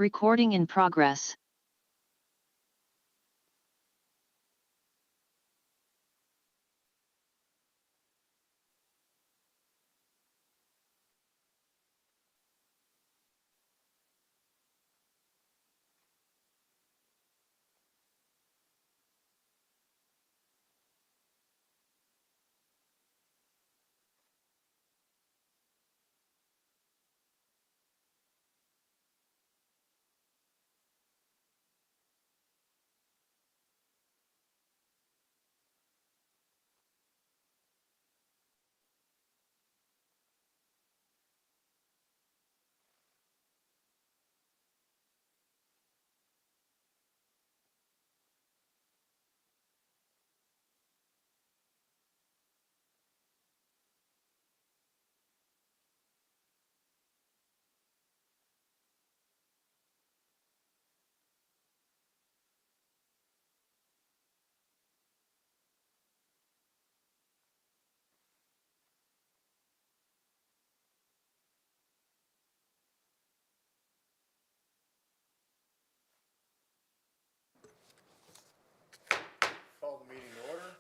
Recording in progress.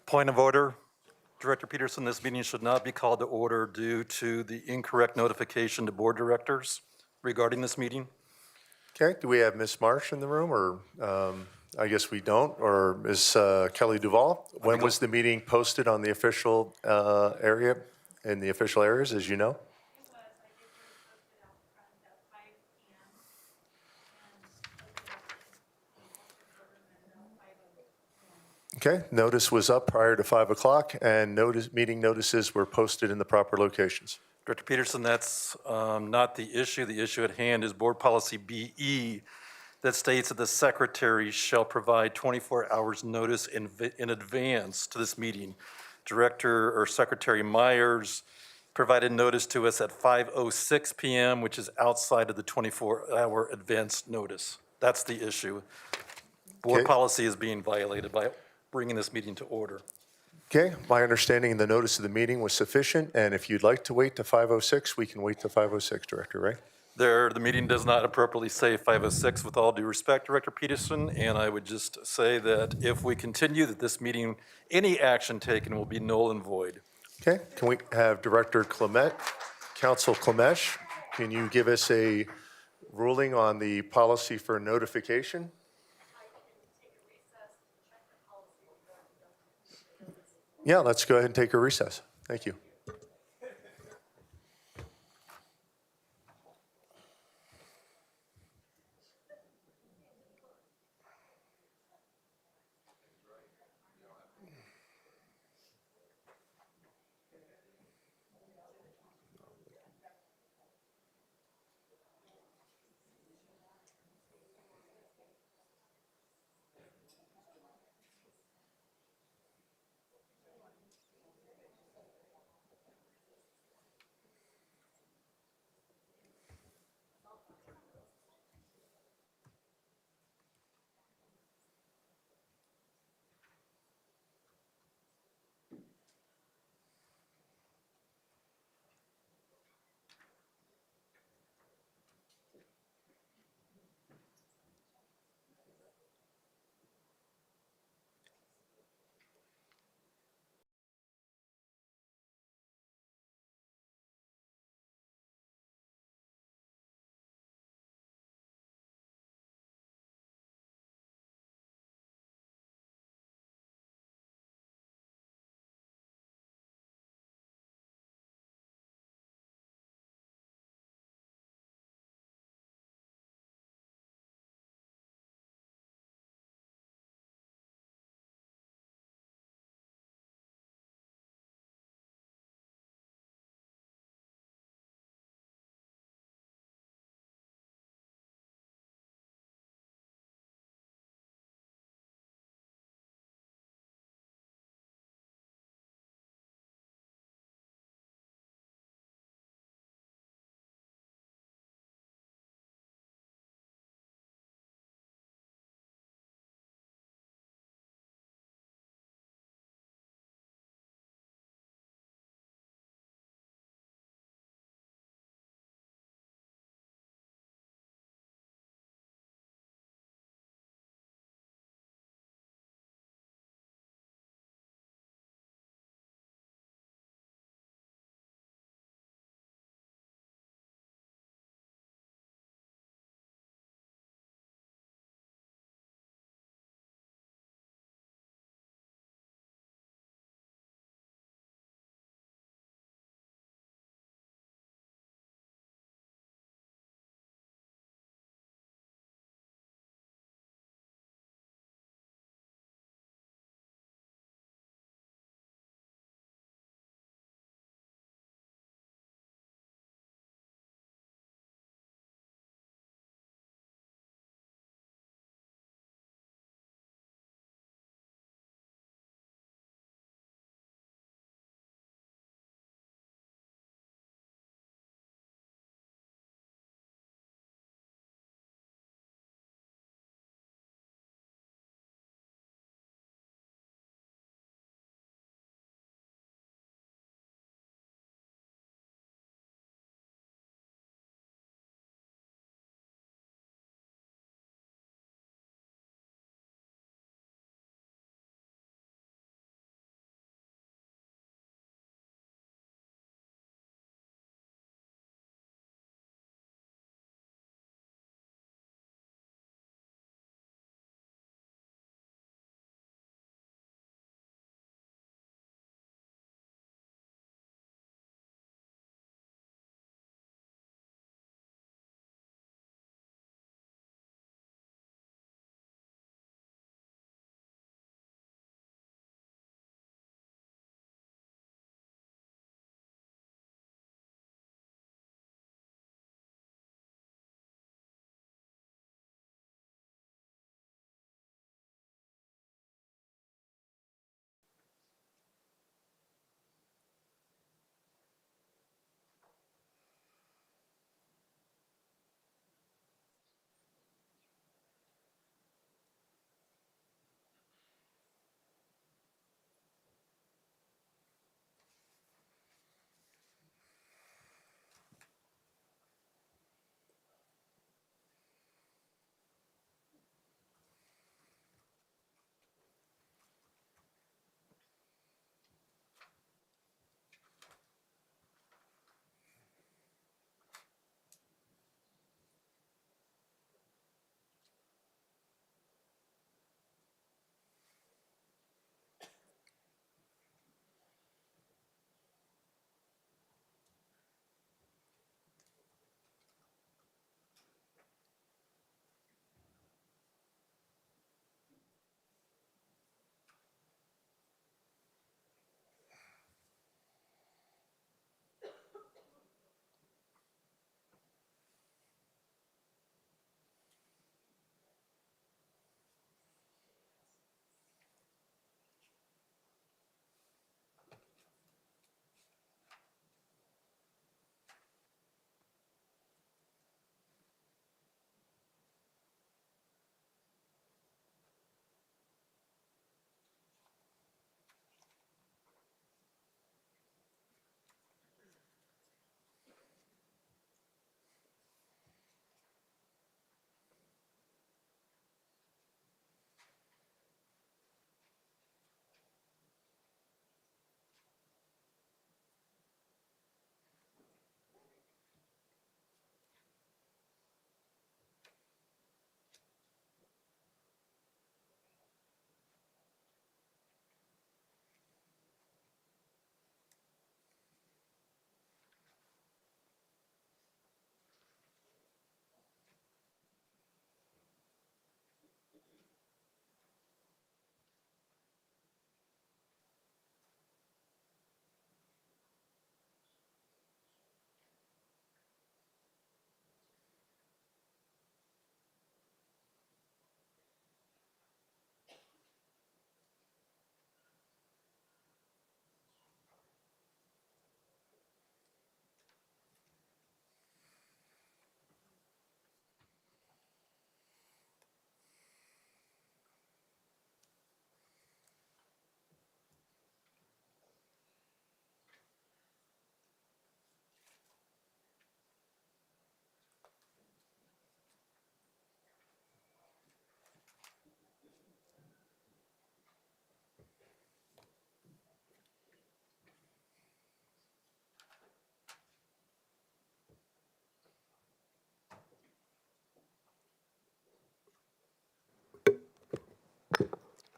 Point of order. Director Peterson, this meeting should not be called to order due to the incorrect notification to board directors regarding this meeting. Okay, do we have Ms. Marsh in the room, or I guess we don't, or Ms. Kelly Duvall? When was the meeting posted on the official area, in the official areas, as you know? Okay, notice was up prior to 5 o'clock, and meeting notices were posted in the proper locations. Director Peterson, that's not the issue. The issue at hand is board policy BE that states that the secretary shall provide 24 hours notice in advance to this meeting. Director or Secretary Myers provided notice to us at 5:06 p.m., which is outside of the 24-hour advance notice. That's the issue. Board Okay. policy is being violated by bringing this meeting to order. Okay, my understanding the notice of the meeting was sufficient, and if you'd like to wait to 5:06, we can wait to 5:06, Director, right? The meeting does not appropriately say 5:06 with all due respect, Director Peterson, and I would just say that if we continue that this meeting, any action taken will be null and void. Okay, can we have Director Clement, Council Klemesh, can you give us a ruling on the policy for notification? Yeah, let's go ahead and take a recess. Thank you.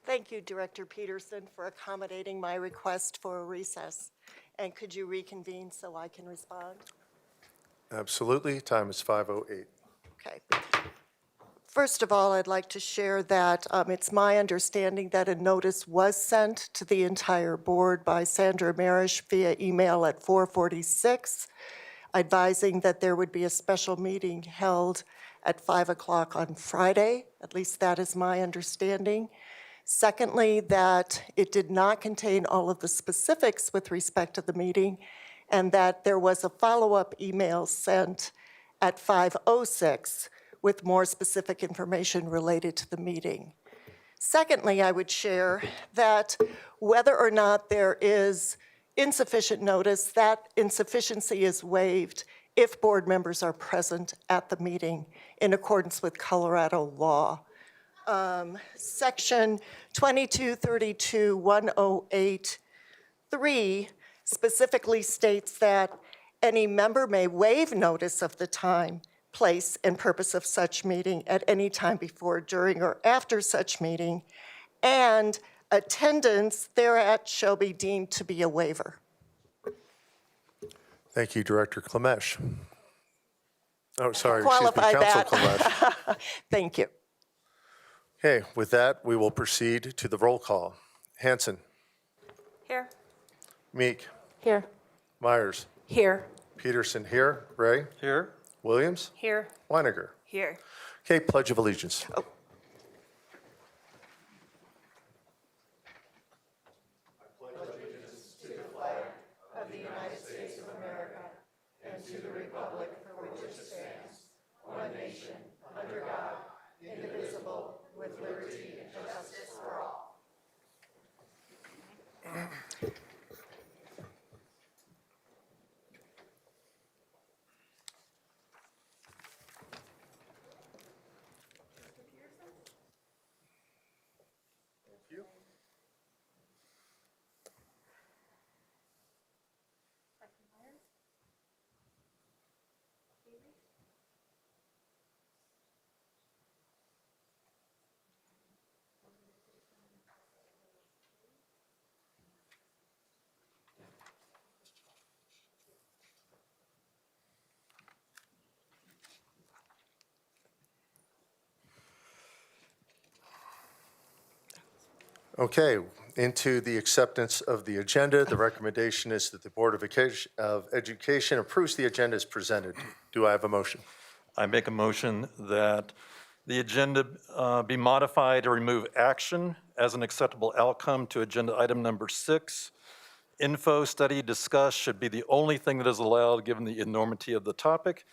Thank you, Director Peterson, for accommodating my request for a recess. And could you reconvene so I can respond? Absolutely. Time is 5:08. Okay. First of all, I'd like to share that it's my understanding that a notice was sent to the entire board by Sandra Marish via email at 4:46, advising that there would be a special meeting held at 5 o'clock on Friday. At least that is my understanding. Secondly, that it did not contain all of the specifics with respect to the meeting, and that there was a follow-up email sent at 5:06 with more specific information related to the meeting. Secondly, I would share that whether or not there is insufficient notice, that insufficiency is waived if board members are present at the meeting in accordance with Colorado law. Section 2232-108-3 specifically states that any member may waive notice of the time, place, and purpose of such meeting at any time before, during, or after such meeting, and attendance thereat shall be deemed to be a waiver. Thank you, Director Klemesh. Oh, sorry, excuse me, Qualify Council that. Klemesh. Thank you. Okay, with that, we will proceed to the roll call. Hanson, Here. Meek, Here. Myers, Here. Peterson here, Ray, Here? Williams, Here. Weiniger. Here. Okay, Pledge of Allegiance. Okay, into the acceptance of the agenda. The recommendation is that the Board of Education approves the agenda as presented. Do I have a motion? I make a motion that the agenda be modified to remove action as an acceptable outcome to agenda item number 6. Info, study, discuss should be the only thing that is allowed given the enormity of the topic,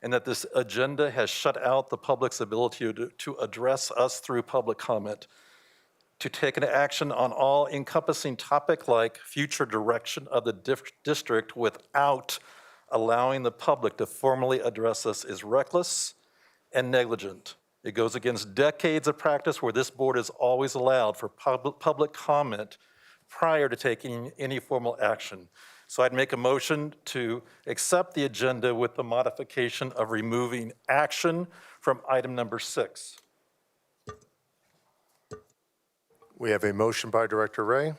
and that this agenda has shut out the public's ability to address us through public comment. To take an action on all encompassing topic like future direction of the district without allowing the public to formally address us is reckless and negligent. It goes against decades of practice where this board has always allowed for public comment prior to taking any formal action. So I'd make a motion to accept the agenda with the modification of removing action from item number 6. We have a motion by Director Ray,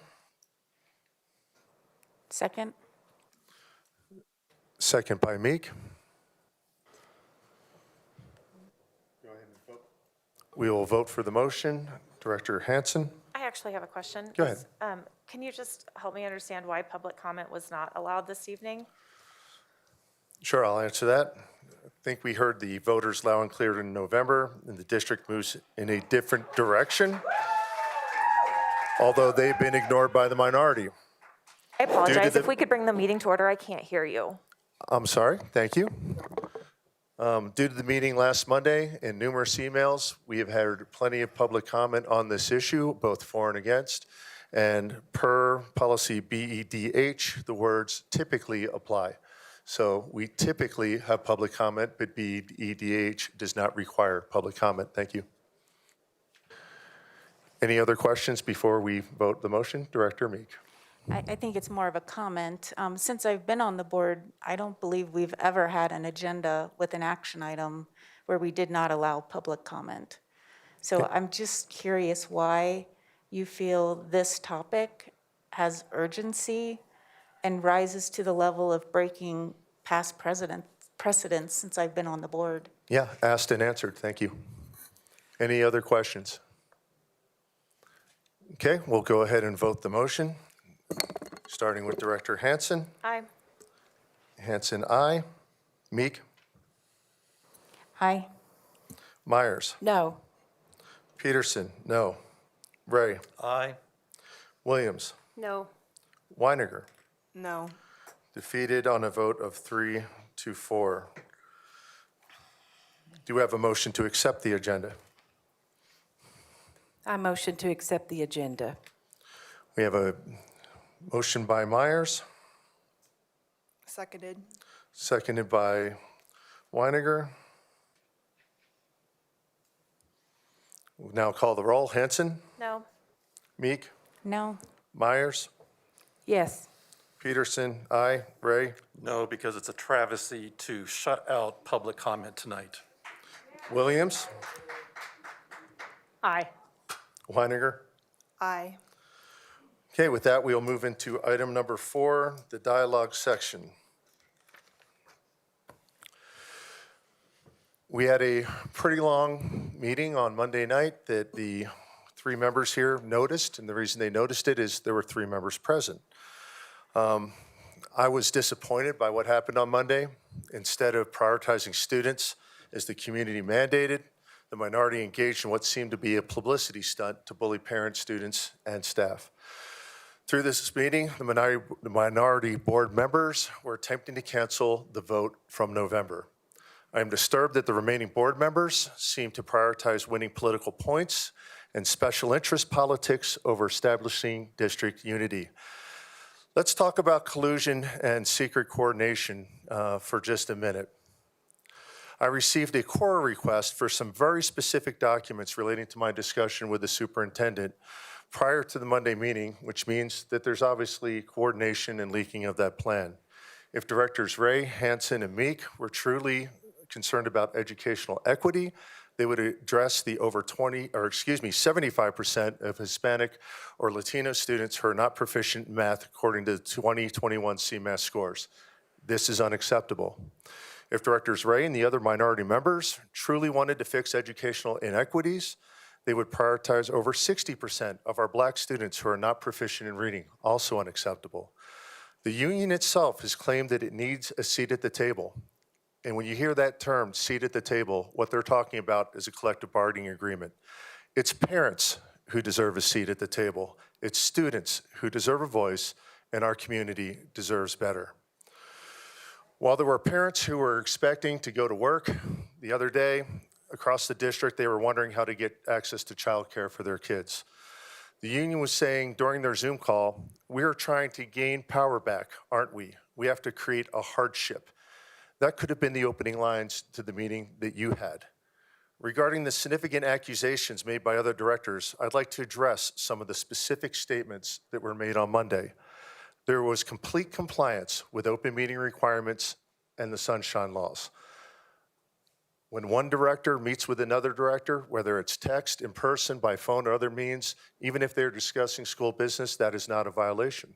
Second. second by Meek. We will vote for the motion. Director Hanson? I actually have a question. Go ahead. Can you just help me understand why public comment was not allowed this evening? Sure, I'll answer that. I think we heard the voters loud and clear in November, and the district moves in a different direction, although they've been ignored by the minority. I apologize. the- If we could bring the meeting to order, I can't hear you. I'm sorry, thank you. Due to the meeting last Monday and numerous emails, we have had plenty of public comment on this issue, both for and against. And per policy BEDH, the words typically apply. So we typically have public comment, but BEDH does not require public comment. Thank you. Any other questions before we vote the motion? Director Meek. I think it's more of a comment. Since I've been on the board, I don't believe we've ever had an agenda with an action item where we did not allow public comment. So I'm just curious why you feel this topic has urgency and rises to the level of breaking past precedents since I've been on the board. Yeah, asked and answered. Thank you. Any other questions? Okay, we'll go ahead and vote the motion, starting with Director Hansen. Aye. Hansen, aye. Meek? Aye. Myers? No. Peterson? No. Ray? Aye. Williams? No. Weiniger? No. Defeated on a vote of 3 to 4. Do we have a motion to accept the agenda? I motion to accept the agenda. We have a motion by Myers, Seconded. seconded by Weiniger. We'll now call the roll. Hansen? No. Meek? No. Myers? Yes. Peterson? Aye. Ray? No, because it's a travesty to shut out public comment tonight. Williams? Aye. Weiniger? Aye. Okay, with that, we'll move into item number 4, the dialogue section. We had a pretty long meeting on Monday night that the 3 members here noticed, and the reason they noticed it is there were 3 members present. I was disappointed by what happened on Monday. Instead of prioritizing students as the community mandated, the minority engaged in what seemed to be a publicity stunt to bully parents, students, and staff. Through this meeting, the minority board members were attempting to cancel the vote from November. I am disturbed that the remaining board members seem to prioritize winning political points and special interest politics over establishing district unity. Let's talk about collusion and secret coordination for just a minute. I received a core request for some very specific documents relating to my discussion with the superintendent prior to the Monday meeting, which means that there's obviously coordination and leaking of that plan. If Directors Ray, Hansen, and Meek were truly concerned about educational equity, they would address the over 75% of Hispanic or Latino students who are not proficient in math according to the 2021 CMAS scores. This is unacceptable. If Directors Ray and the other minority members truly wanted to fix educational inequities, they would prioritize over 60% of our Black students who are not proficient in reading, also unacceptable. The union itself has claimed that it needs a seat at the table. And when you hear that term, seat at the table, what they're talking about is a collective bargaining agreement. It's parents who deserve a seat at the table. It's students who deserve a voice, and our community deserves better. While there were parents who were expecting to go to work the other day, across the district, they were wondering how to get access to childcare for their kids. The union was saying during their Zoom call, we are trying to gain power back, aren't we? We have to create a hardship. That could have been the opening lines to the meeting that you had. Regarding the significant accusations made by other directors, I'd like to address some of the specific statements that were made on Monday. There was complete compliance with open meeting requirements and the sunshine laws. When one director meets with another director, whether it's text, in person, by phone, or other means, even if they're discussing school business, that is not a violation.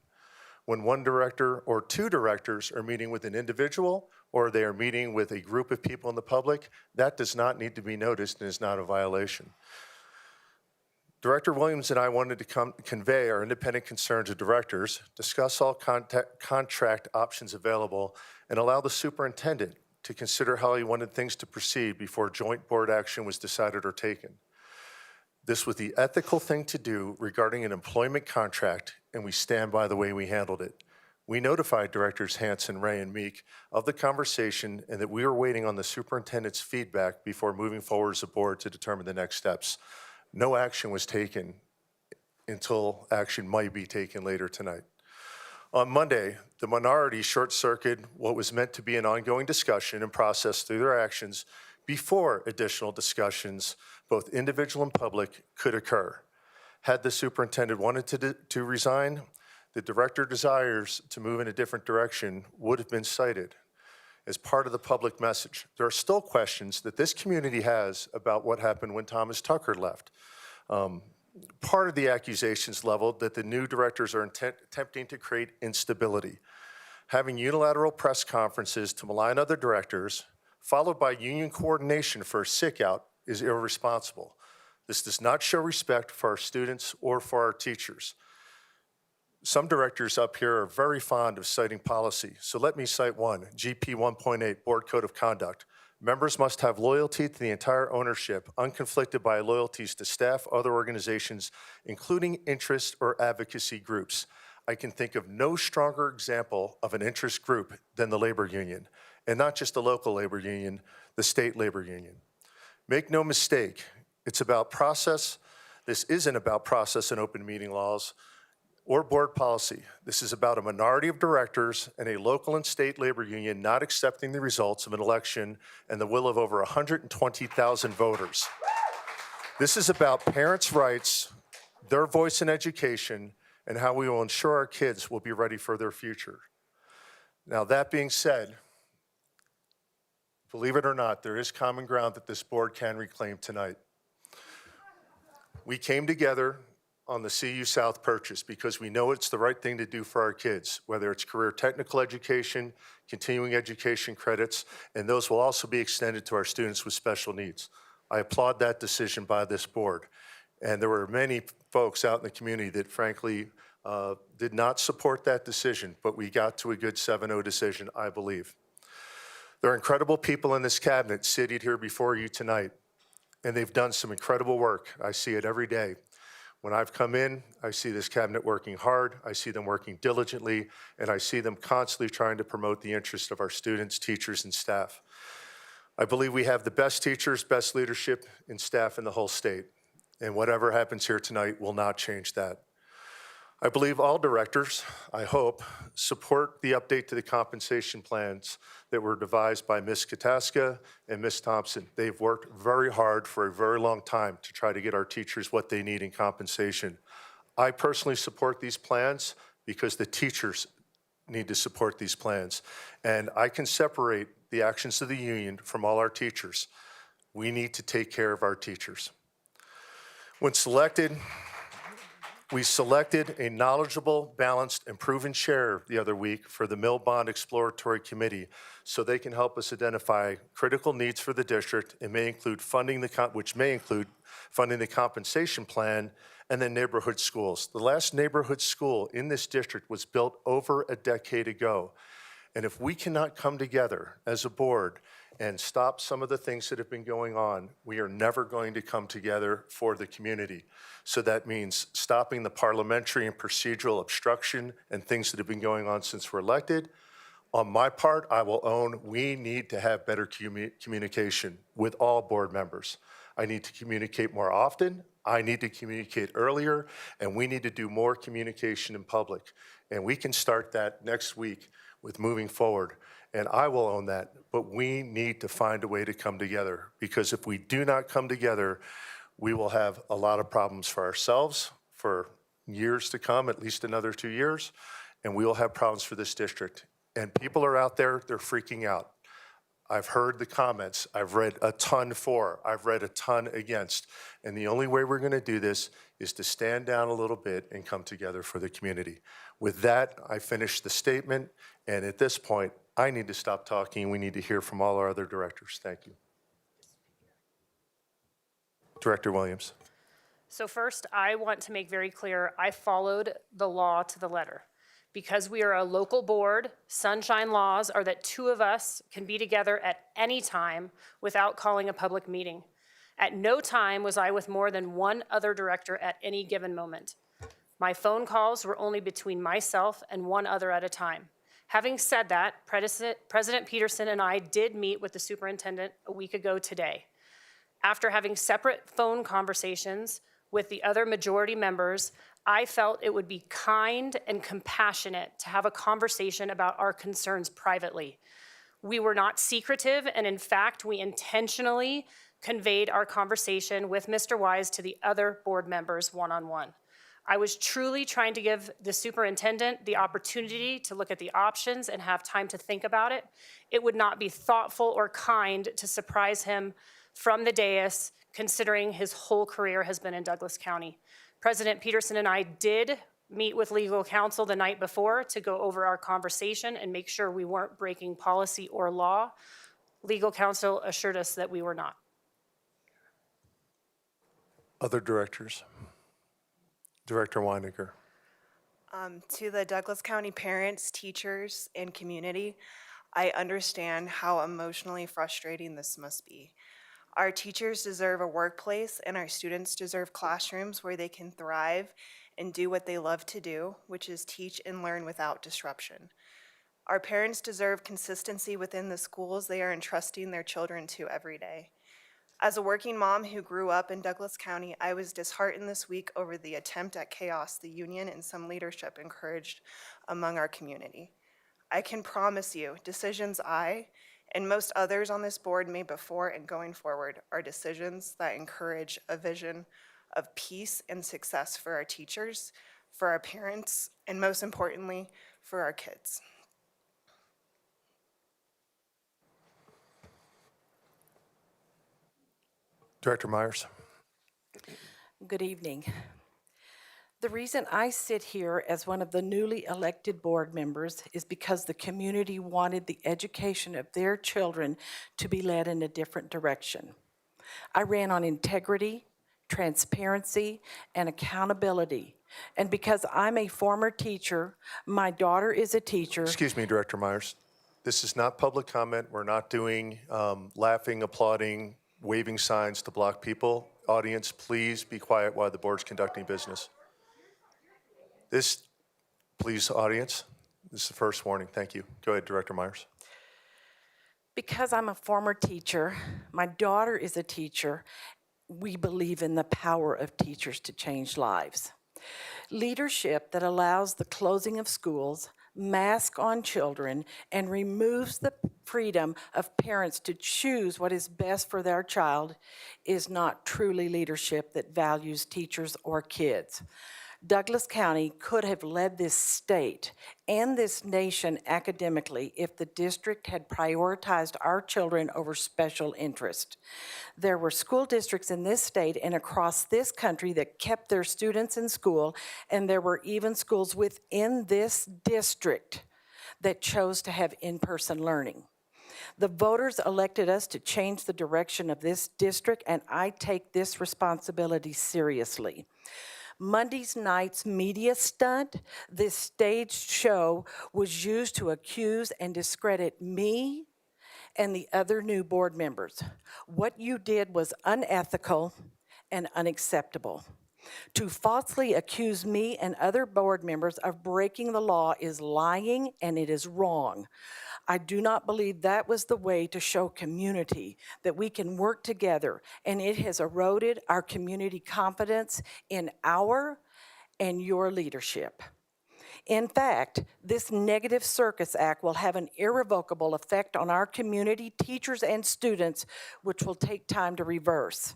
When one director or 2 directors are meeting with an individual or they are meeting with a group of people in the public, that does not need to be noticed and is not a violation. Director Williams and I wanted to convey our independent concern to directors, discuss all contract options available, and allow the superintendent to consider how he wanted things to proceed before joint board action was decided or taken. This was the ethical thing to do regarding an employment contract, and we stand by the way we handled it. We notified Directors Hansen, Ray, and Meek of the conversation and that we were waiting on the superintendent's feedback before moving forward as a board to determine the next steps. No action was taken until action might be taken later tonight. On Monday, the minority short-circuited what was meant to be an ongoing discussion and process through their actions before additional discussions, both individual and public, could occur. Had the superintendent wanted to resign, the director desires to move in a different direction would have been cited as part of the public message. There are still questions that this community has about what happened when Thomas Tucker left. part of the accusations leveled that the new directors are attempting to create instability. Having unilateral press conferences to malign other directors, followed by union coordination for a sick-out, is irresponsible. This does not show respect for our students or for our teachers. Some directors up here are very fond of citing policy, so let me cite one, GP 1.8, Board Code of Conduct. Members must have loyalty to the entire ownership, unconflicted by loyalties to staff, other organizations, including interest or advocacy groups. I can think of no stronger example of an interest group than the labor union, and not just the local labor union, the state labor union. Make no mistake, it's about process. This isn't about process and open meeting laws or board policy. This is about a minority of directors and a local and state labor union not accepting the results of an election and the will of over 120,000 voters. This is about parents' rights, their voice in education, and how we will ensure our kids will be ready for their future. Now, that being said, believe it or not, there is common ground that this board can reclaim tonight. We came together on the CU South purchase because we know it's the right thing to do for our kids, whether it's career technical education, continuing education credits, and those will also be extended to our students with special needs. I applaud that decision by this board. And there were many folks out in the community that frankly did not support that decision, but we got to a good 7-0 decision, I believe. There are incredible people in this cabinet seated here before you tonight, and they've done some incredible work. I see it every day. When I've come in, I see this cabinet working hard, I see them working diligently, and I see them constantly trying to promote the interests of our students, teachers, and staff. I believe we have the best teachers, best leadership, and staff in the whole state, and whatever happens here tonight will not change that. I believe all directors, I hope, support the update to the compensation plans that were devised by Ms. Kataska and Ms. Thompson. They've worked very hard for a very long time to try to get our teachers what they need in compensation. I personally support these plans because the teachers need to support these plans. And I can separate the actions of the union from all our teachers. We need to take care of our teachers. We selected a knowledgeable, balanced, and proven chair the other week for the Mill Bond Exploratory Committee so they can help us identify critical needs for the district and which may include funding the compensation plan and then neighborhood schools. The last neighborhood school in this district was built over a decade ago. And if we cannot come together as a board and stop some of the things that have been going on, we are never going to come together for the community. So that means stopping the parliamentary and procedural obstruction and things that have been going on since we're elected. On my part, I will own we need to have better communication with all board members. I need to communicate more often, I need to communicate earlier, and we need to do more communication in public. And we can start that next week with moving forward. And I will own that, but we need to find a way to come together, because if we do not come together, we will have a lot of problems for ourselves for years to come, at least another 2 years, and we will have problems for this district. And people are out there, they're freaking out. I've heard the comments, I've read a ton for, I've read a ton against, and the only way we're gonna do this is to stand down a little bit and come together for the community. With that, I finish the statement, and at this point, I need to stop talking. We need to hear from all our other directors. Thank you. Director Williams. So first, I want to make very clear, I followed the law to the letter. Because we are a local board, sunshine laws are that 2 of us can be together at any time without calling a public meeting. At no time was I with more than 1 other director at any given moment. My phone calls were only between myself and 1 other at a time. Having said that, President Peterson and I did meet with the superintendent a week ago today. After having separate phone conversations with the other majority members, I felt it would be kind and compassionate to have a conversation about our concerns privately. We were not secretive, and in fact, we intentionally conveyed our conversation with Mr. Wise to the other board members one-on-one. I was truly trying to give the superintendent the opportunity to look at the options and have time to think about it. It would not be thoughtful or kind to surprise him from the dais, considering his whole career has been in Douglas County. President Peterson and I did meet with legal counsel the night before to go over our conversation and make sure we weren't breaking policy or law. Legal counsel assured us that we were not. Other directors? Director Weininger. To the Douglas County parents, teachers, and community, I understand how emotionally frustrating this must be. Our teachers deserve a workplace and our students deserve classrooms where they can thrive and do what they love to do, which is teach and learn without disruption. Our parents deserve consistency within the schools they are entrusting their children to every day. As a working mom who grew up in Douglas County, I was disheartened this week over the attempt at chaos the union and some leadership encouraged among our community. I can promise you, decisions I and most others on this board made before and going forward are decisions that encourage a vision of peace and success for our teachers, for our parents, and most importantly, for our kids. Director Myers. Good evening. The reason I sit here as one of the newly elected board members is because the community wanted the education of their children to be led in a different direction. I ran on integrity, transparency, and accountability. And because I'm a former teacher, my daughter is a teacher. Excuse me, Director Myers. This is not public comment. We're not doing laughing, applauding, waving signs to block people. Audience, please be quiet while the board's conducting business. Please, audience, this is the first warning. Thank you. Go ahead, Director Myers. Because I'm a former teacher, my daughter is a teacher, we believe in the power of teachers to change lives. Leadership that allows the closing of schools, mask on children, and removes the freedom of parents to choose what is best for their child is not truly leadership that values teachers or kids. Douglas County could have led this state and this nation academically if the district had prioritized our children over special interest. There were school districts in this state and across this country that kept their students in school, and there were even schools within this district that chose to have in-person learning. The voters elected us to change the direction of this district, and I take this responsibility seriously. Monday night's media stunt, this staged show, was used to accuse and discredit me and the other new board members. What you did was unethical and unacceptable. To falsely accuse me and other board members of breaking the law is lying, and it is wrong. I do not believe that was the way to show community, that we can work together, and it has eroded our community confidence in our and your leadership. In fact, this negative circus act will have an irrevocable effect on our community, teachers, and students, which will take time to reverse.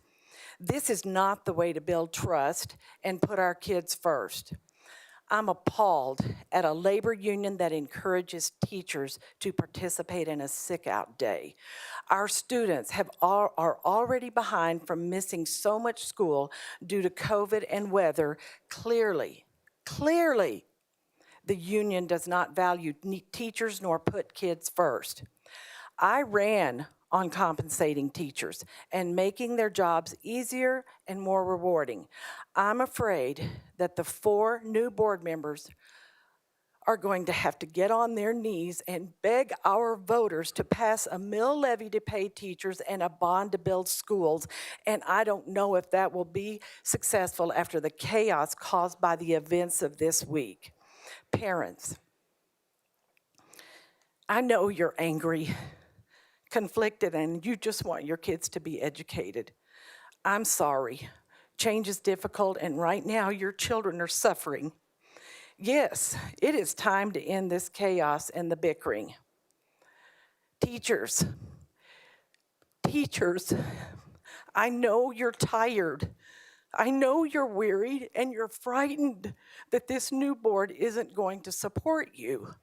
This is not the way to build trust and put our kids first. I'm appalled at a labor union that encourages teachers to participate in a sick-out day. Our students are already behind from missing so much school due to COVID and weather. Clearly, the union does not value teachers nor put kids first. I ran on compensating teachers and making their jobs easier and more rewarding. I'm afraid that the 4 new board members are going to have to get on their knees and beg our voters to pass a mill levy to pay teachers and a bond to build schools. And I don't know if that will be successful after the chaos caused by the events of this week. Parents, I know you're angry, conflicted, and you just want your kids to be educated. I'm sorry. Change is difficult, and right now your children are suffering. Yes, it is time to end this chaos and the bickering. Teachers, I know you're tired. I know you're wearied and you're frightened that this new board isn't going to support you.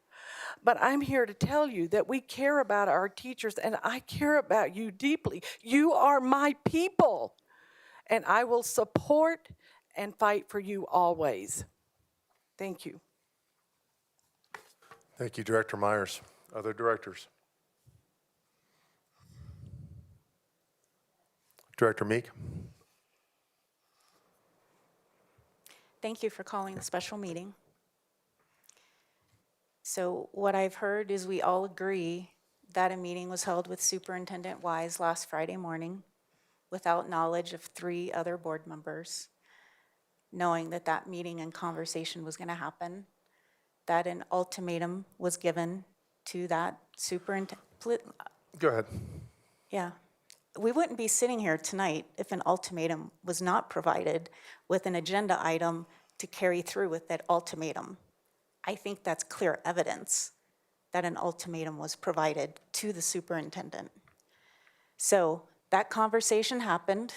But I'm here to tell you that we care about our teachers, and I care about you deeply. You are my people, and I will support and fight for you always. Thank you. Thank you, Director Myers. Other directors? Director Meek? Thank you for calling the special meeting. So what I've heard is we all agree that a meeting was held with Superintendent Wise last Friday morning without knowledge of 3 other board members, knowing that that meeting and conversation was going to happen, that an ultimatum was given to that superintendent. Go ahead. Yeah. We wouldn't be sitting here tonight if an ultimatum was not provided with an agenda item to carry through with that ultimatum. I think that's clear evidence that an ultimatum was provided to the superintendent. So that conversation happened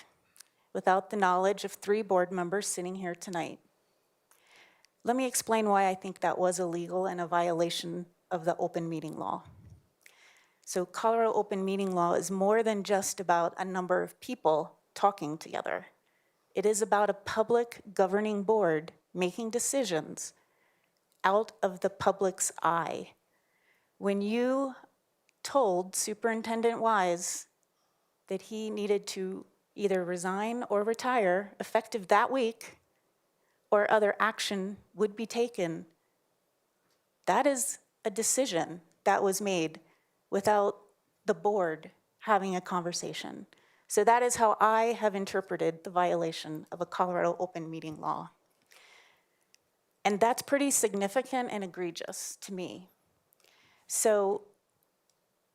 without the knowledge of 3 board members sitting here tonight. Let me explain why I think that was illegal and a violation of the open meeting law. So Colorado open meeting law is more than just about a number of people talking together. It is about a public governing board making decisions out of the public's eye. When you told Superintendent Wise that he needed to either resign or retire effective that week, or other action would be taken, that is a decision that was made without the board having a conversation. So that is how I have interpreted the violation of a Colorado open meeting law. And that's pretty significant and egregious to me. So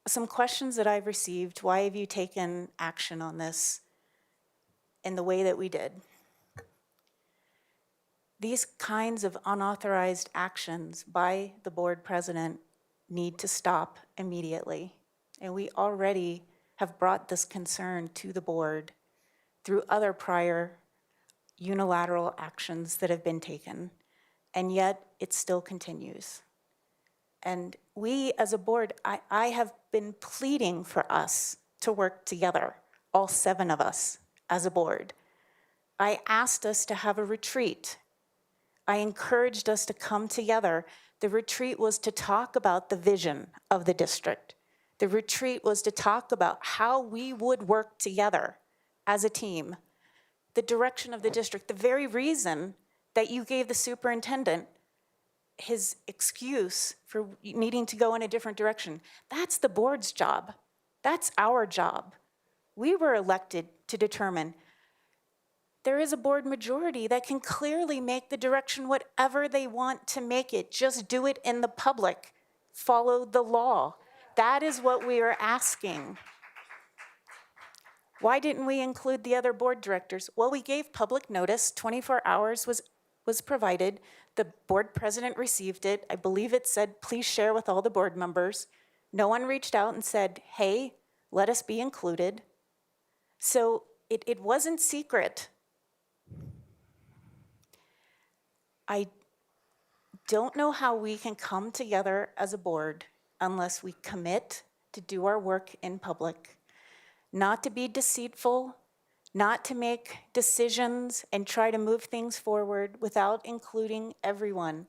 some questions that I've received: why have you taken action on this in the way that we did? These kinds of unauthorized actions by the board president need to stop immediately. And we already have brought this concern to the board through other prior unilateral actions that have been taken, and yet it still continues. And we as a board, I have been pleading for us to work together, all 7 of us as a board. I asked us to have a retreat. I encouraged us to come together. The retreat was to talk about the vision of the district. The retreat was to talk about how we would work together as a team, the direction of the district, the very reason that you gave the superintendent his excuse for needing to go in a different direction. That's the board's job. That's our job. We were elected to determine. There is a board majority that can clearly make the direction whatever they want to make it. Just do it in the public. Follow the law. That is what we are asking. Why didn't we include the other board directors? Well, we gave public notice. 24 hours was provided. The board president received it. I believe it said, please share with all the board members. No one reached out and said, hey, let us be included. So it wasn't secret. I don't know how we can come together as a board unless we commit to do our work in public, not to be deceitful, not to make decisions and try to move things forward without including everyone.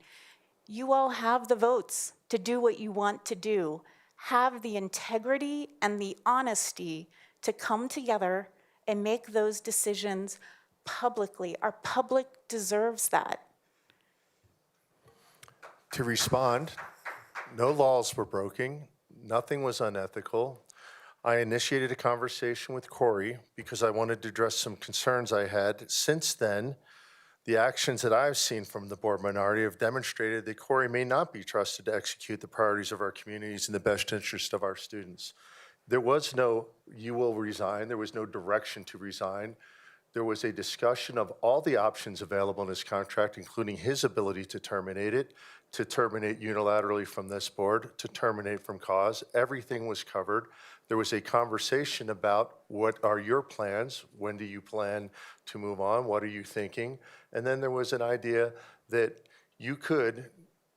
You all have the votes to do what you want to do. Have the integrity and the honesty to come together and make those decisions publicly. Our public deserves that. To respond, no laws were broken, nothing was unethical. I initiated a conversation with Corey because I wanted to address some concerns I had. Since then, the actions that I've seen from the board minority have demonstrated that Corey may not be trusted to execute the priorities of our communities in the best interest of our students. There was no, you will resign, there was no direction to resign. There was a discussion of all the options available in his contract, including his ability to terminate it, to terminate unilaterally from this board, to terminate from cause. Everything was covered. There was a conversation about what are your plans? When do you plan to move on? What are you thinking? And then there was an idea that you could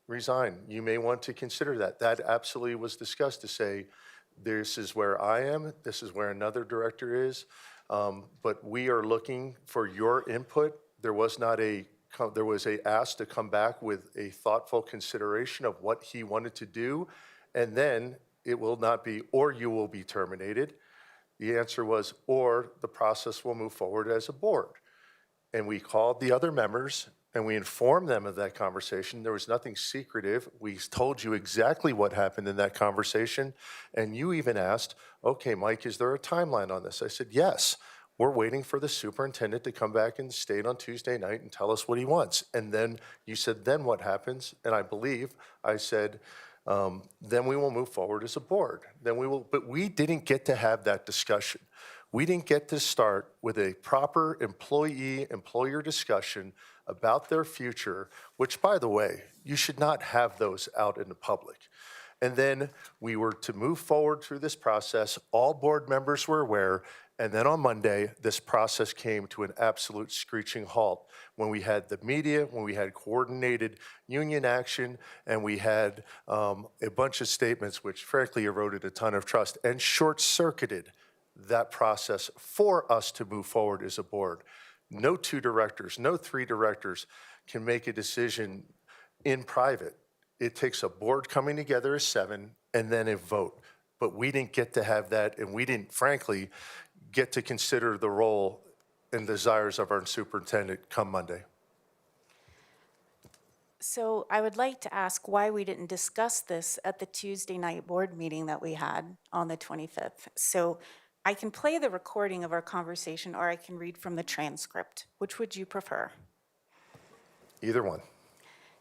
resign. You may want to consider that. That absolutely was discussed to say, this is where I am, this is where another director is, but we are looking for your input There was not there was a ask to come back with a thoughtful consideration of what he wanted to do, and then it will not be, or you will be terminated. The answer was, or the process will move forward as a board. And we called the other members and we informed them of that conversation. There was nothing secretive. We told you exactly what happened in that conversation. And you even asked, okay, Mike, is there a timeline on this? I said, yes. We're waiting for the superintendent to come back and state on Tuesday night and tell us what he wants. And then you said, then what happens? And I believe I said, then we will move forward as a board. Then we will, but we didn't get to have that discussion. We didn't get to start with a proper employee-employer discussion about their future, which, by the way, you should not have those out in the public. And then we were to move forward through this process. All board members were aware. And then on Monday, this process came to an absolute screeching halt when we had the media, when we had coordinated union action, and we had a bunch of statements which frankly eroded a ton of trust and short-circuited that process for us to move forward as a board. No 2 directors, no 3 directors can make a decision in private. It takes a board coming together as 7 and then a vote. But we didn't get to have that, and we didn't, frankly, get to consider the role and desires of our superintendent come Monday. So I would like to ask why we didn't discuss this at the Tuesday night board meeting that we had on the 25th. So I can play the recording of our conversation, or I can read from the transcript. Which would you prefer? Either one.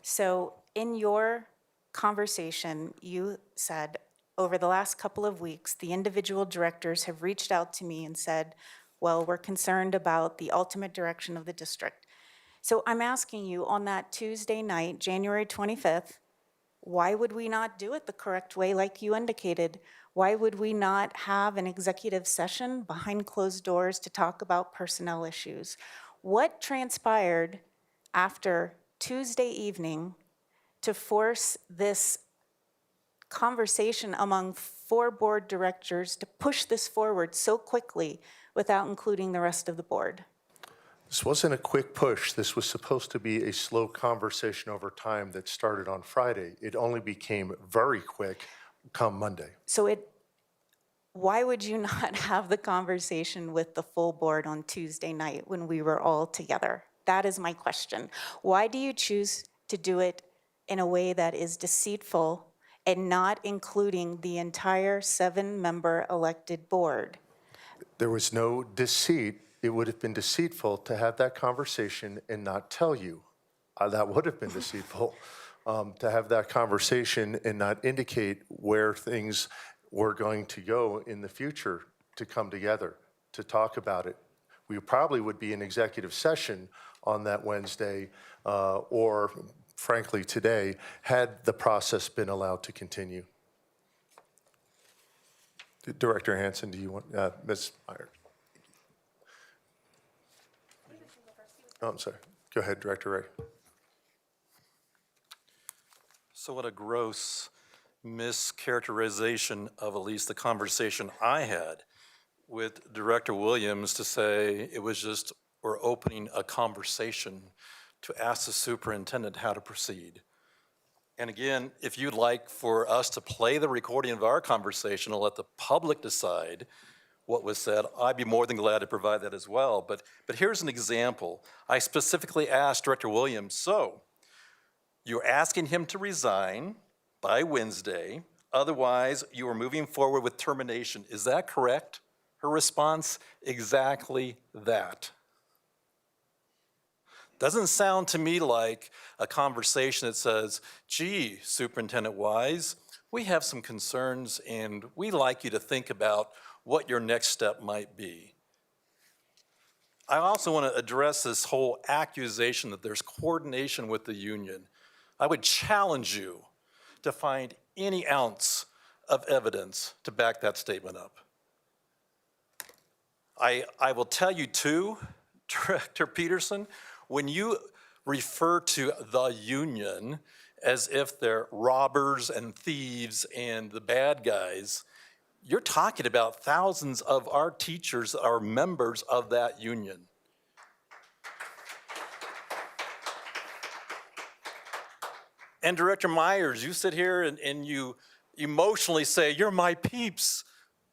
So in your conversation, you said, over the last couple of weeks, the individual directors have reached out to me and said, well, we're concerned about the ultimate direction of the district. So I'm asking you, on that Tuesday night, January 25th, why would we not do it the correct way like you indicated? Why would we not have an executive session behind closed doors to talk about personnel issues? What transpired after Tuesday evening to force this conversation among 4 board directors to push this forward so quickly without including the rest of the board? This wasn't a quick push. This was supposed to be a slow conversation over time that started on Friday. It only became very quick come Monday. So why would you not have the conversation with the full board on Tuesday night when we were all together? That is my question. Why do you choose to do it in a way that is deceitful and not including the entire 7-member elected board? There was no deceit. It would have been deceitful to have that conversation and not tell you. That would have been deceitful to have that conversation and not indicate where things were going to go in the future, to come together, to talk about it. We probably would be in executive session on that Wednesday or frankly today, had the process been allowed to continue. Director Hanson, do you want, Ms. Meyer? Oh, I'm sorry. Go ahead, Director Ray. So what a gross mischaracterization of at least the conversation I had with Director Williams to say it was just, we're opening a conversation to ask the superintendent how to proceed. And again, if you'd like for us to play the recording of our conversation and let the public decide what was said, I'd be more than glad to provide that as well. But here's an example. I specifically asked Director Williams, so you're asking him to resign by Wednesday, otherwise you are moving forward with termination. Is that correct? Her response, exactly that. Doesn't sound to me like a conversation that says, gee, Superintendent Wise, we have some concerns and we'd like you to think about what your next step might be. I also want to address this whole accusation that there's coordination with the union. I would challenge you to find any ounce of evidence to back that statement up. I will tell you too, Director Peterson, when you refer to the union as if they're robbers and thieves and the bad guys, you're talking about thousands of our teachers are members of that union. And Director Myers, you sit here and you emotionally say, you're my peeps.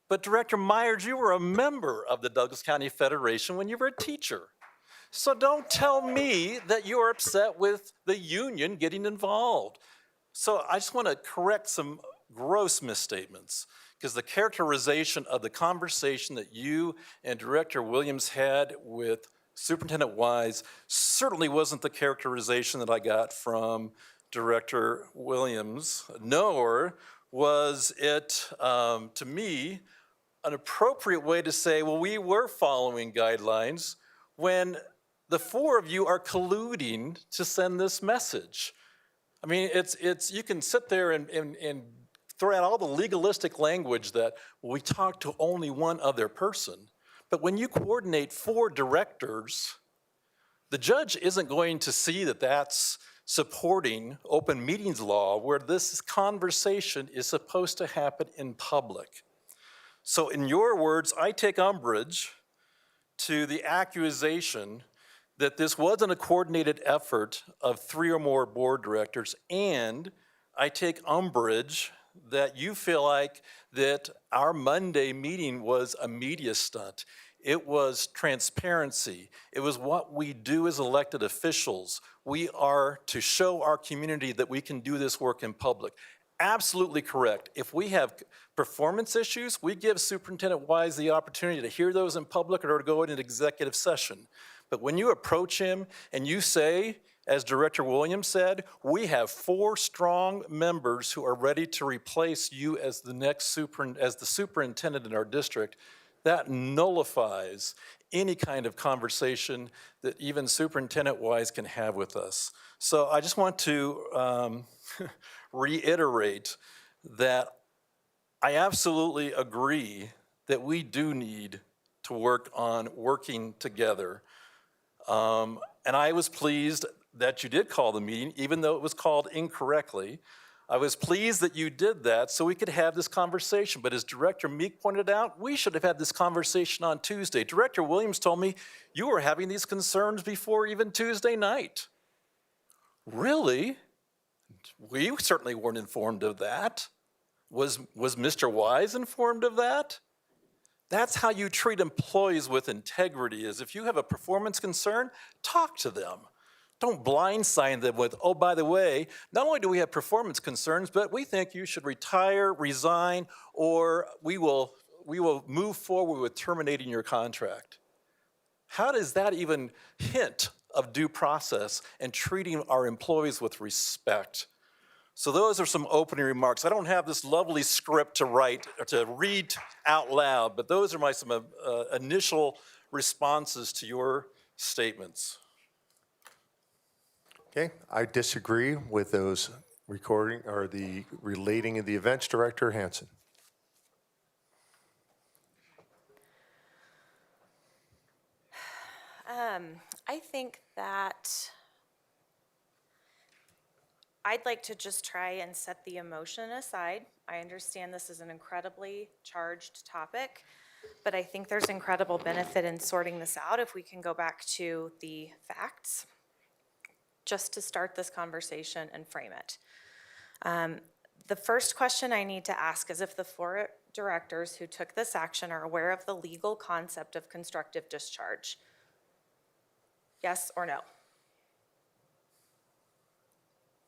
But Director Myers, you were a member of the Douglas County Federation when you were a teacher. So don't tell me that you're upset with the union getting involved. So I just want to correct some gross misstatements, because the characterization of the conversation that you and Director Williams had with Superintendent Wise certainly wasn't the characterization that I got from Director Williams, nor was it, to me, an appropriate way to say, well, we were following guidelines when the four of you are colluding to send this message. I mean, you can sit there and throw out all the legalistic language that we talk to only one other person. But when you coordinate 4 directors, the judge isn't going to see that that's supporting open meetings law, where this conversation is supposed to happen in public. So in your words, I take umbrage to the accusation that this wasn't a coordinated effort of 3 or more board directors, and I take umbrage that you feel like that our Monday meeting was a media stunt. It was transparency. It was what we do as elected officials. We are to show our community that we can do this work in public. Absolutely correct. If we have performance issues, we give Superintendent Wise the opportunity to hear those in public or to go in an executive session. But when you approach him and you say, as Director Williams said, we have 4 strong members who are ready to replace you as the next superintendent in our district, that nullifies any kind of conversation that even Superintendent Wise can have with us. So I just want to reiterate that I absolutely agree that we do need to work on working together. And I was pleased that you did call the meeting, even though it was called incorrectly. I was pleased that you did that so we could have this conversation. But as Director Meek pointed out, we should have had this conversation on Tuesday. Director Williams told me you were having these concerns before even Tuesday night. Really? We certainly weren't informed of that. Was Mr. Wise informed of that? That's how you treat employees with integrity, is if you have a performance concern, talk to them. Don't blindside them with, oh, by the way, not only do we have performance concerns, but we think you should retire, resign, or we will move forward with terminating your contract. How does that even hint of due process and treating our employees with respect? So those are some opening remarks. I don't have this lovely script to write or to read out loud, but those are some initial responses to your statements. Okay, I disagree with those recording or the relating of the events. Director Hansen. I think that I'd like to just try and set the emotion aside. I understand this is an incredibly charged topic, but I think there's incredible benefit in sorting this out if we can go back to the facts, just to start this conversation and frame it. The first question I need to ask is if the 4 directors who took this action are aware of the legal concept of constructive discharge. Yes or no?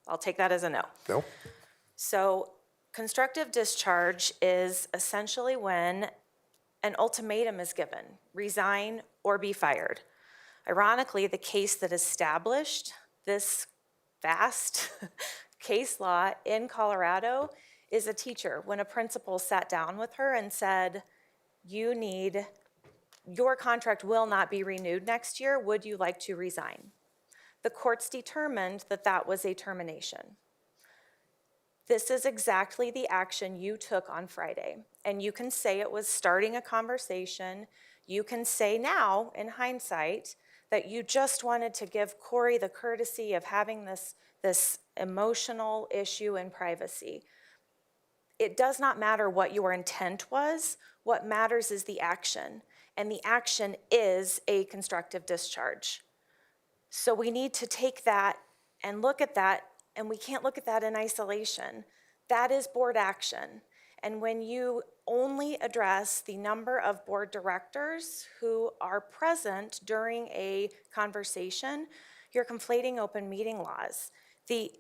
I'll take that as a no. No? So constructive discharge is essentially when an ultimatum is given, resign or be fired. Ironically, the case that established this vast case law in Colorado is a teacher. When a principal sat down with her and said, your contract will not be renewed next year, would you like to resign? The courts determined that that was a termination. This is exactly the action you took on Friday. And you can say it was starting a conversation. You can say now, in hindsight, that you just wanted to give Corey the courtesy of having this emotional issue in privacy. It does not matter what your intent was. What matters is the action. And the action is a constructive discharge. So we need to take that and look at that and we can't look at that in isolation. That is board action. And when you only address the number of board directors who are present during a conversation, you're conflating open meeting laws. The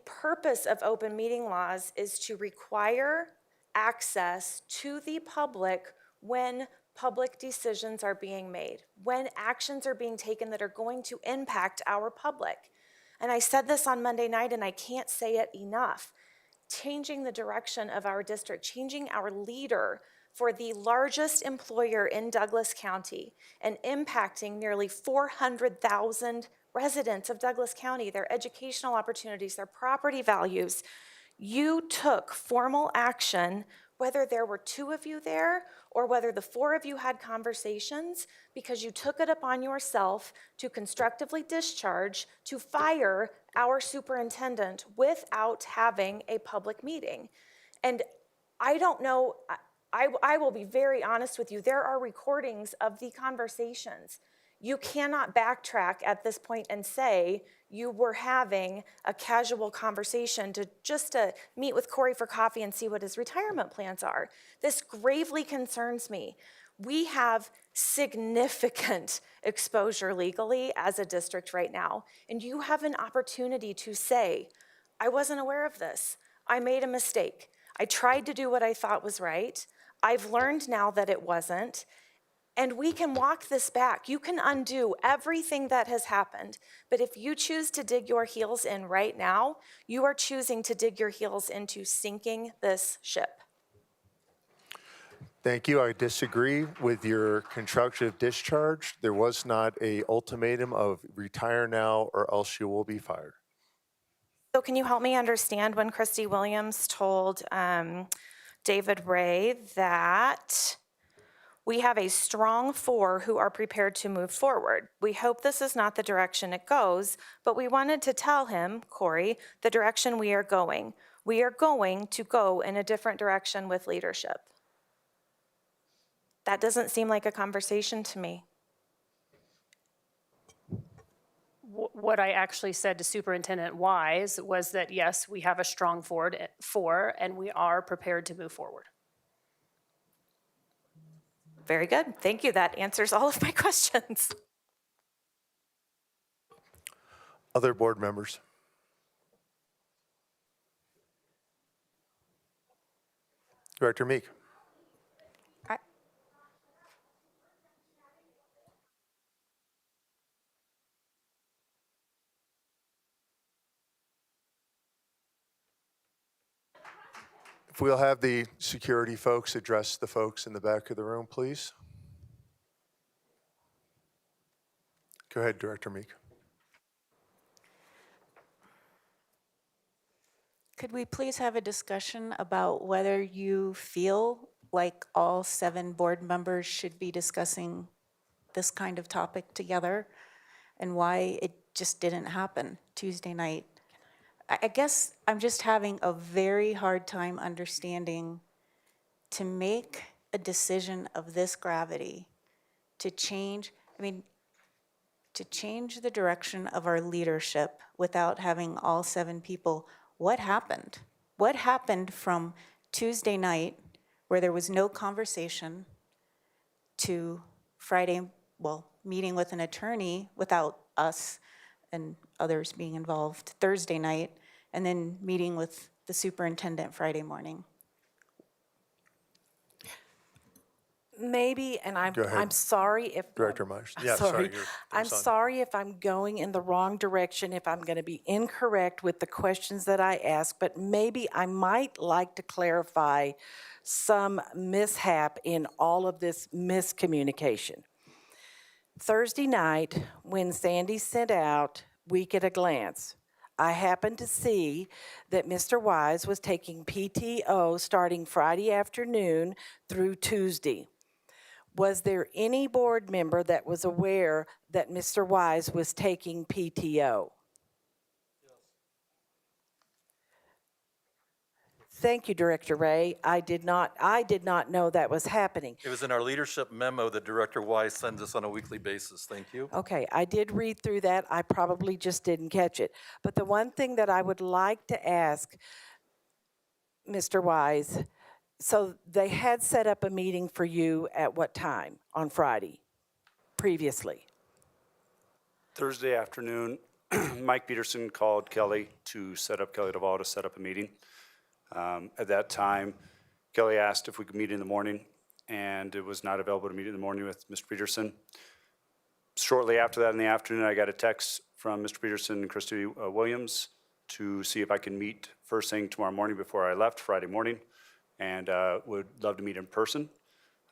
purpose of open meeting laws is to require access to the public when public decisions are being made, when actions are being taken that are going to impact our public. And I said this on Monday night, and I can't say it enough. Changing the direction of our district, changing our leader for the largest employer in Douglas County and impacting nearly 400,000 residents of Douglas County, their educational opportunities, their property values. You took formal action, whether there were 2 of you there or whether the 4 of you had conversations, because you took it upon yourself to constructively discharge, to fire our superintendent without having a public meeting. And I don't know, I will be very honest with you, there are recordings of the conversations. You cannot backtrack at this point and say you were having a casual conversation to meet with Corey for coffee and see what his retirement plans are. This gravely concerns me. We have significant exposure legally as a district right now, and you have an opportunity to say, I wasn't aware of this. I made a mistake. I tried to do what I thought was right. I've learned now that it wasn't. And we can walk this back. You can undo everything that has happened. But if you choose to dig your heels in right now, you are choosing to dig your heels into sinking this ship. Thank you. I disagree with your constructive discharge. There was not a ultimatum of retire now or else you will be fired. So can you help me understand when Christy Williams told David Ray that we have a strong 4 who are prepared to move forward? We hope this is not the direction it goes, but we wanted to tell him, Corey, the direction we are going. We are going to go in a different direction with leadership. That doesn't seem like a conversation to me. What I actually said to Superintendent Wise was that, yes, we have a strong 4 and we are prepared to move forward. Very good. Thank you. That answers all of my questions. Other board members? Director Meek. If we'll have the security folks address the folks in the back of the room, please. Go ahead, Director Meek. Could we please have a discussion about whether you feel like all 7 board members should be discussing this kind of topic together and why it just didn't happen Tuesday night? I guess I'm just having a very hard time understanding to make a decision of this gravity, to change the direction of our leadership without having all 7 people. What happened? What happened from Tuesday night, where there was no conversation, to Friday, meeting with an attorney without us and others being involved Thursday night, and then meeting with the superintendent Friday morning? Maybe, and Go ahead. I'm sorry if Director Myers. I'm Yeah, sorry, sorry. your I'm time's on. sorry if I'm going in the wrong direction, if I'm going to be incorrect with the questions that I ask, but maybe I might like to clarify some mishap in all of this miscommunication. Thursday night, when Sandy sent out Week at a Glance, I happened to see that Mr. Wise was taking PTO starting Friday afternoon through Tuesday. Was there any board member that was aware that Mr. Wise was taking PTO? Yes. Thank you, Director Ray. I did not know that was happening. It was in our leadership memo that Director Wise sends us on a weekly basis. Thank you. Okay, I did read through that. I probably just didn't catch it. But the one thing that I would like to ask Mr. Wise, so they had set up a meeting for you at what time on Friday previously? Thursday afternoon, Mike Peterson called Kelly Duvall to set up a meeting. At that time, Kelly asked if we could meet in the morning, and it was not available to meet in the morning with Mr. Peterson. Shortly after that in the afternoon, I got a text from Mr. Peterson and Christy Williams to see if I can meet first thing tomorrow morning before I left, Friday morning, and would love to meet in person.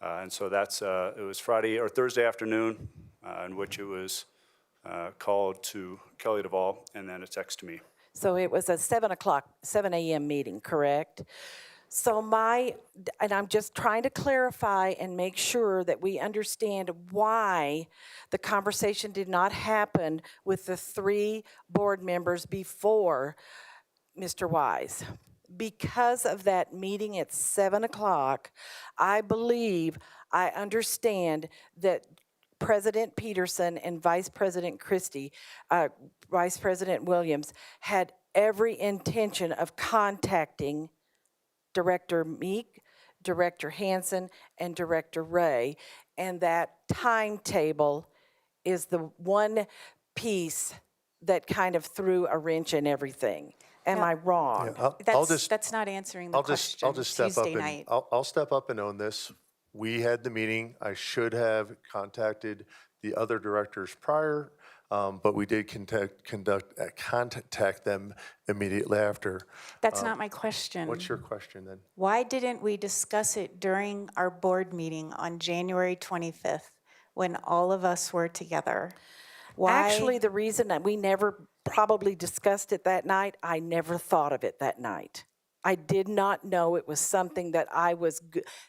And so it was Friday or Thursday afternoon in which it was called to Kelly Duvall and then a text to me. So it was a 7 a.m. meeting, correct? So and I'm just trying to clarify and make sure that we understand why the conversation did not happen with the 3 board members before Mr. Wise. Because of that meeting at 7 o'clock, I believe, I understand that President Peterson and Vice President Vice President Williams had every intention of contacting Director Meek, Director Hansen, and Director Ray, and that timetable is the one piece that kind of threw a wrench in everything. Am I wrong? That's not answering the question. I'll just step up Tuesday and night. I'll step up and own this. We had the meeting. I should have contacted the other directors prior, but we did contact them immediately after. That's not my question. What's your question then? Why didn't we discuss it during our board meeting on January 25th when all of us were together? Why? Actually, the reason that we never probably discussed it that night, I never thought of it that night. I did not know it was something that I was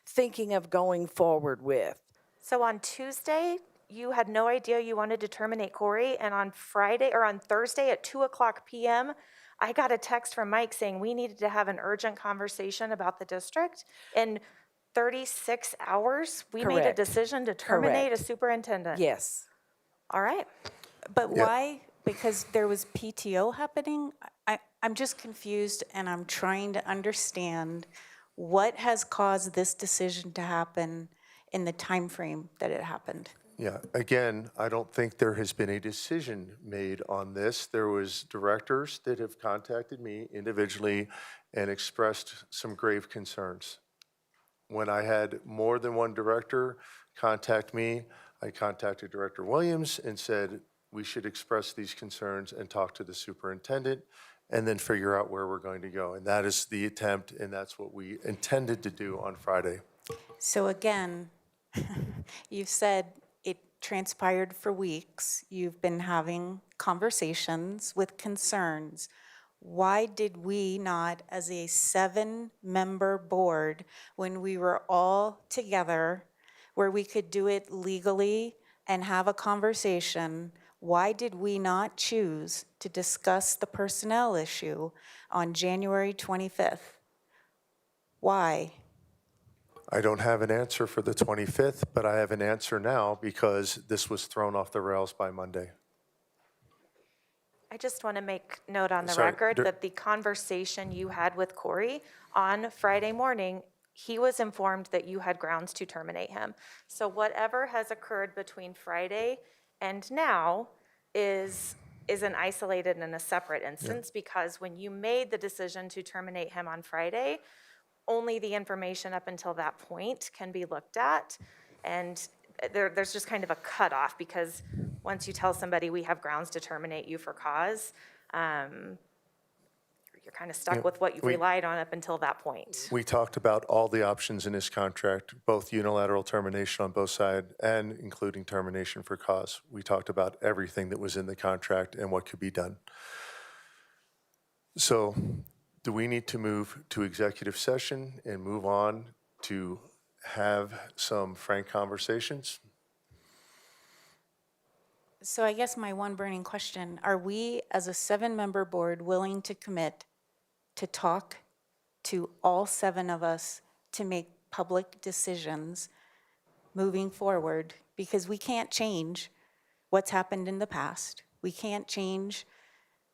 thinking of going forward with. So on Tuesday, you had no idea you wanted to terminate Corey, and on Thursday at 2:00 p.m., I got a text from Mike saying we needed to have an urgent conversation about the district. In 36 hours, we made a Correct. decision to terminate a Correct. superintendent. Yes. All right. But why? Because there was PTO happening? I'm just confused, and I'm trying to understand what has caused this decision to happen in the time frame that it happened. Yeah, again, I don't think there has been a decision made on this. There was directors that have contacted me individually and expressed some grave concerns. When I had more than one director contact me, I contacted Director Williams and said, we should express these concerns and talk to the superintendent and then figure out where we're going to go. And that is the attempt, and that's what we intended to do on Friday. So again, you've said it transpired for weeks. You've been having conversations with concerns. Why did we not, as a 7-member board, when we were all together, where we could do it legally and have a conversation, why did we not choose to discuss the personnel issue on January 25th? Why? I don't have an answer for the 25th, but I have an answer now because this was thrown off the rails by Monday. I just want to make note on the Sorry, record that the conversation you had with Corey on Friday morning, he was informed that you had grounds to terminate him. So whatever has occurred between Friday and now is an isolated and a separate instance, because when you made the decision to terminate him on Friday, only the information up until that point can be looked at. And there's just kind of a cutoff, because once you tell somebody we have grounds to terminate you for cause, you're kind of stuck with what you've relied on up until that point. We talked about all the options in this contract, both unilateral termination on both sides and including termination for cause. We talked about everything that was in the contract and what could be done. So do we need to move to executive session and move on to have some frank conversations? So I guess my one burning question, are we as a 7-member board willing to commit to talk to all 7 of us to make public decisions moving forward, because we can't change what's happened in the past. We can't change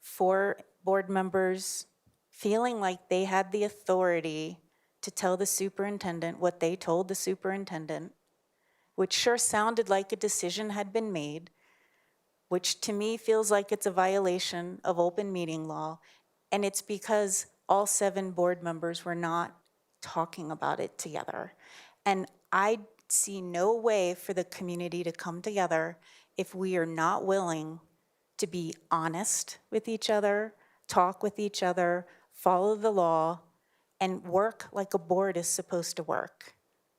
4 board members feeling like they had the authority to tell the superintendent what they told the superintendent, which sure sounded like a decision had been made, which to me feels like it's a violation of open meeting law, and it's because all 7 board members were not talking about it together. And I see no way for the community to come together if we are not willing to be honest with each other, talk with each other, follow the law, and work like a board is supposed to work.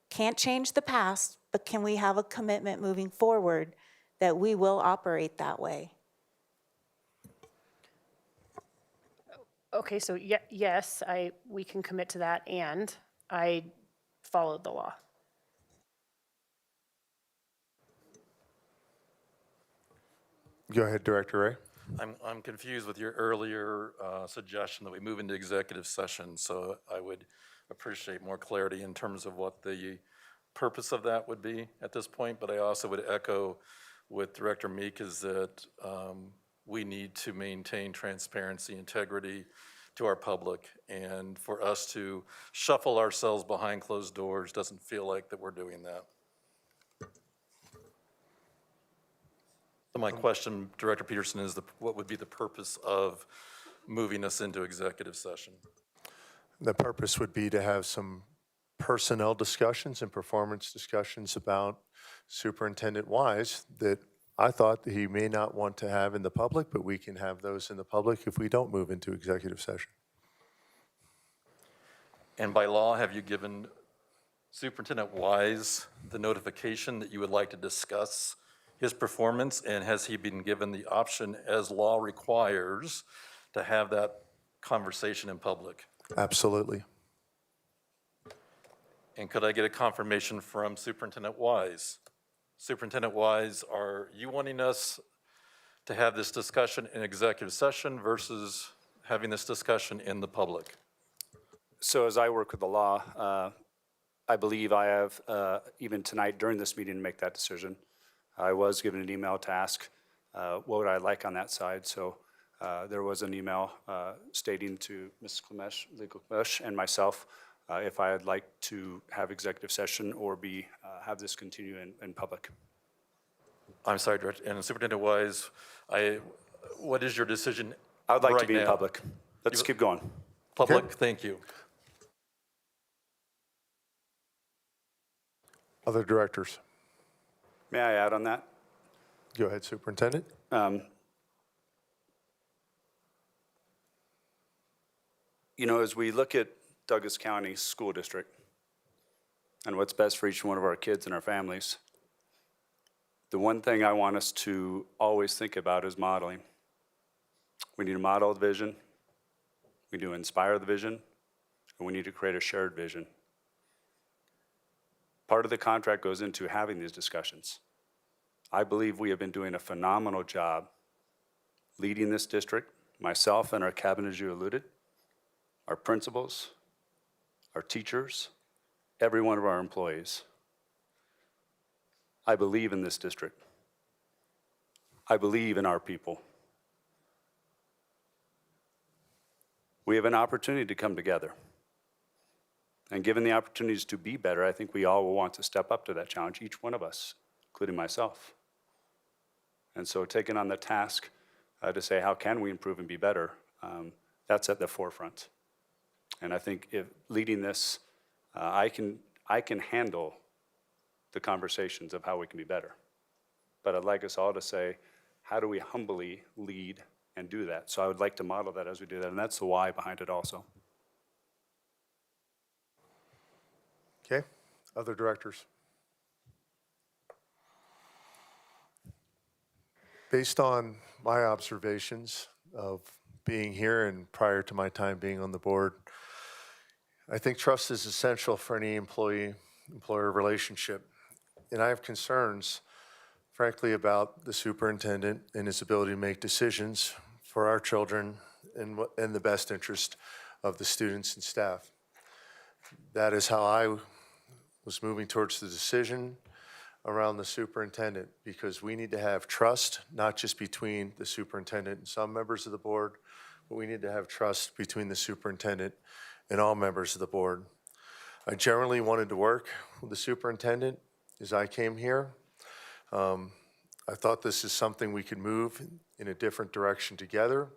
Can't change the past, but can we have a commitment moving forward that we will operate that way? Okay, so yes, we can commit to that, and I followed the law. Go ahead, Director Ray. I'm confused with your earlier suggestion that we move into executive session, so I would appreciate more clarity in terms of what the purpose of that would be at this point, but I also would echo with Director Meek is that we need to maintain transparency, integrity to our public, and for us to shuffle ourselves behind closed doors doesn't feel like that we're doing that. So my question, Director Peterson, is what would be the purpose of moving us into executive session? The purpose would be to have some personnel discussions and performance discussions about Superintendent Wise that I thought that he may not want to have in the public, but we can have those in the public if we don't move into executive session. And by law, have you given Superintendent Wise the notification that you would like to discuss his performance? And has he been given the option, as law requires, to have that conversation in public? Absolutely. And could I get a confirmation from Superintendent Wise? Superintendent Wise, are you wanting us to have this discussion in executive session versus having this discussion in the public? So as I work with the law, I believe I have, even tonight during this meeting, to make that decision. I was given an email to ask what would I like on that side. So there was an email stating to Ms. Klemesh, Legal Klemesh, and myself if I'd like to have executive session or have this continue in public. I'm sorry, Director, and Superintendent Wise, what is your decision I would like to right be in now? public. Let's keep going. Public, Okay. thank you. Other directors? May I add on that? Go ahead, Superintendent. You know, as we look at Douglas County School District and what's best for each one of our kids and our families, the one thing I want us to always think about is modeling. We need to model the vision, we need to inspire the vision, and we need to create a shared vision. Part of the contract goes into having these discussions. I believe we have been doing a phenomenal job leading this district, myself and our cabinet, as you alluded, our principals, our teachers, every one of our employees. I believe in this district. I believe in our people. We have an opportunity to come together. And given the opportunities to be better, I think we all will want to step up to that challenge, each one of us, including myself. And so taking on the task to say, how can we improve and be better, that's at the forefront. And I think if leading this, I can handle the conversations of how we can be better. But I'd like us all to say, how do we humbly lead and do that? So I would like to model that as we do that, and that's the why behind it also. Okay, other directors? Based on my observations of being here and prior to my time being on the board, I think trust is essential for any employee-employer relationship. And I have concerns, frankly, about the superintendent and his ability to make decisions for our children in the best interest of the students and staff. That is how I was moving towards the decision around the superintendent, because we need to have trust, not just between the superintendent and some members of the board, but we need to have trust between the superintendent and all members of the board. I generally wanted to work with the superintendent as I came here. I thought this is something we could move in a different direction together,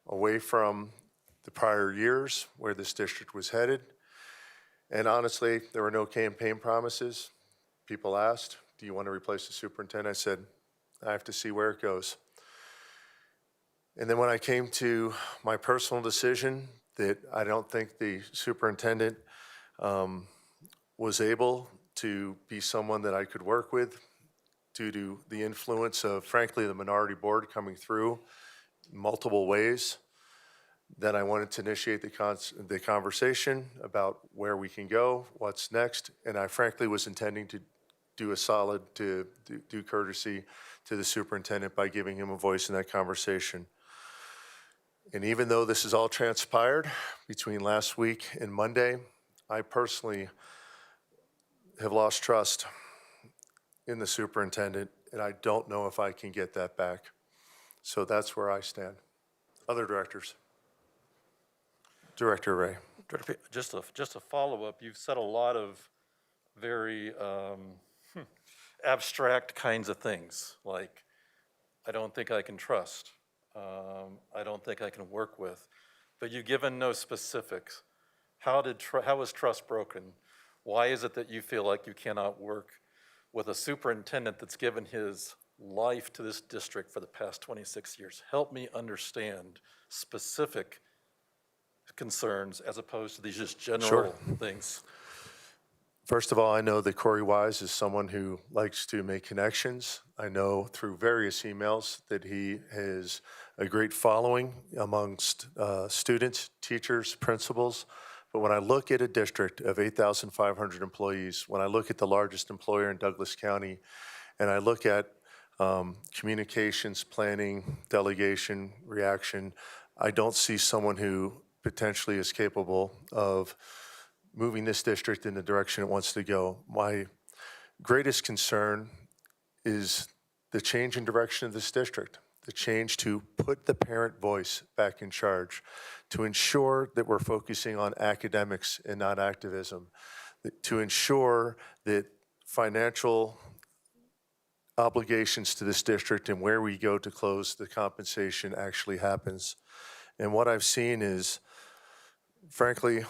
away from the prior years where this district was headed. And honestly, there were no campaign promises. People asked, do you want to replace the superintendent? I said, I have to see where it goes. And then when I came to my personal decision that I don't think the superintendent was able to be someone that I could work with due to the influence of, frankly, the minority board coming through multiple ways, then I wanted to initiate the conversation about where we can go, what's next, and I frankly was intending to do a solid, to do courtesy to the superintendent by giving him a voice in that conversation. And even though this has all transpired between last week and Monday, I personally have lost trust in the superintendent, and I don't know if I can get that back. So that's where I stand. Other directors? Director Ray. Just a follow-up, you've said a lot of very abstract kinds of things, like, I don't think I can trust, I don't think I can work with, but you've given no specifics. How was trust broken? Why is it that you feel like you cannot work with a superintendent that's given his life to this district for the past 26 years? Help me understand specific concerns as opposed to these just general things. First of all, I know that Corey Wise is someone who likes to make connections. I know through various emails that he has a great following amongst students, teachers, principals. But when I look at a district of 8,500 employees, when I look at the largest employer in Douglas County, and I look at communications, planning, delegation, reaction, I don't see someone who potentially is capable of moving this district in the direction it wants to go. My greatest concern is the change in direction of this district, the change to put the parent voice back in charge, to ensure that we're focusing on academics and not activism, to ensure that financial obligations to this district and where we go to close the compensation actually happens. And what I've seen is, frankly,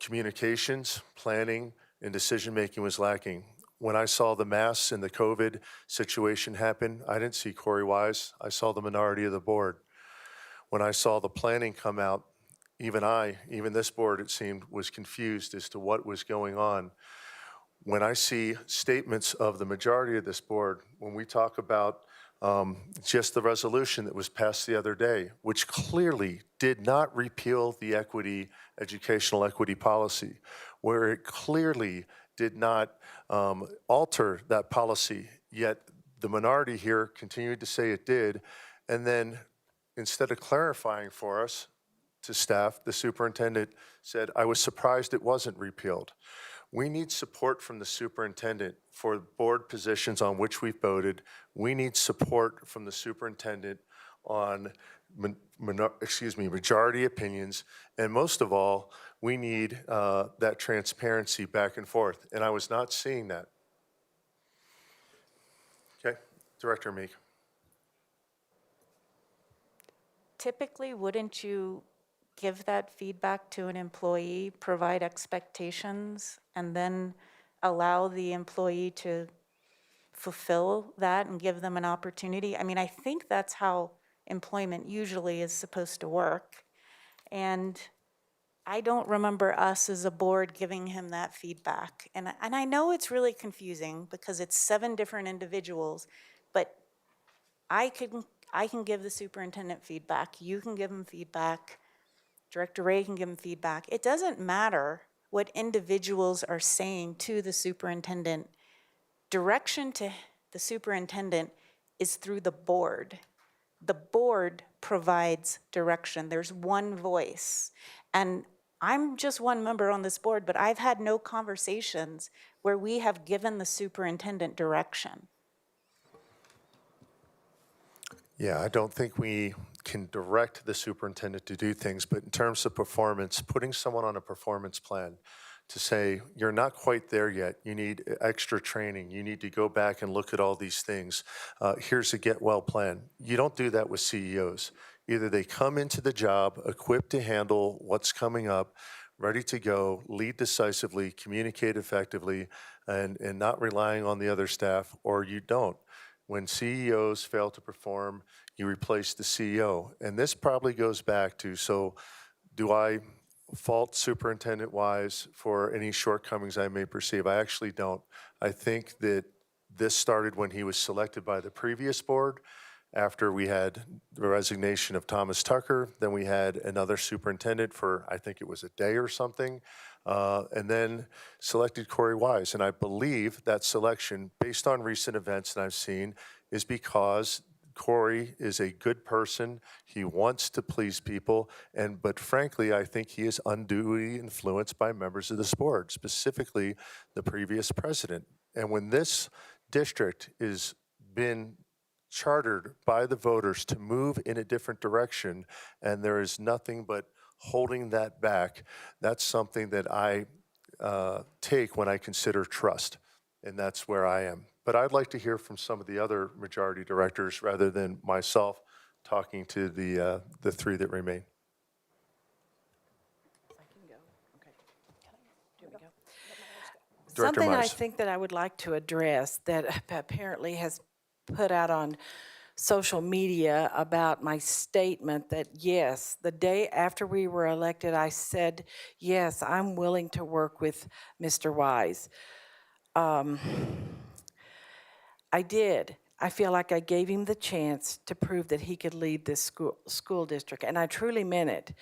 communications, planning, and decision-making was lacking. When I saw the masks and the COVID situation happen, I didn't see Corey Wise. I saw the minority of the board. When I saw the planning come out, even this board, it seemed, was confused as to what was going on. When I see statements of the majority of this board, when we talk about just the resolution that was passed the other day, which clearly did not repeal the educational equity policy, where it clearly did not alter that policy, yet the minority here continued to say it did, and then instead of clarifying for us to staff, the superintendent said, I was surprised it wasn't repealed. We need support from the superintendent for board positions on which we've voted. We need support from the superintendent on majority opinions. And most of all, we need that transparency back and forth. And I was not seeing that. Okay, Director Meek. Typically, wouldn't you give that feedback to an employee, provide expectations, and then allow the employee to fulfill that and give them an opportunity? I mean, I think that's how employment usually is supposed to work. And I don't remember us as a board giving him that feedback. And I know it's really confusing because it's 7 different individuals, but I can give the superintendent feedback, you can give him feedback, Director Ray can give him feedback. It doesn't matter what individuals are saying to the superintendent. Direction to the superintendent is through the board. The board provides direction. There's one voice. And I'm just one member on this board, but I've had no conversations where we have given the superintendent direction. Yeah, I don't think we can direct the superintendent to do things, but in terms of performance, putting someone on a performance plan to say, you're not quite there yet, you need extra training, you need to go back and look at all these things, here's a get well plan. You don't do that with CEOs. Either they come into the job equipped to handle what's coming up, ready to go, lead decisively, communicate effectively, and not relying on the other staff, or you don't. When CEOs fail to perform, you replace the CEO. And this probably goes back to, so do I fault Superintendent Wise for any shortcomings I may perceive? I actually don't. I think that this started when he was selected by the previous board, after we had the resignation of Thomas Tucker. Then we had another superintendent for, I think it was a day or something, and then selected Corey Wise. And I believe that selection, based on recent events that I've seen, is because Corey is a good person. He wants to please people, but frankly, I think he is unduly influenced by members of this board, specifically the previous president. And when this district is been chartered by the voters to move in a different direction, and there is nothing but holding that back, that's something that I take when I consider trust, and that's where I am. But I'd like to hear from some of the other majority directors rather than myself talking to the three that remain. I can go. Okay. Here we go. Director Something I Myers. think that I would like to address that apparently has put out on social media about my statement that, yes, the day after we were elected, I said, yes, I'm willing to work with Mr. Wise. I did. I feel like I gave him the chance to prove that he could lead this school district, and I truly meant it.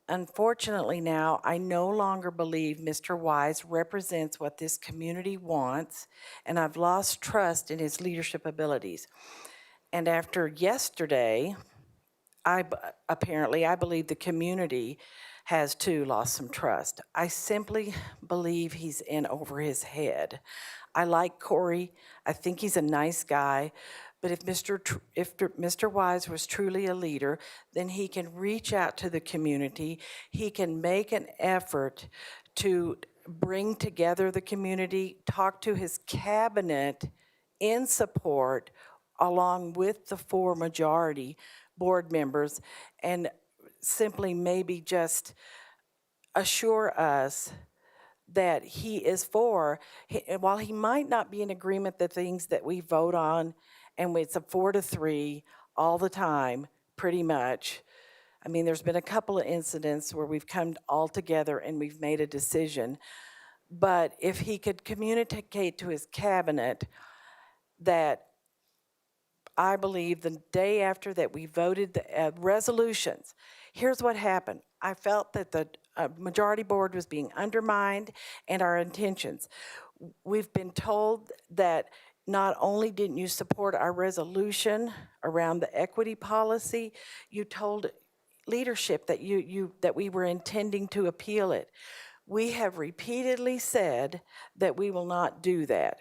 Unfortunately now, I no longer believe Mr. Wise represents what this community wants, and I've lost trust in his leadership abilities. And after yesterday, I believe the community has too lost some trust. I simply believe he's in over his head. I like Corey. I think he's a nice guy. But if Mr. Wise was truly a leader, then he can reach out to the community. He can make an effort to bring together the community, talk to his cabinet in support, along with the 4 majority board members, and simply maybe just assure us that he is for, while he might not be in agreement the things that we vote on, and it's a 4-3 all the time, pretty much. I mean, there's been a couple of incidents where we've come all together and we've made a decision. But if he could communicate to his cabinet that I believe the day after that we voted the resolutions, here's what happened. I felt that the majority board was being undermined and our intentions. We've been told that not only didn't you support our resolution around the equity policy, you told leadership that that we were intending to appeal it. We have repeatedly said that we will not do that.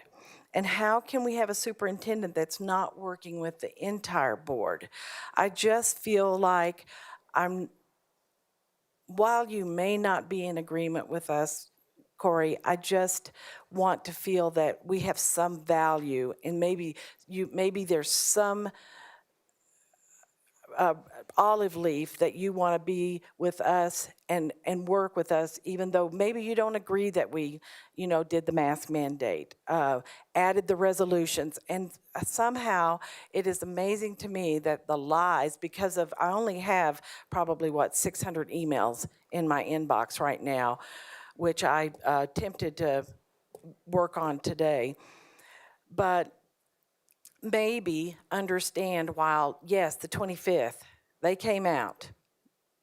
And how can we have a superintendent that's not working with the entire board? I just feel like while you may not be in agreement with us, Corey, I just want to feel that we have some value, and maybe there's some olive leaf that you want to be with us and work with us, even though maybe you don't agree that we, did the mask mandate, added the resolutions. And somehow it is amazing to me that the lies, because of, I only have probably 600 emails in my inbox right now, which I attempted to work on today. But maybe understand, while, yes, the 25th, they came out,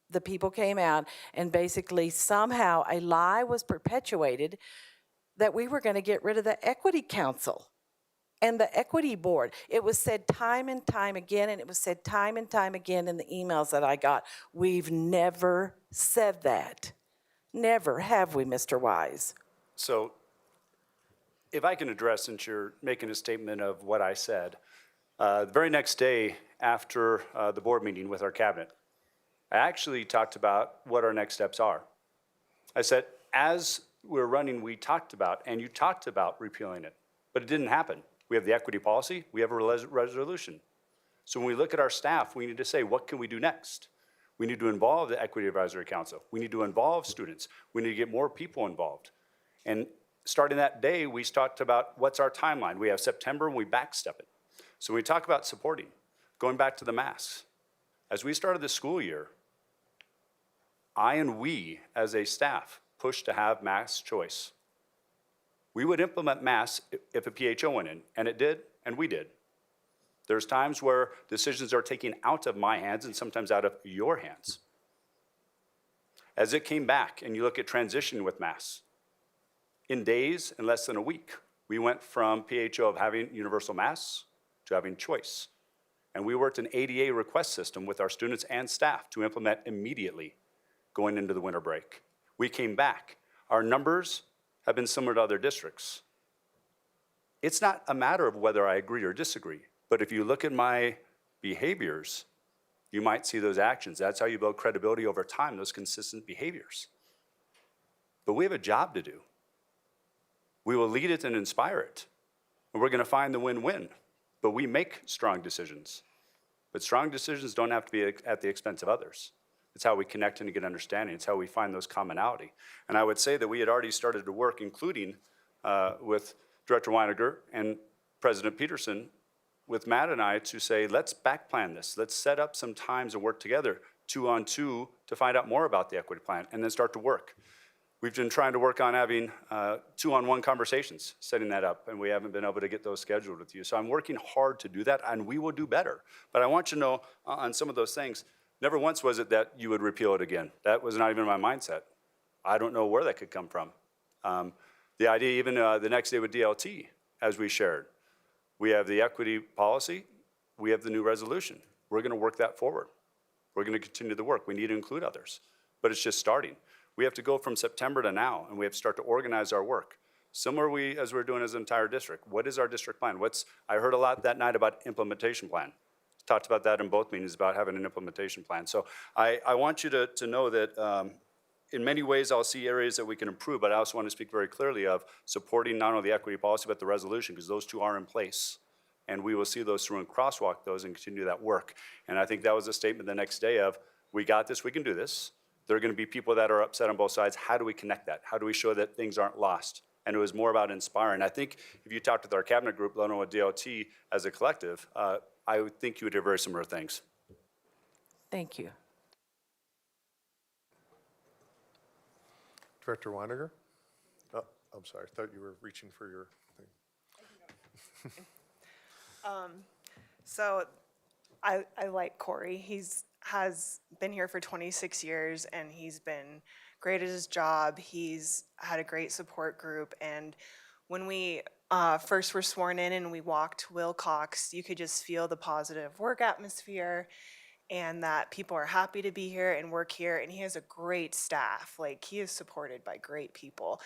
the people came out, and basically somehow a lie was perpetuated that we were going to get rid of the Equity Council and the Equity Board. It was said time and time again, and it was said time and time again in the emails that I got. We've never said that. Never have we, Mr. Wise. So if I can address, since you're making a statement of what I said, the very next day after the board meeting with our cabinet, I actually talked about what our next steps are. I said, as we're running, we talked about, and you talked about repealing it, but it didn't happen. We have the equity policy, we have a resolution. So when we look at our staff, we need to say, what can we do next? We need to involve the Equity Advisory Council. We need to involve students. We need to get more people involved. And starting that day, we talked about what's our timeline. We have September and we backstep it. So we talk about supporting, going back to the masks. As we started the school year, I and we, as a staff, pushed to have mask choice. We would implement masks if a PHO went in, and it did, and we did. There's times where decisions are taken out of my hands and sometimes out of your hands. As it came back, and you look at transition with masks, in days, in less than a week, we went from PHO of having universal masks to having choice. And we worked an ADA request system with our students and staff to implement immediately going into the winter break. We came back. Our numbers have been similar to other districts. It's not a matter of whether I agree or disagree, but if you look at my behaviors, you might see those actions. That's how you build credibility over time, those consistent behaviors. But we have a job to do. We will lead it and inspire it. And we're going to find the win-win. But we make strong decisions. But strong decisions don't have to be at the expense of others. It's how we connect and get understanding. It's how we find those commonality. And I would say that we had already started to work, including with Director Weiniger and President Peterson, with Matt and I, to say, let's backplan this. Let's set up some times and work together, 2-on-2, to find out more about the equity plan and then start to work. We've been trying to work on having 2-on-1 conversations, setting that up, and we haven't been able to get those scheduled with you. So I'm working hard to do that, and we will do better. But I want you to know on some of those things, never once was it that you would repeal it again. That was not even my mindset. I don't know where that could come from. The idea even the next day with DLT, as we shared, we have the equity policy, we have the new resolution. We're gonna work that forward. We're gonna continue the work. We need to include others, but it's just starting. We have to go from September to now, and we have to start to organize our work. Similar as we're doing as an entire district. What is our district plan? I heard a lot that night about implementation plan. Talked about that in both meetings, about having an implementation plan. So I want you to know that in many ways I'll see areas that we can improve, but I also want to speak very clearly of supporting not only the equity policy, but the resolution, because those two are in place. And we will see those through and crosswalk those and continue that work. And I think that was a statement the next day of, we got this, we can do this. There are going to be people that are upset on both sides. How do we connect that? How do we show that things aren't lost? And it was more about inspiring. I think if you talked with our cabinet group, let alone with DLT as a collective, I would think you would hear very similar things. Thank you. Director Weiniger? Oh, I'm sorry, I thought you were reaching for your thing. So I like Corey. Has been here for 26 years, and he's been great at his job. He's had a great support group, and when we first were sworn in and we walked Wilcox, you could just feel the positive work atmosphere and that people are happy to be here and work here, and he has a great staff. Like, he is supported by great people.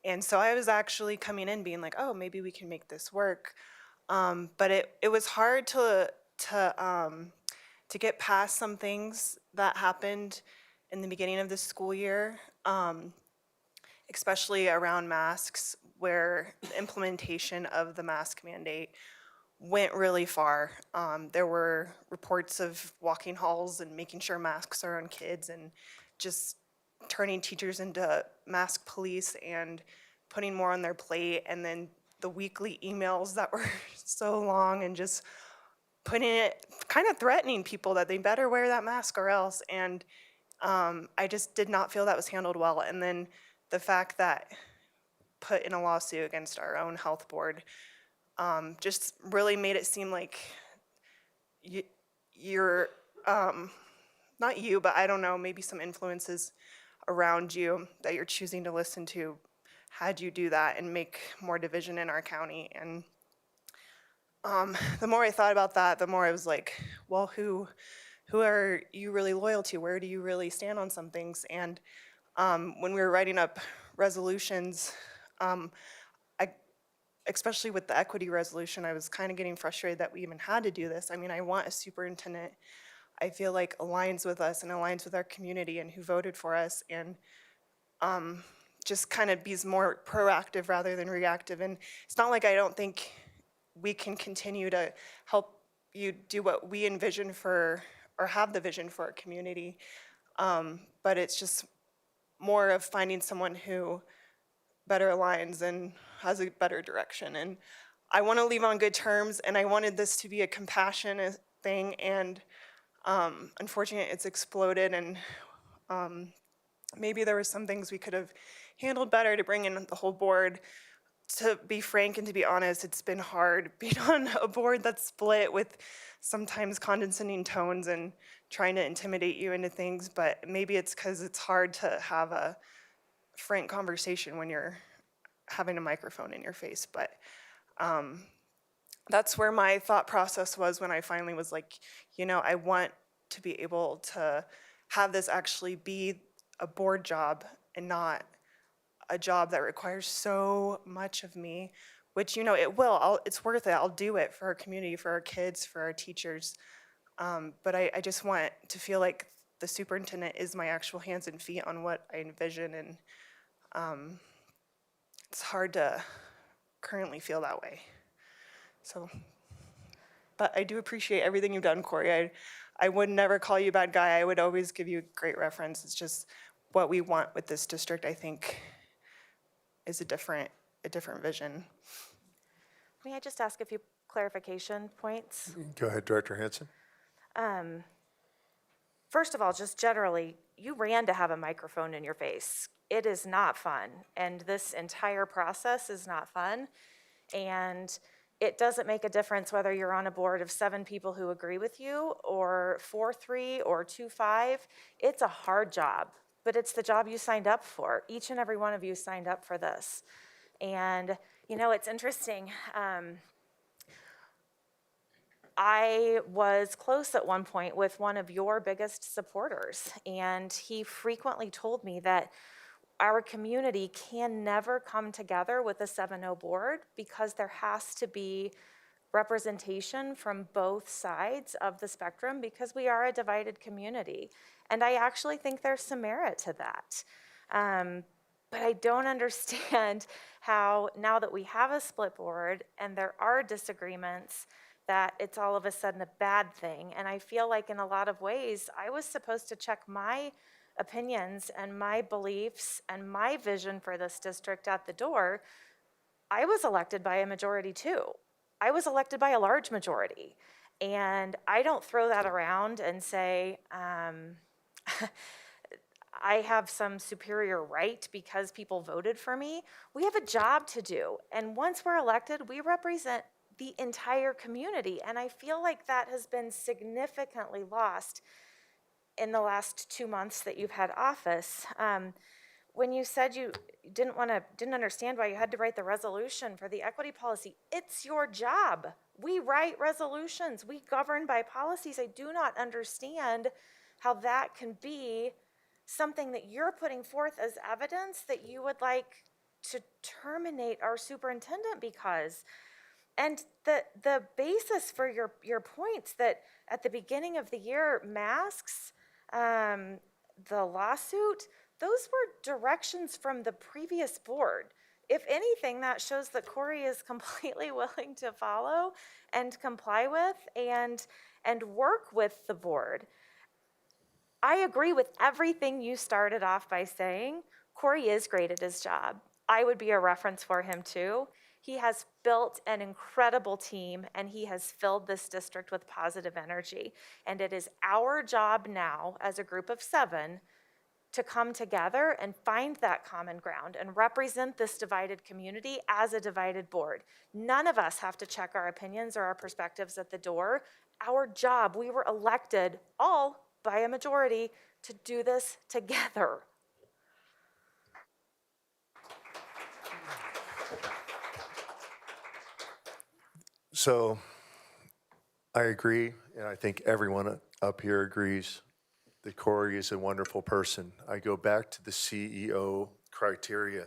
And so I was actually coming in being like, oh, maybe we can make this work. But it was hard to get past some things that happened in the beginning of the school year, especially around masks, where the implementation of the mask mandate went really far. There were reports of walking halls and making sure masks are on kids, and just turning teachers into mask police and putting more on their plate, and then the weekly emails that were so long, and just putting it, kind of threatening people that they better wear that mask or else. And I just did not feel that was handled well. And then the fact that put in a lawsuit against our own health board just really made it seem like you're, not you, but I don't know, maybe some influences around you that you're choosing to listen to had you do that and make more division in our county. And the more I thought about that, the more I was like, well, who are you really loyal to? Where do you really stand on some things? And When we were writing up resolutions, especially with the equity resolution, I was kind of getting frustrated that we even had to do this. I mean, I want a superintendent I feel like aligns with us and aligns with our community and who voted for us, and just kind of be more proactive rather than reactive. And it's not like I don't think we can continue to help you do what we envision for, or have the vision for our community. But it's just more of finding someone who better aligns and has a better direction. And I want to leave on good terms, and I wanted this to be a compassionate thing, and unfortunately it's exploded, and maybe there were some things we could have handled better to bring in the whole board. To be frank and to be honest, it's been hard being on a board that's split with sometimes condescending tones and trying to intimidate you into things, but maybe it's because it's hard to have a frank conversation when you're having a microphone in your face. But that's where my thought process was when I finally was like, you know, I want to be able to have this actually be a board job and not a job that requires so much of me, which, you know, it will. It's worth it. I'll do it for our community, for our kids, for our teachers. But I just want to feel like the superintendent is my actual hands and feet on what I envision, and it's hard to currently feel that way. So, but I do appreciate everything you've done, Corey. I would never call you a bad guy. I would always give you a great reference. It's just what we want with this district, I think, is a different vision. May I just ask a few clarification points? Go ahead, Director Hanson. First of all, just generally, you ran to have a microphone in your face. It is not fun, and this entire process is not fun. And it doesn't make a difference whether you're on a board of 7 people who agree with you, or 4-3 or 2-5. It's a hard job, but it's the job you signed up for. Each and every one of you signed up for this. And, you know, it's interesting. I was close at one point with one of your biggest supporters, and he frequently told me that our community can never come together with a 7-0 board because there has to be representation from both sides of the spectrum because we are a divided community. And I actually think there's some merit to that. But I don't understand how, now that we have a split board and there are disagreements, that it's all of a sudden a bad thing. And I feel like in a lot of ways, I was supposed to check my opinions and my beliefs and my vision for this district at the door. I was elected by a majority too. I was elected by a large majority. And I don't throw that around and say, I have some superior right because people voted for me. We have a job to do. And once we're elected, we represent the entire community. And I feel like that has been significantly lost in the last 2 months that you've had office. When you said you didn't understand why you had to write the resolution for the equity policy, it's your job. We write resolutions. We govern by policies. I do not understand how that can be something that you're putting forth as evidence that you would like to terminate our superintendent because. And the basis for your points that at the beginning of the year, masks, the lawsuit, those were directions from the previous board. If anything, that shows that Corey is completely willing to follow and comply with and work with the board. I agree with everything you started off by saying. Corey is great at his job. I would be a reference for him too. He has built an incredible team, and he has filled this district with positive energy. And it is our job now, as a group of 7, to come together and find that common ground and represent this divided community as a divided board. None of us have to check our opinions or our perspectives at the door. Our job, we were elected all by a majority to do this together. So I agree, and I think everyone up here agrees. that Corey is a wonderful person. I go back to the CEO criteria.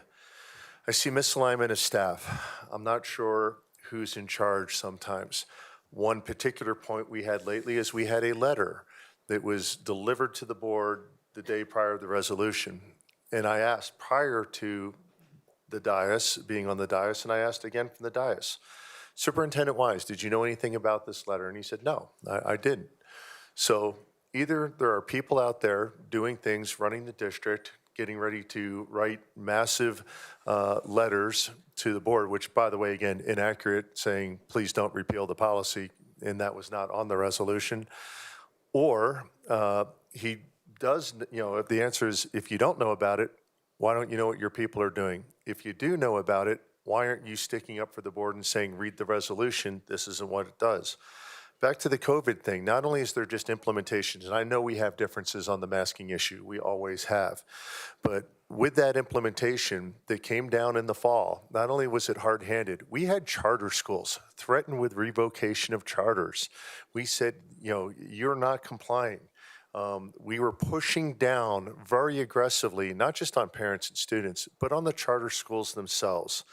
I see misalignment of staff. I'm not sure who's in charge sometimes. One particular point we had lately is we had a letter that was delivered to the board the day prior to the resolution. And I asked prior to the dais, being on the dais, and I asked again from the dais, Superintendent Wise, did you know anything about this letter? And he said, no, I didn't. So either there are people out there doing things, running the district, getting ready to write massive letters to the board, which, by the way, again, inaccurate, saying, please don't repeal the policy, and that was not on the resolution. Or he does, if the answer is, if you don't know about it, why don't you know what your people are doing? If you do know about it, why aren't you sticking up for the board and saying, read the resolution, this isn't what it does? Back to the COVID thing, not only is there just implementations, and I know we have differences on the masking issue, we always have, but with that implementation that came down in the fall, not only was it hard-handed, we had charter schools threatened with revocation of charters. We said, you're not complying. We were pushing down very aggressively, not just on parents and students, but on the charter schools themselves.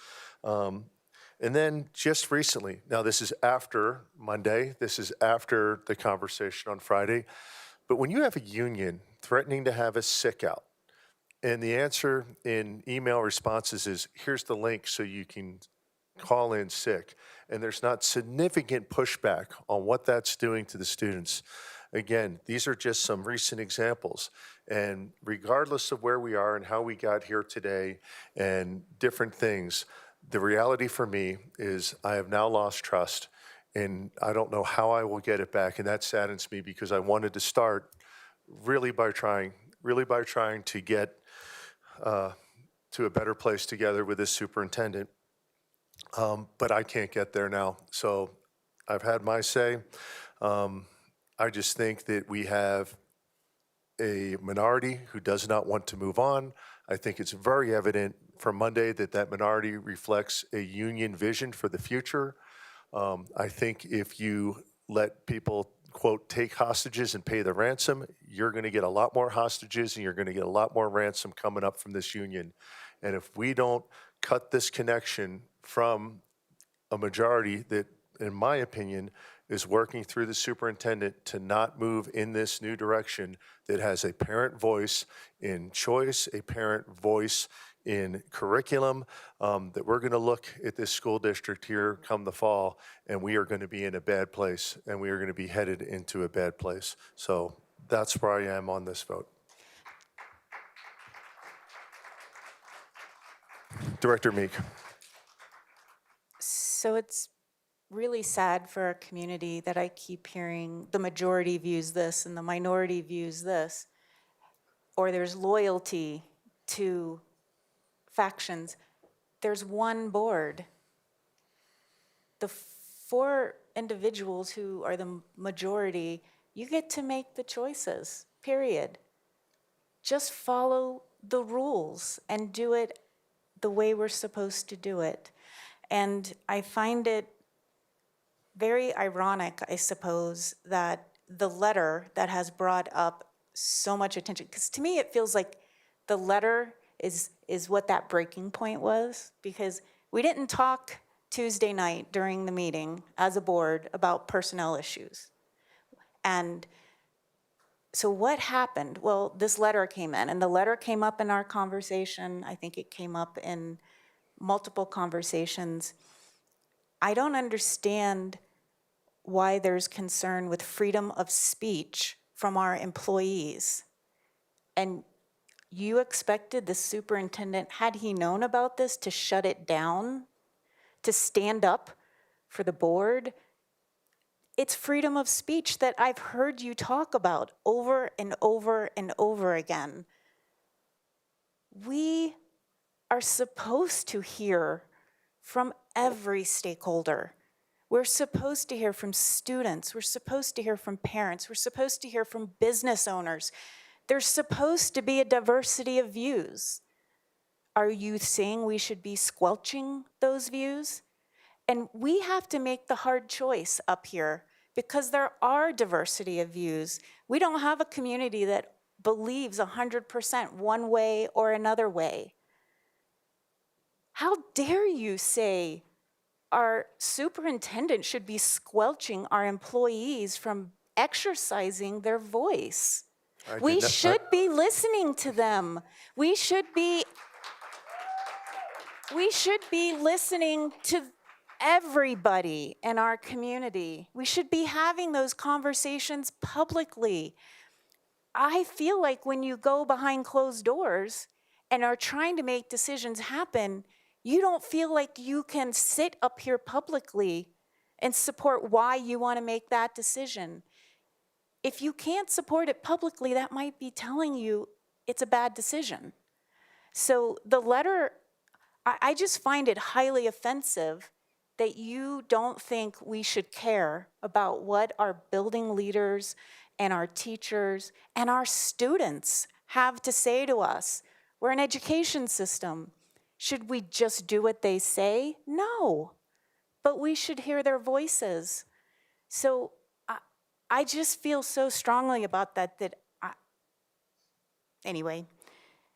And then just recently, now this is after Monday, this is after the conversation on Friday, but when you have a union threatening to have a sick out, and the answer in email responses is, here's the link so you can call in sick, and there's not significant pushback on what that's doing to the students. Again, these are just some recent examples. And regardless of where we are and how we got here today and different things, the reality for me is I have now lost trust, and I don't know how I will get it back. And that saddens me because I wanted to start really by trying to get to a better place together with this superintendent. But I can't get there now. So I've had my say. I just think that we have a minority who does not want to move on. I think it's very evident from Monday that that minority reflects a union vision for the future. I think if you let people, quote, take hostages and pay the ransom, you're going to get a lot more hostages and you're going to get a lot more ransom coming up from this union. And if we don't cut this connection from a majority that, in my opinion, is working through the superintendent to not move in this new direction that has a parent voice in choice, a parent voice in curriculum, that we're going to look at this school district here come the fall, and we are going to be in a bad place, and we are going to be headed into a bad place. So that's where I am on this vote. Director Meek. So it's really sad for our community that I keep hearing the majority views this and the minority views this, or there's loyalty to factions. There's one board. The 4 individuals who are the majority, you get to make the choices, period. Just follow the rules and do it the way we're supposed to do it. And I find it very ironic, I suppose, that the letter that has brought up so much attention, because to me it feels like the letter is what that breaking point was, because we didn't talk Tuesday night during the meeting as a board about personnel issues. And so what happened? Well, this letter came in, and the letter came up in our conversation. I think it came up in multiple conversations. I don't understand why there's concern with freedom of speech from our employees. And you expected the superintendent, had he known about this, to shut it down, to stand up for the board? It's freedom of speech that I've heard you talk about over and over and over again. We are supposed to hear from every stakeholder. We're supposed to hear from students. We're supposed to hear from parents. We're supposed to hear from business owners. There's supposed to be a diversity of views. Are you saying we should be squelching those views? And we have to make the hard choice up here, because there are diversity of views. We don't have a community that believes 100% one way or another way. How dare you say our superintendent should be squelching our employees from exercising their voice? We should be listening to them. We should be listening to everybody in our community. We should be having those conversations publicly. I feel like when you go behind closed doors and are trying to make decisions happen, you don't feel like you can sit up here publicly and support why you want to make that decision. If you can't support it publicly, that might be telling you it's a bad decision. So the letter, I just find it highly offensive that you don't think we should care about what our building leaders and our teachers and our students have to say to us. We're an education system. Should we just do what they say? No, but we should hear their voices. So I just feel so strongly about that anyway.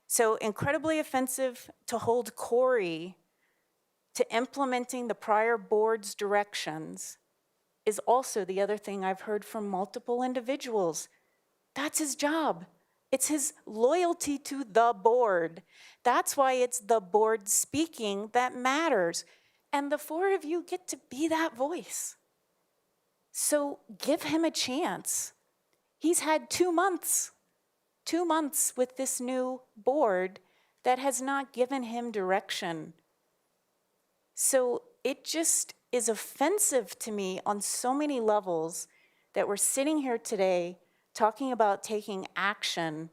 So incredibly offensive to hold Corey to implementing the prior board's directions is also the other thing I've heard from multiple individuals. That's his job. It's his loyalty to the board. That's why it's the board speaking that matters. And the four of you get to be that voice. So give him a chance. He's had 2 months with this new board that has not given him direction. So it just is offensive to me on so many levels that we're sitting here today talking about taking action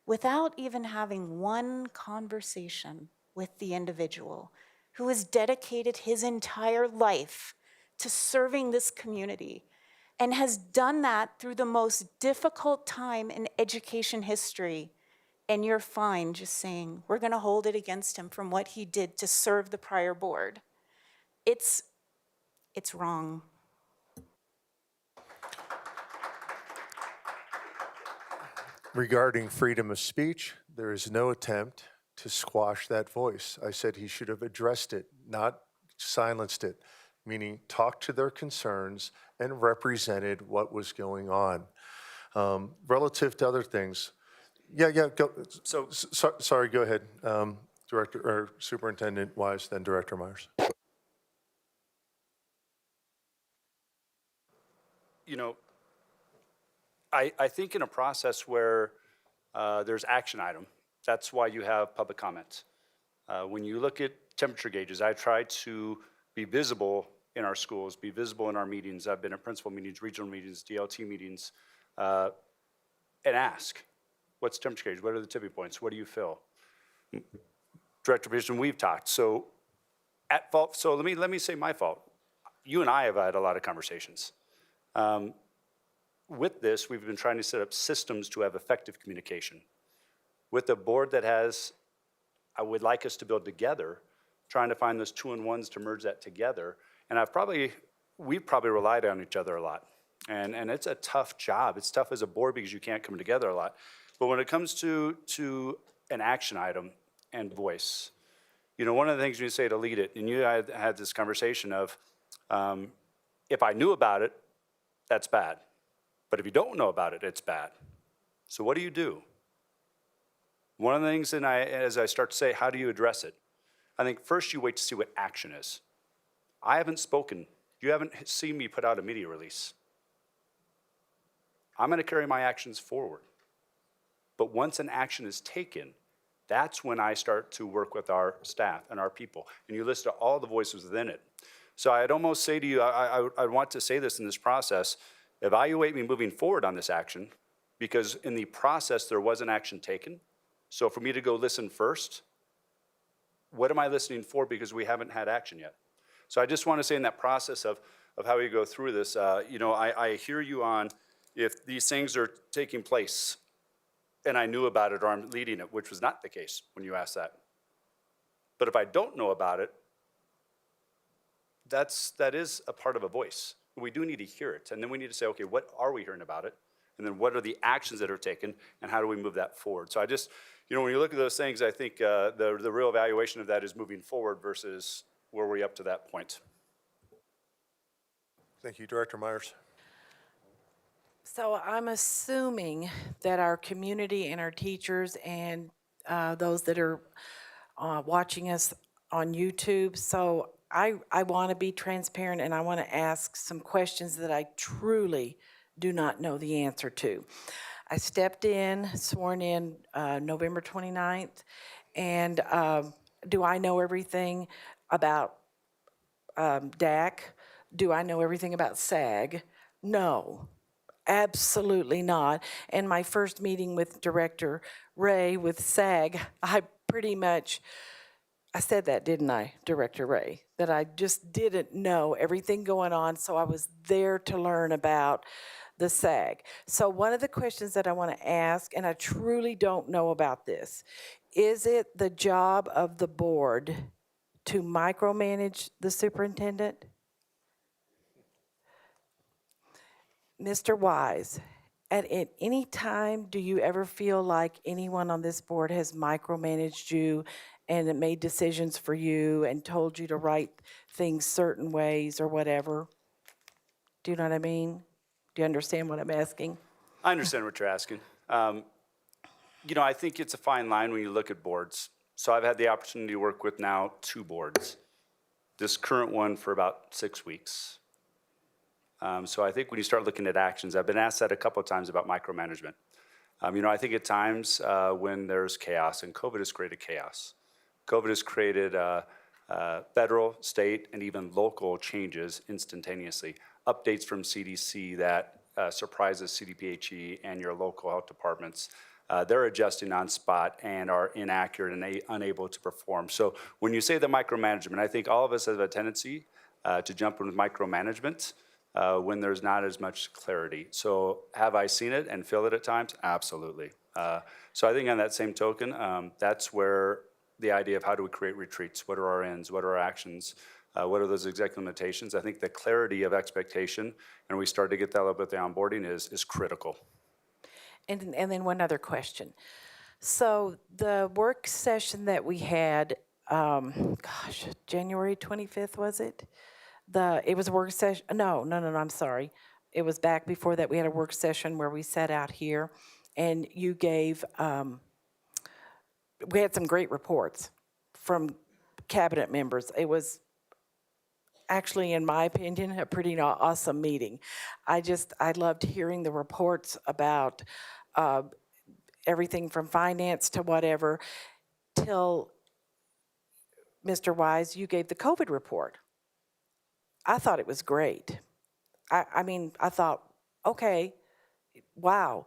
without even having one conversation with the individual who has dedicated his entire life to serving this community and has done that through the most difficult time in education history. And you're fine just saying, we're going to hold it against him from what he did to serve the prior board. It's wrong. Regarding freedom of speech, there is no attempt to squash that voice. I said he should have addressed it, not silenced it, meaning talked to their concerns and represented what was going on. Relative to other things, go. Sorry, go ahead, Director or Superintendent Wise, then Director Myers. You know, I think in a process where there's action item, that's why you have public comments. When you look at temperature gauges, I try to be visible in our schools, be visible in our meetings. I've been at principal meetings, regional meetings, DLT meetings, and ask, what's temperature gauge? What are the tipping points? What do you feel? Director Peterson, we've talked. So at fault, so let me say my fault. You and I have had a lot of conversations. With this, we've been trying to set up systems to have effective communication. With a board that has, I would like us to build together, trying to find those 2-in-1s to merge that together. And we've probably relied on each other a lot. And it's a tough job. It's tough as a board because you can't come together a lot. But when it comes to an action item and voice, you know, one of the things you say to lead it, and you had this conversation of, if I knew about it, that's bad. But if you don't know about it, it's bad. So what do you do? One of the things that as I start to say, how do you address it? I think first you wait to see what action is. I haven't spoken. You haven't seen me put out a media release. I'm gonna carry my actions forward. But once an action is taken, that's when I start to work with our staff and our people. And you list all the voices within it. So I'd almost say to you, I want to say this in this process, evaluate me moving forward on this action, because in the process there was an action taken. So for me to go listen first, what am I listening for? Because we haven't had action yet. So I just want to say in that process of how we go through this, you know, I hear you on if these things are taking place and I knew about it or I'm leading it, which was not the case when you asked that. But if I don't know about it, that is a part of a voice. We do need to hear it. And then we need to say, okay, what are we hearing about it? And then what are the actions that are taken, and how do we move that forward? So I just, when you look at those things, I think the real evaluation of that is moving forward versus where we're up to that point. Thank you, Director Myers. So I'm assuming that our community and our teachers and those that are watching us on YouTube, so I want to be transparent and I want to ask some questions that I truly do not know the answer to. I stepped in, sworn in November 29th, and do I know everything about DAC? Do I know everything about SAG? No. Absolutely not. And my first meeting with Director Ray with SAG, I said that, didn't I, Director Ray? That I just didn't know everything going on, so I was there to learn about the SAG. So one of the questions that I want to ask, and I truly don't know about this, is it the job of the board to micromanage the superintendent? Mr. Wise, at any time, do you ever feel like anyone on this board has micromanaged you and made decisions for you and told you to write things certain ways or whatever? Do you know what I mean? Do you understand what I'm asking? I understand what you're asking. I think it's a fine line when you look at boards. So I've had the opportunity to work with now 2 boards. This current one for about 6 weeks. So I think when you start looking at actions, I've been asked that a couple of times about micromanagement. I think at times when there's chaos, and COVID has created chaos. COVID has created federal, state, and even local changes instantaneously. Updates from CDC that surprises CDPHE and your local health departments. They're adjusting on spot and are inaccurate and unable to perform. So when you say the micromanagement, I think all of us have a tendency to jump in with micromanagement when there's not as much clarity. So have I seen it and feel it at times? Absolutely. So I think on that same token, that's where the idea of how do we create retreats? What are our ends? What are our actions? What are those exact limitations? I think the clarity of expectation, and we start to get that a little bit the onboarding is critical. And then one other question. So the work session that we had, January 25th, was it? It was a work session, no, I'm sorry. It was back before that. We had a work session where we sat out here and you gave, we had some great reports from cabinet members. It was actually, in my opinion, a pretty awesome meeting. I loved hearing the reports about everything from finance to whatever, till Mr. Wise, you gave the COVID report. I thought it was great. I thought, okay, wow,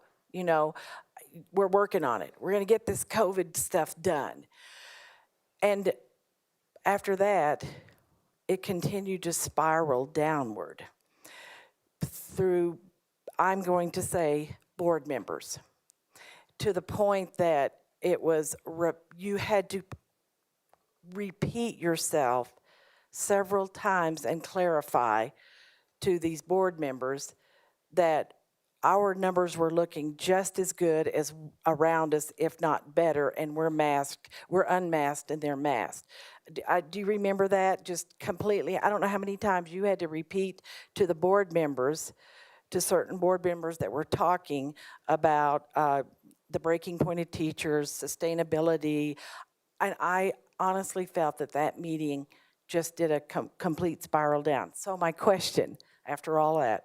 we're working on it. We're going to get this COVID stuff done. And after that, it continued to spiral downward through, I'm going to say, board members, to the point that it was, you had to repeat yourself several times and clarify to these board members that our numbers were looking just as good as around us, if not better, and we're unmasked and they're masked. Do you remember that? Just completely, I don't know how many times you had to repeat to the board members, to certain board members that were talking about the breaking point of teachers, sustainability, and I honestly felt that meeting just did a complete spiral down. So my question, after all that,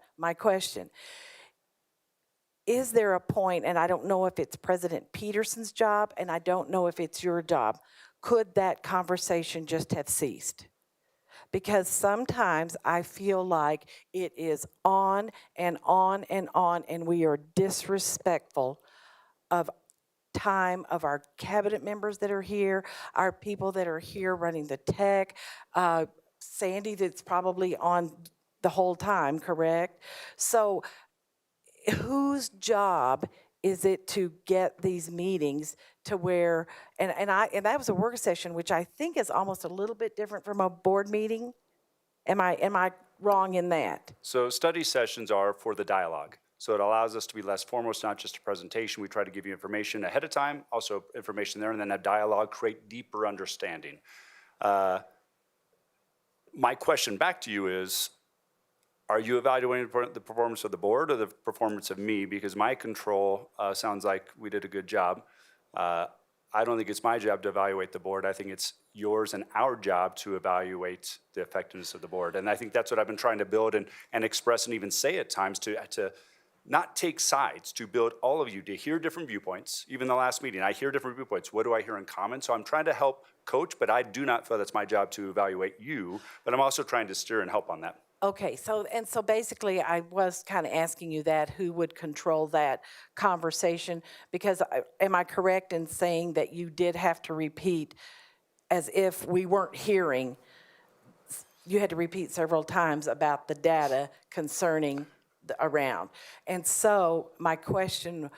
is there a point, and I don't know if it's President Peterson's job, and I don't know if it's your job, could that conversation just have ceased? Because sometimes I feel like it is on and on and on, and we are disrespectful of time of our cabinet members that are here, our people that are here running the tech, Sandy that's probably on the whole time, correct? So whose job is it to get these meetings to where, and that was a work session, which I think is almost a little bit different from a board meeting. Am I wrong in that? So study sessions are for the dialogue. So it allows us to be less formal. It's not just a presentation. We try to give you information ahead of time, also information there, and then a dialogue, create deeper understanding. My question back to you is, are you evaluating the performance of the board or the performance of me? Because my control sounds like we did a good job. I don't think it's my job to evaluate the board. I think it's yours and our job to evaluate the effectiveness of the board. And I think that's what I've been trying to build and express and even say at times, to not take sides, to build all of you to hear different viewpoints. Even the last meeting, I hear different viewpoints. What do I hear in common? So I'm trying to help coach, but I do not feel that's my job to evaluate you, but I'm also trying to steer and help on that. Okay, so basically I was kind of asking you that, who would control that conversation? Because am I correct in saying that you did have to repeat as if we weren't hearing? You had to repeat several times about the data concerning around. And so my question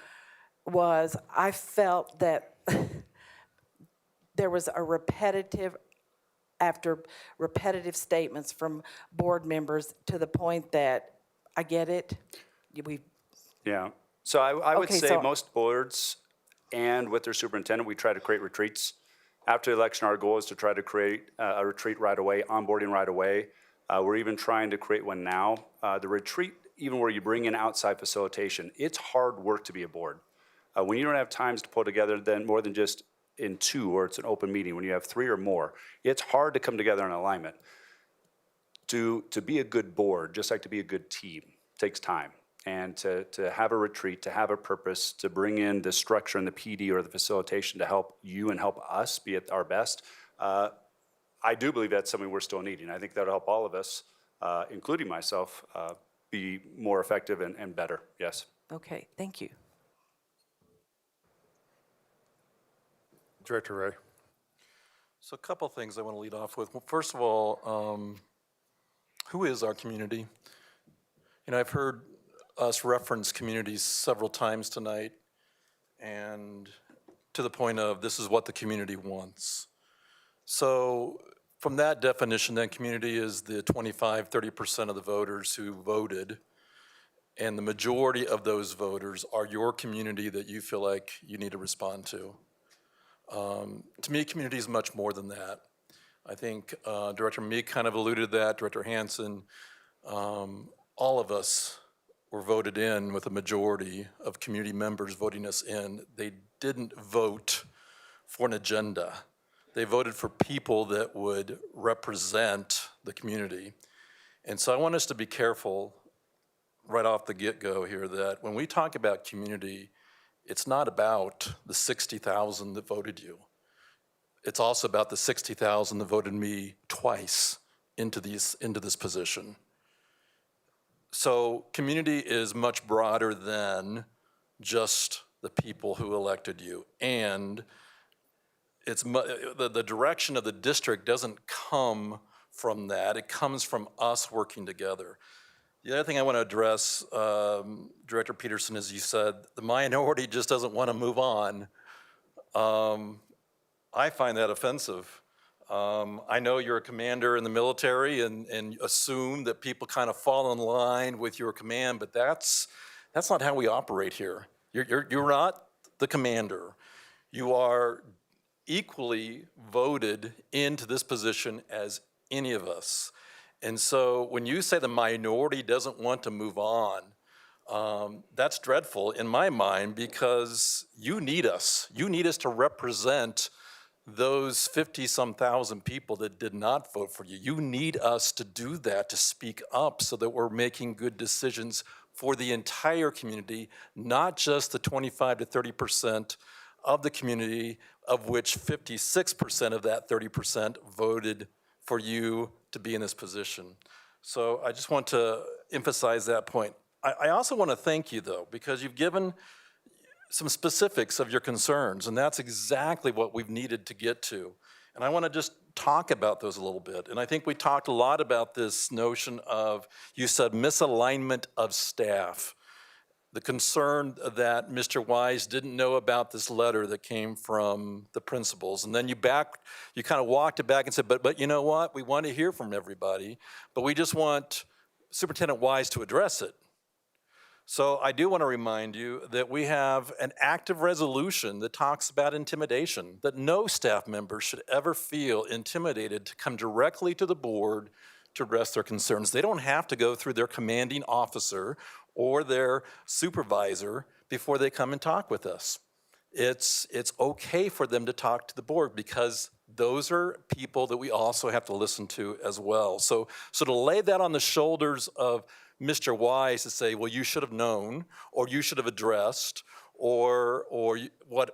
was, I felt that there was a repetitive statements from board members to the point that, I get it, Yeah, so I would Okay, say so- most boards and with their superintendent, we try to create retreats. After the election, our goal is to try to create a retreat right away, onboarding right away. We're even trying to create one now. The retreat, even where you bring in outside facilitation, it's hard work to be a board. When you don't have times to pull together then more than just in two, or it's an open meeting, when you have three or more, it's hard to come together in alignment. To be a good board, just like to be a good team, takes time. And to have a retreat, to have a purpose, to bring in the structure and the PD or the facilitation to help you and help us be at our best, I do believe that's something we're still needing. I think that'll help all of us, including myself, be more effective and better, yes. okay, thank you. Director Ray. So a couple of things I want to lead off with. Well, first of all, who is our community? You know, I've heard us reference communities several times tonight, and to the point of this is what the community wants. So from that definition, then community is the 25-30% of the voters who voted, and the majority of those voters are your community that you feel like you need to respond to. To me, community is much more than that. I think Director Meek kind of alluded to that, Director Hansen, all of us were voted in with a majority of community members voting us in. They didn't vote for an agenda. They voted for people that would represent the community. And so I want us to be careful right off the get-go here that when we talk about community, it's not about the 60,000 that voted you. It's also about the 60,000 that voted me twice into this position. So community is much broader than just the people who elected you. And it's the direction of the district doesn't come from that. It comes from us working together. The other thing I want to address, Director Peterson, as you said, the minority just doesn't want to move on. I find that offensive. I know you're a commander in the military and assume that people kind of fall in line with your command, but that's not how we operate here. You're not the commander. You are equally voted into this position as any of us. And so when you say the minority doesn't want to move on, that's dreadful in my mind because you need us. You need us to represent those 50-some thousand people that did not vote for you. You need us to do that, to speak up so that we're making good decisions for the entire community, not just the 25 to 30% of the community, of which 56% of that 30% voted for you to be in this position. So I just want to emphasize that point. I also want to thank you, though, because you've given some specifics of your concerns, and that's exactly what we've needed to get to. And I want to just talk about those a little bit. And I think we talked a lot about this notion of, you said, misalignment of staff. The concern that Mr. Wise didn't know about this letter that came from the principals. And then you kind of walked it back and said, but you know what? We want to hear from everybody, but we just want Superintendent Wise to address it. So I do want to remind you that we have an active resolution that talks about intimidation, that no staff member should ever feel intimidated to come directly to the board to address their concerns. They don't have to go through their commanding officer or their supervisor before they come and talk with us. It's okay for them to talk to the board because those are people that we also have to listen to as well. So to lay that on the shoulders of Mr. Wise to say, well, you should have known, or you should have addressed, or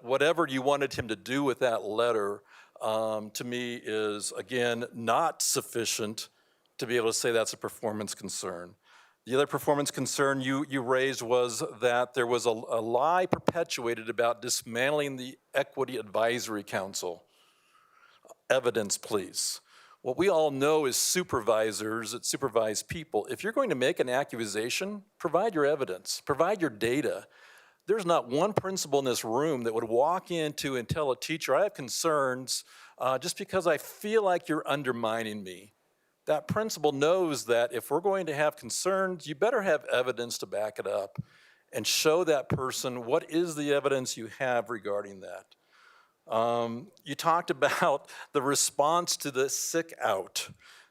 whatever you wanted him to do with that letter, to me is, again, not sufficient to be able to say that's a performance concern. The other performance concern you raised was that there was a lie perpetuated about dismantling the Equity Advisory Council. Evidence, please. What we all know is supervisors that supervise people. If you're going to make an accusation, provide your evidence, provide your data. There's not one principal in this room that would walk into and tell a teacher, I have concerns just because I feel like you're undermining me. That principal knows that if we're going to have concerns, you better have evidence to back it up and show that person what is the evidence you have regarding that. You talked about the response to the sick out,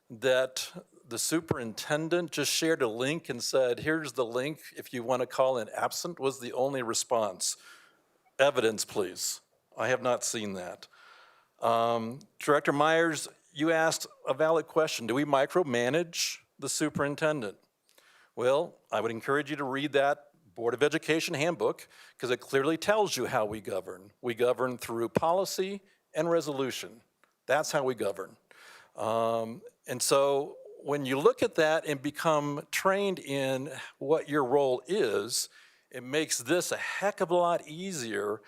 that the superintendent just shared a link and said, here's the link if you want to call in absent, was the only response. Evidence, please. I have not seen that. Director Myers, you asked a valid question. Do we micromanage the superintendent? Well, I would encourage you to read that Board of Education handbook because it clearly tells you how we govern. We govern through policy and resolution. That's how we govern. And so when you look at that and become trained in what your role is, it makes this a heck of a lot easier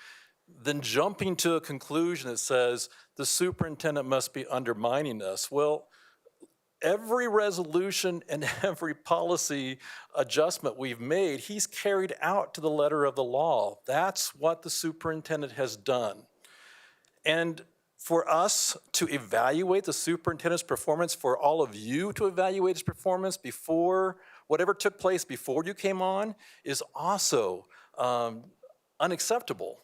than jumping to a conclusion that says the superintendent must be undermining us. Well, every resolution and every policy adjustment we've made, he's carried out to the letter of the law. That's what the superintendent has done. And for us to evaluate the superintendent's performance, for all of you to evaluate his performance before, whatever took place before you came on, is also unacceptable.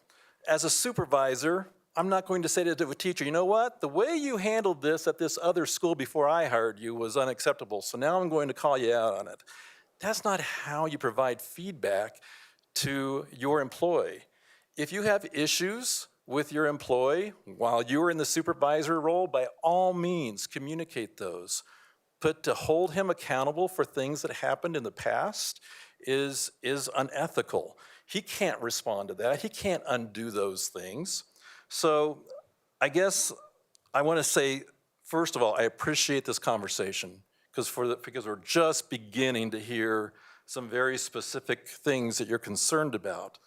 As a supervisor, I'm not going to say to a teacher, you know what, the way you handled this at this other school before I hired you was unacceptable, so now I'm going to call you out on it. That's not how you provide feedback to your employee. If you have issues with your employee while you're in the supervisor role, by all means, communicate those. But to hold him accountable for things that happened in the past is unethical. He can't respond to that. He can't undo those things. So I guess I want to say, first of all, I appreciate this conversation because we're just beginning to hear some very specific things that you're concerned about.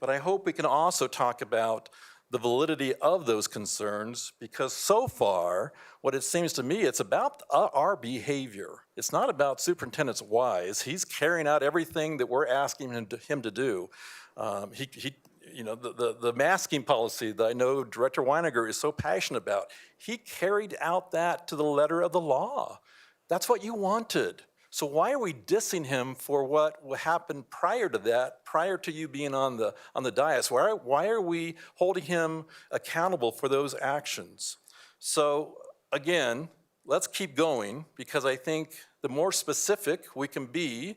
But I hope we can also talk about the validity of those concerns because so far, what it seems to me, it's about our behavior. It's not about Superintendent Wise. He's carrying out everything that we're asking him to do. The masking policy that I know Director Weiniger is so passionate about, he carried out that to the letter of the law. That's what you wanted. So why are we dissing him for what happened prior to that, prior to you being on the dais? Why are we holding him accountable for those actions? So again, let's keep going because I think the more specific we can be,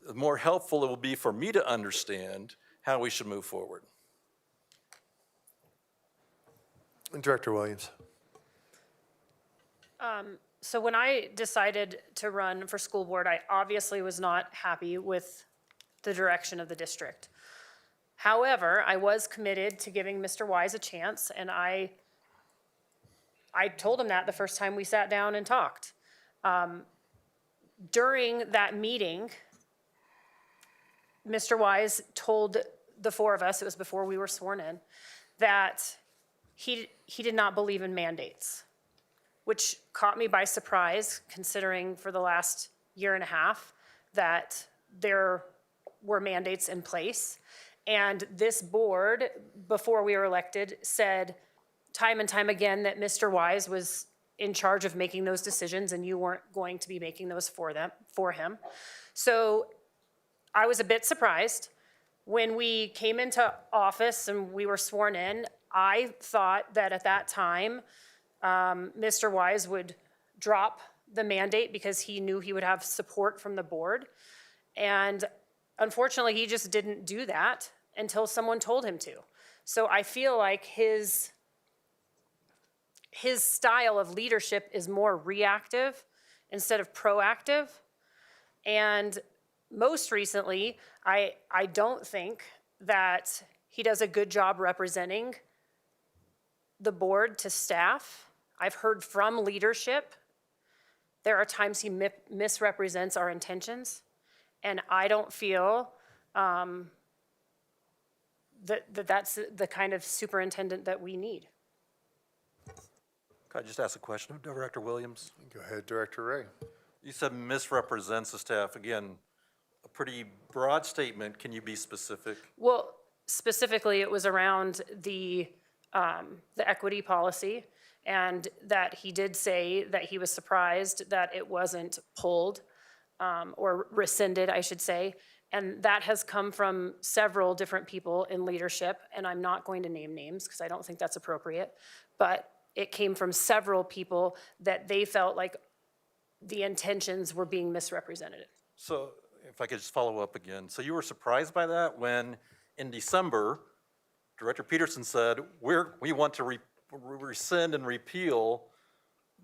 the more helpful it will be for me to understand how we should move forward. Director Williams. So when I decided to run for school board, I obviously was not happy with the direction of the district. However, I was committed to giving Mr. Wise a chance, and I told him that the first time we sat down and talked. During that meeting, Mr. Wise told the four of us, it was before we were sworn in, that he did not believe in mandates, which caught me by surprise, considering for the last year and a half that there were mandates in place. And this board, before we were elected, said time and time again that Mr. Wise was in charge of making those decisions and you weren't going to be making those for him. So I was a bit surprised. When we came into office and we were sworn in, I thought that at that time, Mr. Wise would drop the mandate because he knew he would have support from the board. And unfortunately, he just didn't do that until someone told him to. So I feel like his style of leadership is more reactive instead of proactive. And most recently, I don't think that he does a good job representing the board to staff. I've heard from leadership, there are times he misrepresents our intentions, and I don't feel that's the kind of superintendent that we need. Could I just ask a question of Director Williams? Go ahead, Director Ray. You said misrepresents the staff. Again, a pretty broad statement. Can you be specific? Well, specifically, it was around the equity policy, and that he did say that he was surprised that it wasn't pulled or rescinded, I should say. And that has come from several different people in leadership, and I'm not going to name names because I don't think that's appropriate, but it came from several people that they felt like the intentions were being misrepresented. So if I could just follow up again. So you were surprised by that when in December, Director Peterson said, we want to rescind and repeal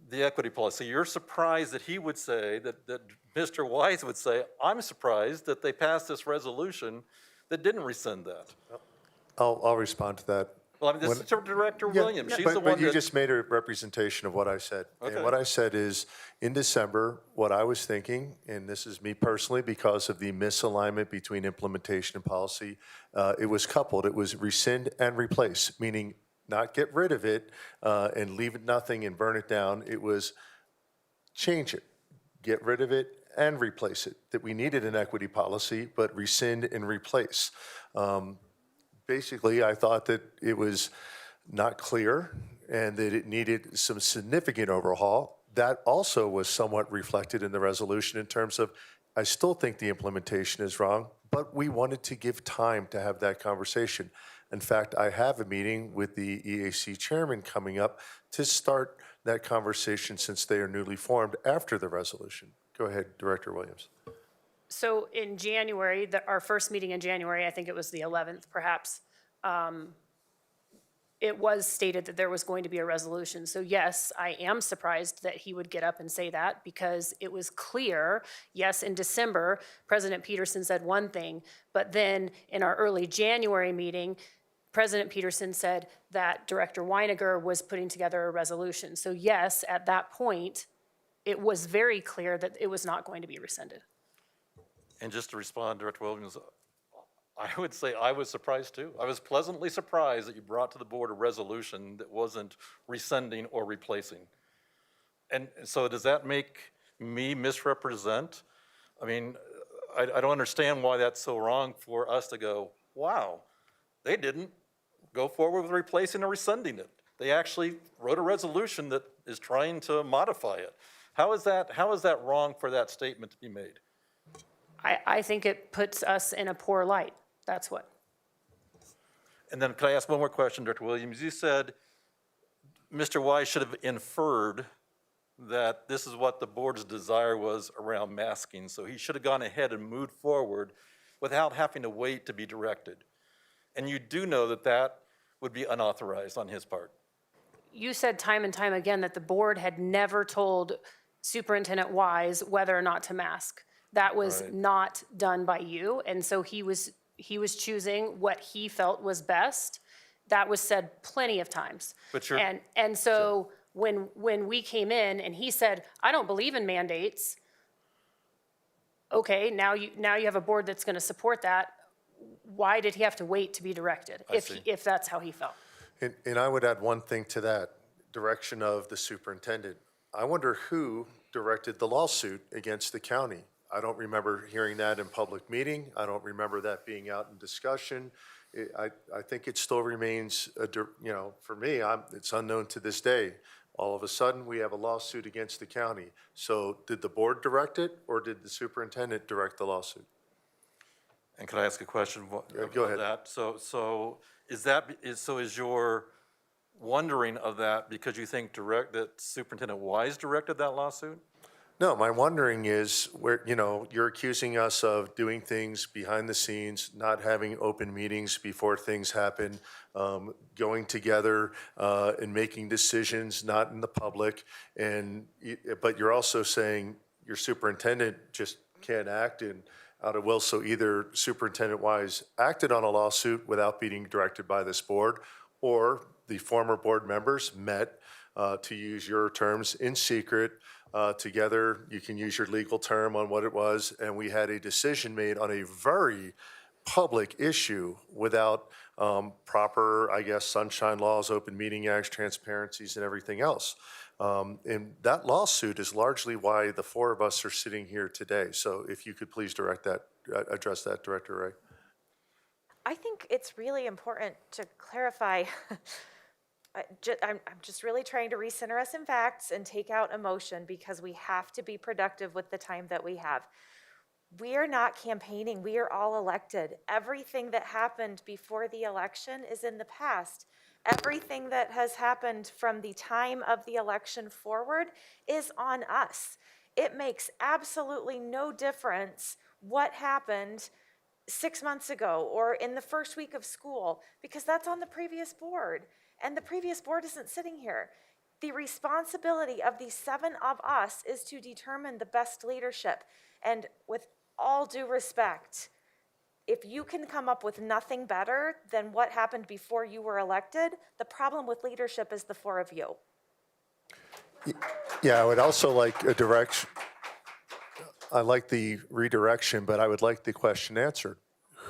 the equity policy. You're surprised that he would say, that Mr. Wise would say, I'm surprised that they passed this resolution that didn't rescind that. I'll respond to that. Well, I mean, this is to Director Yeah, Williams. She's but- the one But you that, just made a representation of what I said. Okay. And what I said is, in December, what I was thinking, and this is me personally, because of the misalignment between implementation and policy, it was coupled. It was rescind and replace, meaning not get rid of it and leave it nothing and burn it down. It was change it, get rid of it and replace it. That we needed an equity policy, but rescind and replace. Basically, I thought that it was not clear and that it needed some significant overhaul. That also was somewhat reflected in the resolution in terms of, I still think the implementation is wrong, but we wanted to give time to have that conversation. In fact, I have a meeting with the EAC chairman coming up to start that conversation since they are newly formed after the resolution. Go ahead, Director Williams. So in January, our first meeting in January, I think it was the 11th perhaps, it was stated that there was going to be a resolution. So yes, I am surprised that he would get up and say that because it was clear, yes, in December, President Peterson said one thing, but then in our early January meeting, President Peterson said that Director Weiniger was putting together a resolution. So yes, at that point, it was very clear that it was not going to be rescinded. and just to respond, Director Williams, I would say I was surprised too. I was pleasantly surprised that you brought to the board a resolution that wasn't rescinding or replacing. And so does that make me misrepresent? I mean, I don't understand why that's so wrong for us to go, wow, they didn't go forward with replacing or rescinding it. They actually wrote a resolution that is trying to modify it. How is that wrong for that statement to be made? I think it puts us in a poor light. That's what. And then could I ask one more question, Director Williams? You said Mr. Wise should have inferred that this is what the board's desire was around masking, so he should have gone ahead and moved forward without having to wait to be directed. And you do know that that would be unauthorized on his part. You said time and time again that the board had never told Superintendent Wise whether or not to mask. That was Right. not done by you, and so he was choosing what he felt was best. That was said plenty of times. But you're- And so when we came in and he said, I don't believe in mandates, okay, now you have a board that's going to support that. Why did he have to wait to be directed see. if that's how he felt? And I would add one thing to that, direction of the superintendent. I wonder who directed the lawsuit against the county. I don't remember hearing that in public meeting. I don't remember that being out in discussion. I think it still remains, for me, it's unknown to this day. All of a sudden, we have a lawsuit against the county. So did the board direct it, or did the superintendent direct the lawsuit? And could I ask a question go of ahead. that? So is your wondering of that because you think that Superintendent Wise directed that lawsuit? No, my wondering is where, you're accusing us of doing things behind the scenes, not having open meetings before things happen, going together and making decisions not in the public. But you're also saying your superintendent just can't act and out of will. So either Superintendent Wise acted on a lawsuit without being directed by this board, or the former board members met, to use your terms, in secret, together. You can use your legal term on what it was, and we had a decision made on a very public issue without proper, I guess, sunshine laws, open meeting acts, transparencies, and everything else. And that lawsuit is largely why the four of us are sitting here today. So if you could please address that, Director Ray. I think it's really important to clarify. I'm just really trying to recenter us in facts and take out emotion, because we have to be productive with the time that we have. We are not campaigning. We are all elected. Everything that happened before the election is in the past. Everything that has happened from the time of the election forward is on us. It makes absolutely no difference what happened 6 months ago or in the first week of school, because that's on the previous board. And the previous board isn't sitting here. The responsibility of the 7 of us is to determine the best leadership. And with all due respect, if you can come up with nothing better than what happened before you were elected, the problem with leadership is the 4 of you. Yeah, I would also like a direction. I like the redirection, but I would like the question answered.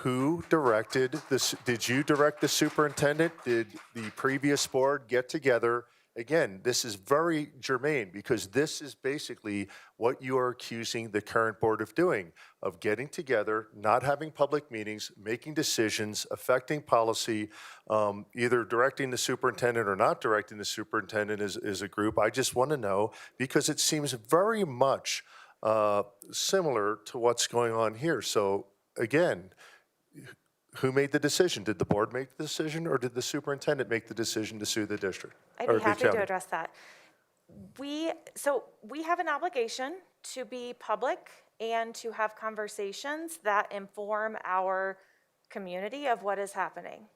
Who directed this? Did you direct the superintendent? Did the previous board get together? Again, this is very germane, because this is basically what you are accusing the current board of doing, of getting together, not having public meetings, making decisions, affecting policy, either directing the superintendent or not directing the superintendent as a group. I just want to know, because it seems very much similar to what's going on here. So again, who made the decision? Did the board make the decision, or did the superintendent make the decision to sue the district? I'd or be the happy county? to address that. We have an obligation to be public and to have conversations that inform our community of what is happening.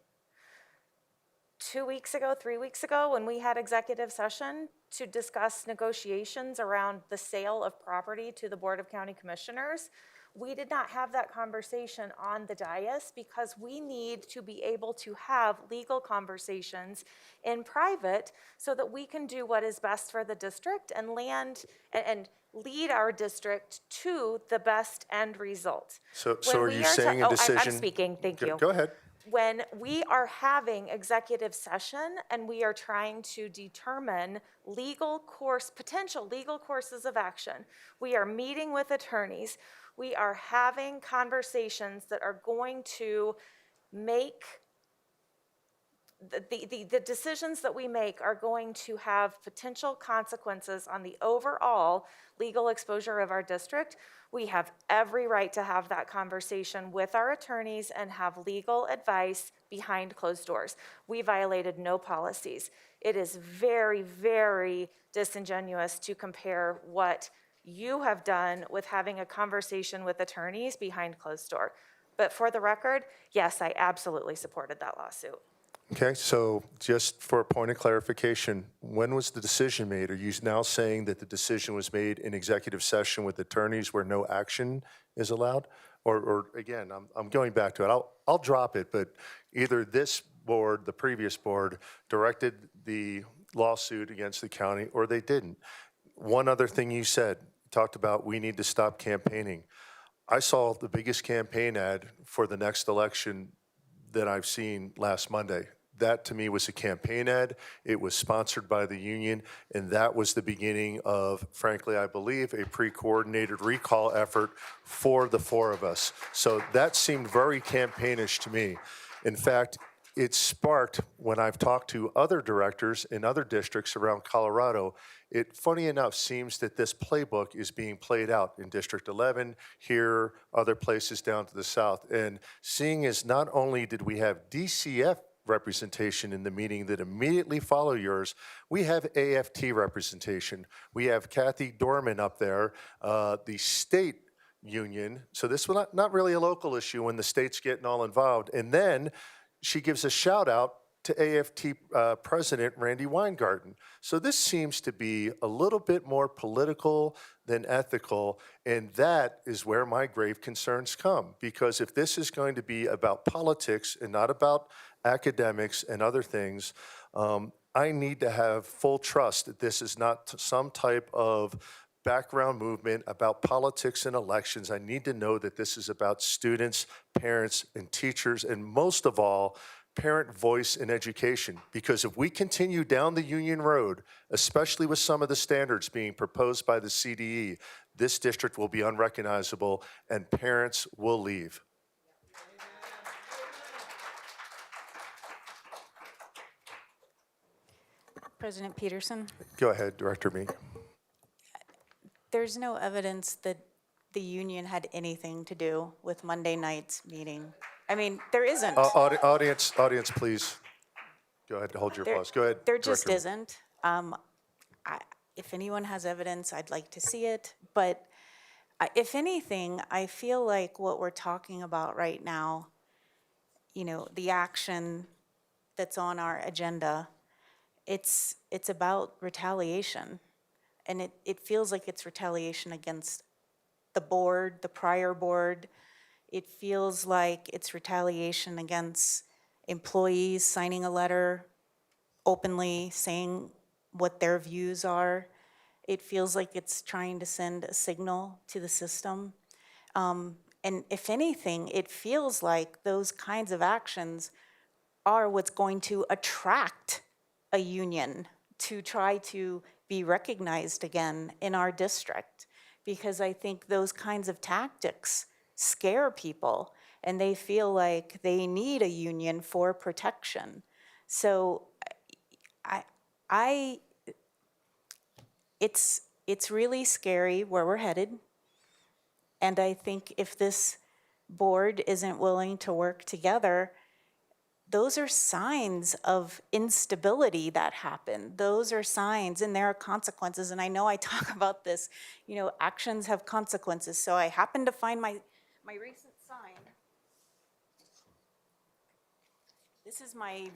2 weeks ago, 3 weeks ago, when we had executive session to discuss negotiations around the sale of property to the Board of County Commissioners, we did not have that conversation on the dais, because we need to be able to have legal conversations in private so that we can do what is best for the district and lead our district to the best end result. So When are we you saying a decision? I'm speaking, thank you. Go ahead. When we are having executive session and we are trying to determine potential legal courses of action, we are meeting with attorneys, we are having conversations that are going to make the decisions that we make are going to have potential consequences on the overall legal exposure of our district. We have every right to have that conversation with our attorneys and have legal advice behind closed doors. We violated no policies. It is very, very disingenuous to compare what you have done with having a conversation with attorneys behind closed door. But for the record, yes, I absolutely supported that lawsuit. Okay, so just for a point of clarification, when was the decision made? Are you now saying that the decision was made in executive session with attorneys where no action is allowed? Or again, I'm going back to it. I'll drop it, but either this board, the previous board, directed the lawsuit against the county, or they didn't. One other thing you said, talked about we need to stop campaigning. I saw the biggest campaign ad for the next election that I've seen last Monday. That to me was a campaign ad. It was sponsored by the union, and that was the beginning of, frankly, I believe, a pre-coordinated recall effort for the 4 of us. So that seemed very campaignish to me. In fact, it sparked when I've talked to other directors in other districts around Colorado. It, funny enough, seems that this playbook is being played out in District 11, here, other places down to the south. And seeing as not only did we have DCF representation in the meeting that immediately follow yours, we have AFT representation. We have Kathy Dorman up there, the state union. So this was not really a local issue when the state's getting all involved. And then she gives a shout out to AFT President Randy Weingarten. So this seems to be a little bit more political than ethical, and that is where my grave concerns come. Because if this is going to be about politics and not about academics and other things, I need to have full trust that this is not some type of background movement about politics and elections. I need to know that this is about students, parents, and teachers, and most of all, parent voice in education. Because if we continue down the Union Road, especially with some of the standards being proposed by the CDE, this district will be unrecognizable and parents will leave. President Peterson, Go ahead, Director Meek. there's no evidence that the union had anything to do with Monday night's meeting. I mean, there isn't. Audience, please. Go ahead, hold your applause. Go ahead. There just Director. isn't. If anyone has evidence, I'd like to see it. But if anything, I feel like what we're talking about right now, you know, the action that's on our agenda, it's about retaliation. And it feels like it's retaliation against the board, the prior board. It feels like it's retaliation against employees signing a letter openly saying what their views are. It feels like it's trying to send a signal to the system. And if anything, it feels like those kinds of actions are what's going to attract a union to try to be recognized again in our district. Because I think those kinds of tactics scare people and they feel like they need a union for protection. So it's really scary where we're headed. And I think if this board isn't willing to work together, those are signs of instability that happen. Those are signs, and there are consequences. And I know I talk about this, you know, actions have consequences. So I happened to find my recent sign. This is my,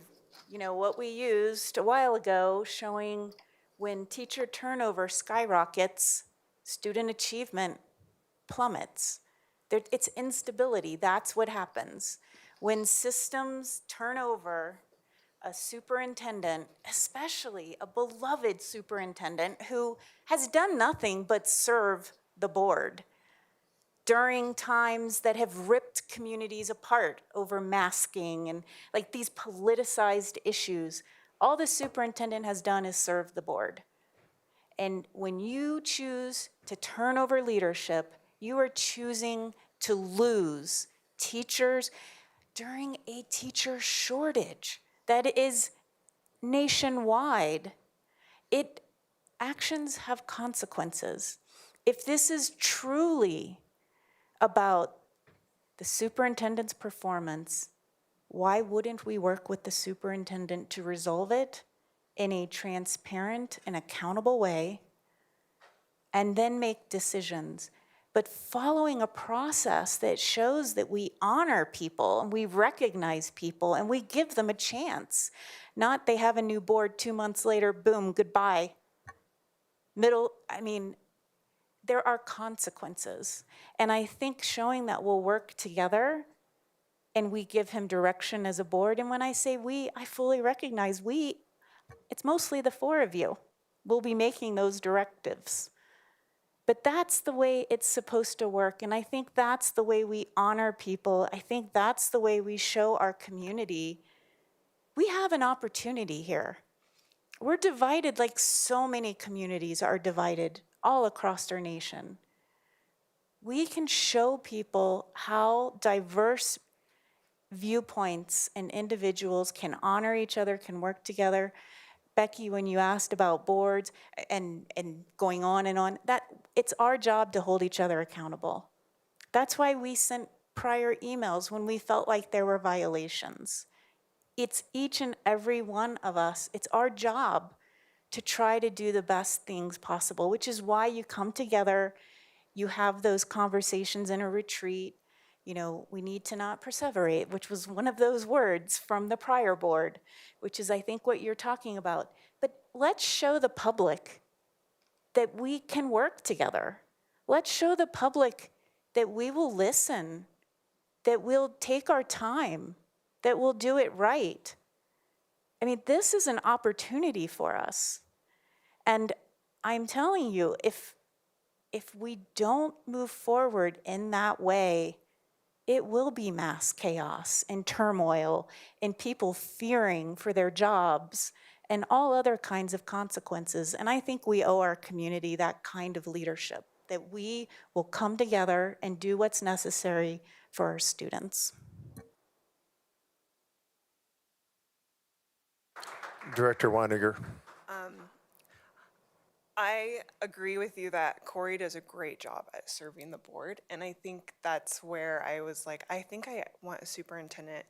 you know, what we used a while ago showing when teacher turnover skyrockets, student achievement plummets. It's instability. That's what happens. When systems turn over, a superintendent, especially a beloved superintendent who has done nothing but serve the board during times that have ripped communities apart over masking and like these politicized issues, all the superintendent has done is serve the board. And when you choose to turn over leadership, you are choosing to lose teachers during a teacher shortage that is nationwide. Actions have consequences. If this is truly about the superintendent's performance, why wouldn't we work with the superintendent to resolve it in a transparent and accountable way and then make decisions? But following a process that shows that we honor people and we recognize people and we give them a chance. Not they have a new board 2 months later, boom, goodbye. There are consequences. And I think showing that we'll work together and we give him direction as a board. And when I say we, I fully recognize we, it's mostly the four of you. We'll be making those directives. But that's the way it's supposed to work. And I think that's the way we honor people. I think that's the way we show our community. We have an opportunity here. We're divided like so many communities are divided all across our nation. We can show people how diverse viewpoints and individuals can honor each other, can work together. Becky, when you asked about boards and going on and on, that it's our job to hold each other accountable. That's why we sent prior emails when we felt like there were violations. It's each and every one of us, it's our job to try to do the best things possible, which is why you come together, you have those conversations in a retreat. You know, we need to not perseverate, which was one of those words from the prior board, which is, I think, what you're talking about. But let's show the public that we can work together. Let's show the public that we will listen, that we'll take our time, that we'll do it right. I mean, this is an opportunity for us. And I'm telling you, if we don't move forward in that way, it will be mass chaos and turmoil and people fearing for their jobs and all other kinds of consequences. And I think we owe our community that kind of leadership, that we will come together and do what's necessary for our students. Director Weininger. I agree with you that Corey does a great job at serving the board. And I think that's where I was like, I think I want a superintendent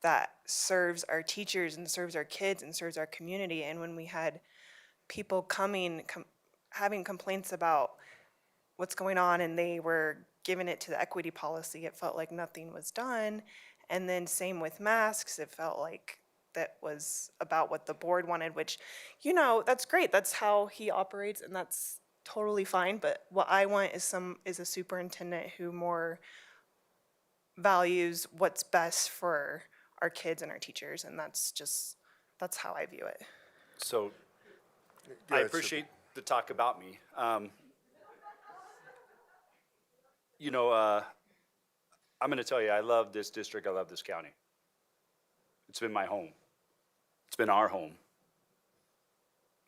that serves our teachers and serves our kids and serves our community. And when we had people coming, having complaints about what's going on and they were giving it to the equity policy, it felt like nothing was done. And then same with masks, it felt like that was about what the board wanted, which, you know, that's great. That's how he operates and that's totally fine. But what I want is a superintendent who more values what's best for our kids and our teachers. And that's how I view it. So Go I ahead, appreciate the talk about me. I'm going to tell you, I love this district. I love this county. It's been my home. It's been our home.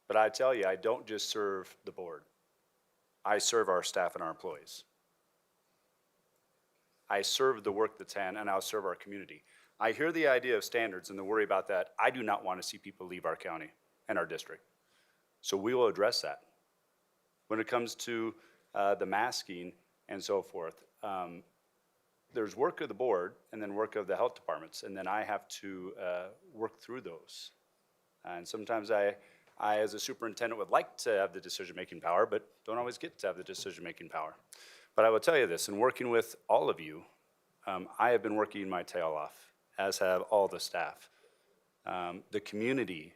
But I tell you, I don't just serve the board. I serve our staff and our employees. I serve the work that's done, and I'll serve our community. I hear the idea of standards and the worry about that. I do not want to see people leave our county and our district. So we will address that. When it comes to the masking and so forth, there's work of the board and then work of the health departments, and then I have to work through those. And sometimes I, as a superintendent, would like to have the decision-making power, but don't always get to have the decision-making power. But I will tell you this, in working with all of you, I have been working my tail off, as have all the staff. The community,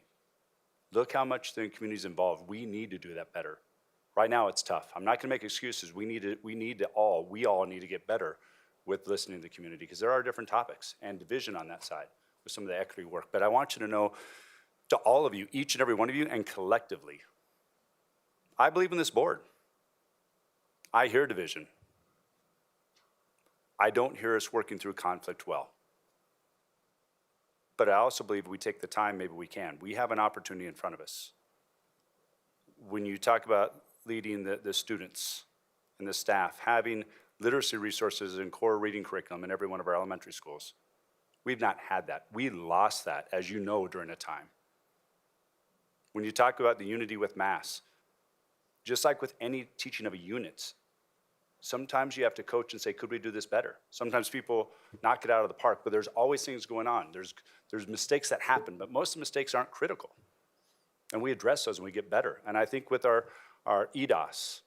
look how much the community's involved. We need to do that better. Right now, it's tough. I'm not gonna make excuses. We all need to get better with listening to the community, because there are different topics and division on that side with some of the equity work. But I want you to know, to all of you, each and every one of you, and collectively, I believe in this board. I hear division. I don't hear us working through conflict well. But I also believe if we take the time, maybe we can. We have an opportunity in front of us. When you talk about leading the students and the staff, having literacy resources and core reading curriculum in every one of our elementary schools, we've not had that. We lost that, as you know, during a time. When you talk about the unity with mass, just like with any teaching of a unit, sometimes you have to coach and say, could we do this better? Sometimes people knock it out of the park, but there's always things going on. There's mistakes that happen, but most of the mistakes aren't critical. And we address those and we get better. And I think with our EDOS,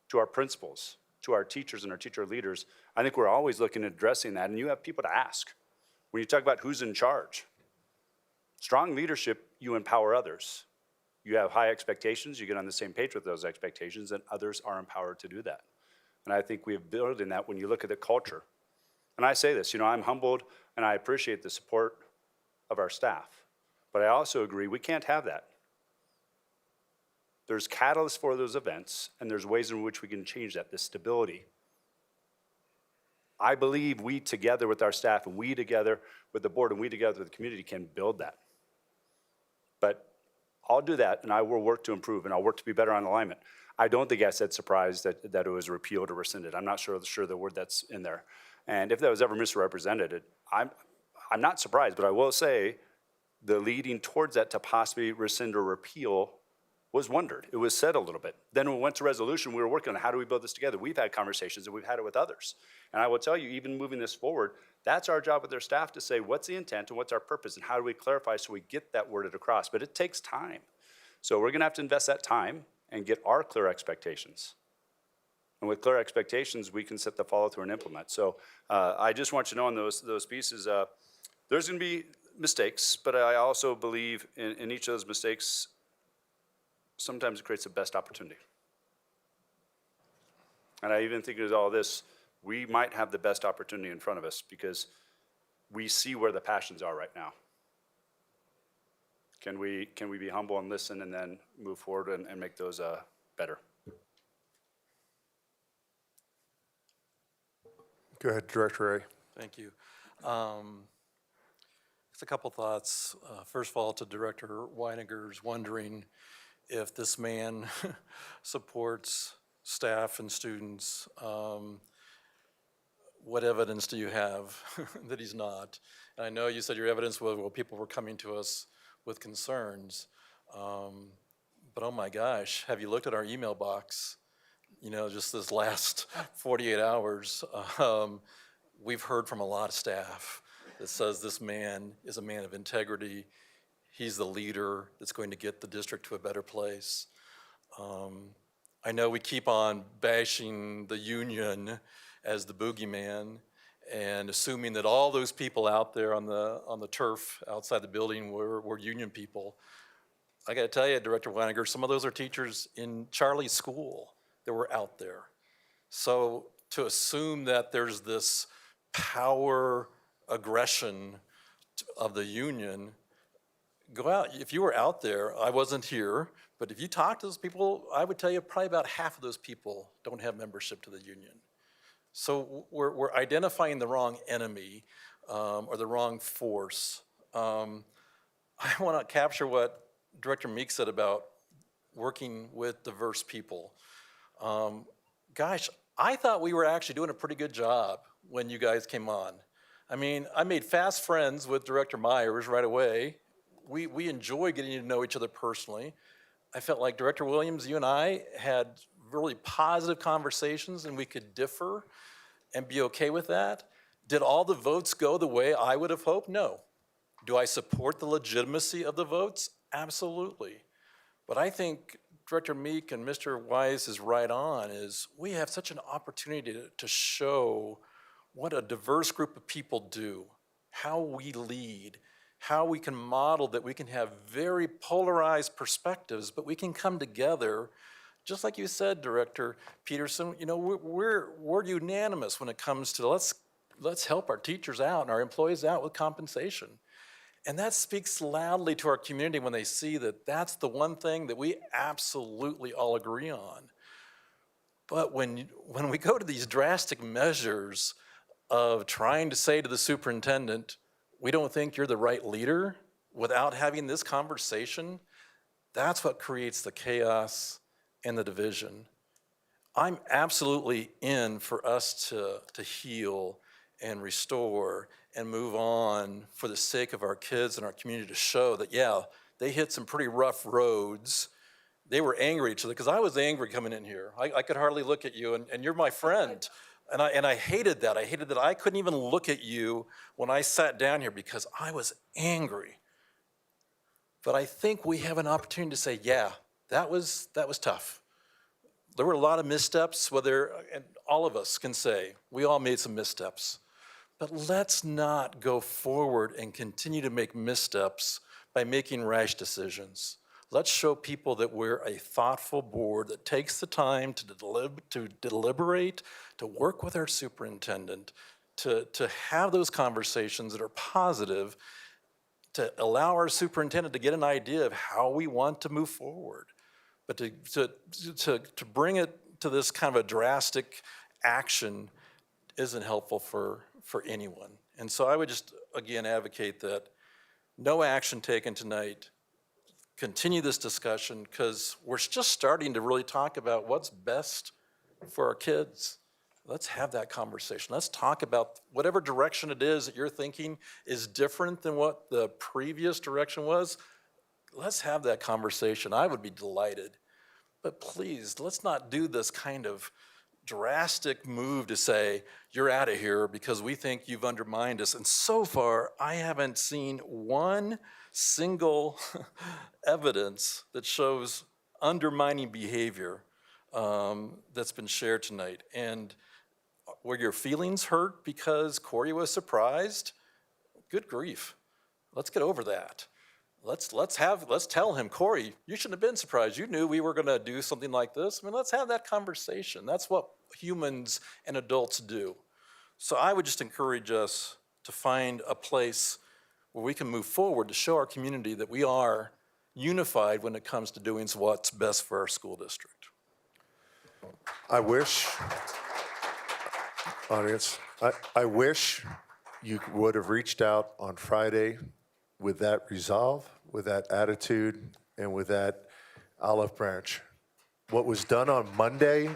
to our principals, to our teachers and our teacher leaders, I think we're always looking at addressing that. And you have people to ask. When you talk about who's in charge, strong leadership, you empower others. You have high expectations, you get on the same page with those expectations, and others are empowered to do that. And I think we have built in that when you look at the culture. And I say this, I'm humbled and I appreciate the support of our staff. But I also agree we can't have that. There's catalysts for those events, and there's ways in which we can change that, the stability. I believe we together with our staff, and we together with the board, and we together with the community can build that. But I'll do that, and I will work to improve, and I'll work to be better on alignment. I don't think I said surprised that it was repealed or rescinded. I'm not sure the word that's in there. And if that was ever misrepresented, I I'm not surprised, but I will say the leading towards that to possibly rescind or repeal was wondered. It was said a little bit. Then when we went to resolution, we were working on how do we build this together. We've had conversations and we've had it with others. And I will tell you, even moving this forward, that's our job with their staff to say what's the intent and what's our purpose and how do we clarify so we get that worded across. But it takes time. So we're gonna have to invest that time and get our clear expectations. And with clear expectations, we can set the follow through and implement. So I just want you to know on those pieces, there's gonna be mistakes, but I also believe in each of those mistakes, sometimes it creates the best opportunity. And I even think with all this, we might have the best opportunity in front of us because we see where the passions are right now. Can we be humble and listen and then move forward and make those better? Go ahead, Director Ray. Thank you. Just a couple thoughts. First of all, to Director Weiniger's wondering if this man supports staff and students. What evidence do you have that he's not? And I know you said your evidence was, well, people were coming to us with concerns. But oh my gosh, have you looked at our email box? You know, just this last 48 hours, we've heard from a lot of staff that says this man is a man of integrity. He's the leader that's going to get the district to a better place. I know we keep on bashing the union as the boogeyman and assuming that all those people out there on the turf outside the building were union people. I gotta tell you, Director Weiniger, some of those are teachers in Charlie's school that were out there. So to assume that there's this power aggression of the union, go out. If you were out there, I wasn't here, but if you talk to those people, I would tell you probably about half of those people don't have membership to the union. So we're identifying the wrong enemy or the wrong force. I want to capture what Director Meek said about working with diverse people. Gosh, I thought we were actually doing a pretty good job when you guys came on. I mean, I made fast friends with Director Myers right away. We enjoy getting to know each other personally. I felt like Director Williams, you and I had really positive conversations and we could differ and be okay with that. Did all the votes go the way I would have hoped? No. Do I support the legitimacy of the votes? Absolutely. But I think Director Meek and Mr. Wise is right on, is we have such an opportunity to show what a diverse group of people do, how we lead, how we can model that we can have very polarized perspectives, but we can come together. Just like you said, Director Peterson, you know, we're unanimous when it comes to let's help our teachers out and our employees out with compensation. And that speaks loudly to our community when they see that that's the one thing that we absolutely all agree on. But when we go to these drastic measures of trying to say to the superintendent, we don't think you're the right leader, without having this conversation, that's what creates the chaos and the division. I'm absolutely in for us to heal and restore and move on for the sake of our kids and our community, to show that, yeah, they hit some pretty rough roads. They were angry at each other, because I was angry coming in here. I could hardly look at you, and you're my friend. And I hated that. I hated that I couldn't even look at you when I sat down here because I was angry. But I think we have an opportunity to say, yeah, that was tough. There were a lot of missteps, and all of us can say, we all made some missteps. But let's not go forward and continue to make missteps by making rash decisions. Let's show people that we're a thoughtful board that takes the time to deliberate, to work with our superintendent, to have those conversations that are positive, to allow our superintendent to get an idea of how we want to move forward. But to bring it to this kind of a drastic action isn't helpful for anyone. And so I would just, again, advocate that no action taken tonight. Continue this discussion, because we're just starting to really talk about what's best for our kids. let's have that conversation. Let's talk about whatever direction it is that you're thinking is different than what the previous direction was. Let's have that conversation. I would be delighted. But please, let's not do this kind of drastic move to say, you're out of here because we think you've undermined us. And so far, I haven't seen one single evidence that shows undermining behavior that's been shared tonight. And were your feelings hurt because Corey was surprised? Good grief. Let's get over that. Let's tell him, Corey, you shouldn't have been surprised. You knew we were going to do something like this. I mean, let's have that conversation. That's what humans and adults do. So I would just encourage us to find a place where we can move forward to show our community that we are unified when it comes to doing what's best for our school district. I wish, audience, I wish you would have reached out on Friday with that resolve, with that attitude, and with that olive branch. What was done on Monday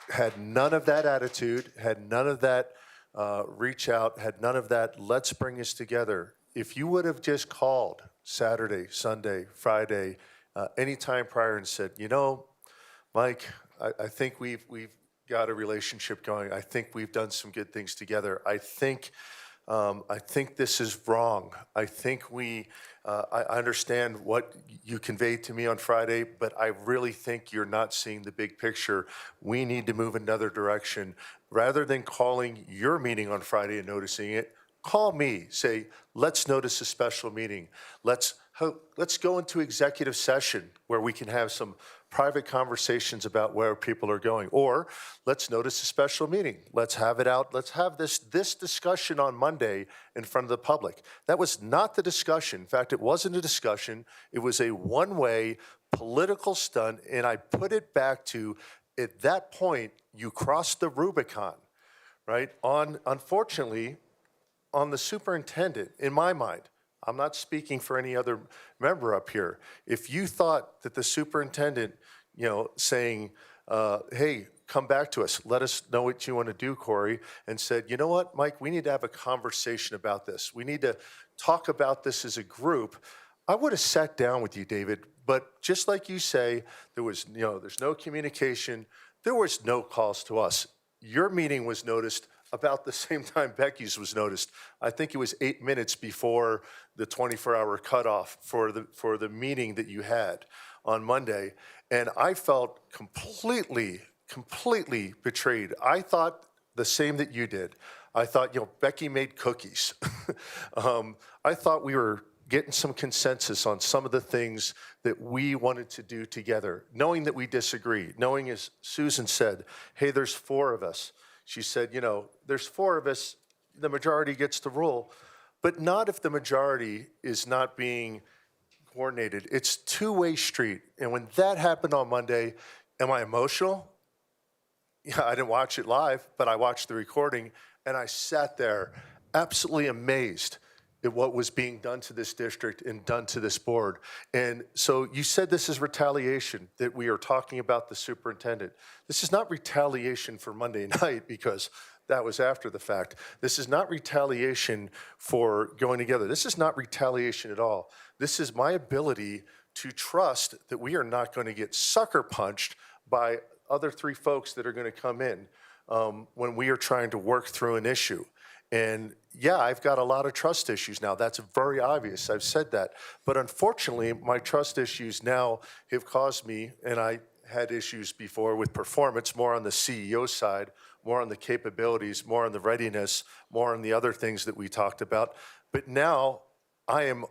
had none of that attitude, had none of that reach out, had none of that let's bring us together. If you would have just called Saturday, Sunday, Friday, any time prior and said, you know, Mike, I think we've got a relationship going. I think we've done some good things together. I think this is wrong. I think I understand what you conveyed to me on Friday, but I really think you're not seeing the big picture. We need to move another direction. Rather than calling your meeting on Friday and noticing it, call me. Say, let's notice a special meeting. Let's go into executive session where we can have some private conversations about where people are going. Or let's notice a special meeting. Let's have it out. Let's have this discussion on Monday in front of the public. That was not the discussion. In fact, it wasn't a discussion. It was a one-way political stunt, and I put it back to, at that point, you crossed the Rubicon, right? Unfortunately, on the superintendent, in my mind, I'm not speaking for any other member up here. If you thought that the superintendent, saying, hey, come back to us, let us know what you want to do, Corey, and said, you know what, Mike, we need to have a conversation about this. We need to talk about this as a group. I would have sat down with you, David, but just like you say, there's no communication. There was no calls to us. Your meeting was noticed about the same time Becky's was noticed. I think it was 8 minutes before the 24-hour cutoff for the meeting that you had on Monday. And I felt completely betrayed. I thought the same that you did. I thought, Becky made cookies. I thought we were getting some consensus on some of the things that we wanted to do together, knowing that we disagree, knowing, as Susan said, hey, there's 4 of us. She said, there's 4 of us, the majority gets to rule, but not if the majority is not being coordinated. It's two-way street. And when that happened on Monday, am I emotional? Yeah, I didn't watch it live, but I watched the recording, and I sat there absolutely amazed at what was being done to this district and done to this board. And so you said this is retaliation, that we are talking about the superintendent. This is not retaliation for Monday night because that was after the fact. This is not retaliation for going together. This is not retaliation at all. This is my ability to trust that we are not going to get sucker punched by other 3 folks that are going to come in when we are trying to work through an issue. And yeah, I've got a lot of trust issues now. That's very obvious. I've said that. But unfortunately, my trust issues now have caused me, and I had issues before with performance, more on the CEO side, more on the capabilities, more on the readiness, more on the other things that we talked about. But now I am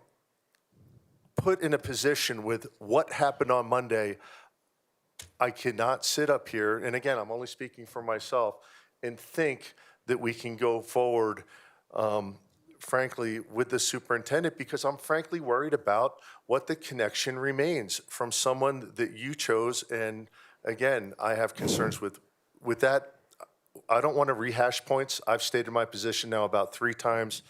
put in a position with what happened on Monday. I cannot sit up here, and again, I'm only speaking for myself, and think that we can go forward, frankly, with the superintendent, because I'm frankly worried about what the connection remains from someone that you chose. And again, I have concerns with that. I don't want to rehash points. I've stated my position now about 3 times.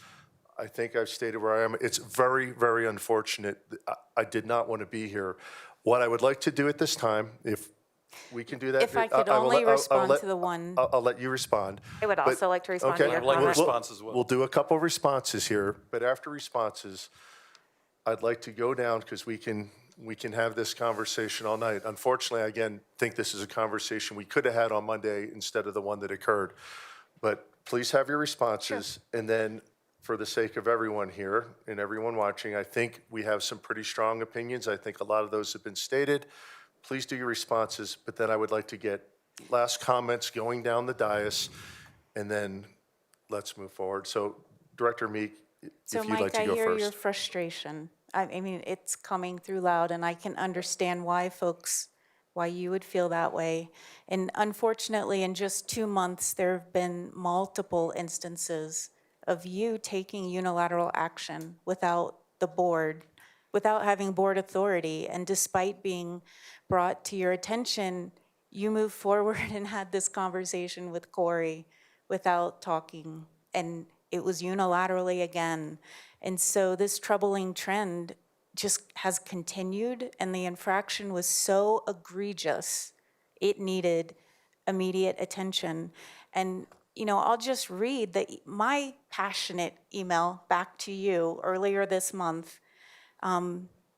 I think I've stated where I am. It's very, very unfortunate. I did not want to be here. What I would like to do at this time, if We can do that. If I could will only let- I'll respond let- to the one. I'll let you respond. I would But- also like to respond to okay, your I'd like a comment. response as well. We'll do a couple responses here, but after responses, I'd like to go down because we can have this conversation all night. Unfortunately, I again think this is a conversation we could have had on Monday instead of the one that occurred. But please have your responses. And then for the sake of everyone here and everyone watching, I think we have some pretty strong opinions. I think a lot of those have been stated. Please do your responses, but then I would like to get last comments going down the dais, and then let's move forward. So Director Meek, So if you'd like Mike, to I go hear your first. frustration. I mean, it's coming through loud, and I can understand why why you would feel that way. And unfortunately, in just 2 months, there have been multiple instances of you taking unilateral action without the board, without having board authority. And despite being brought to your attention, you moved forward and had this conversation with Corey without talking, and it was unilaterally again. And so this troubling trend just has continued, and the infraction was so egregious, it needed immediate attention. And, you know, I'll just read my passionate email back to you earlier this month,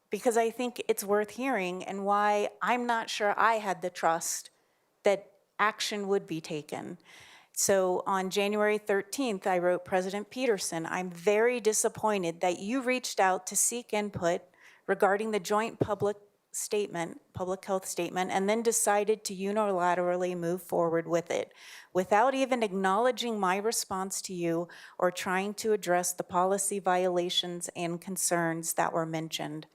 because I think it's worth hearing and why I'm not sure I had the trust that action would be taken. So on January 13th, I wrote President Peterson, I'm very disappointed that you reached out to seek input regarding the joint public health statement, and then decided to unilaterally move forward with it without even acknowledging my response to you or trying to address the policy violations and concerns that were mentioned.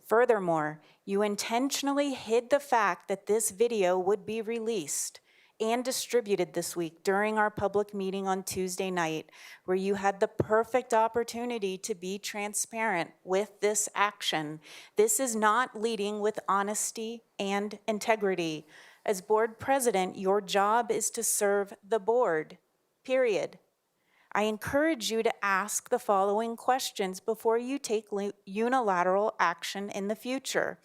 Furthermore, you intentionally hid the fact that this video would be released and distributed this week during our public meeting on Tuesday night, where you had the perfect opportunity to be transparent with this action. This is not leading with honesty and integrity. As board president, your job is to serve the board, period. I encourage you to ask the following questions before you take unilateral action in the future.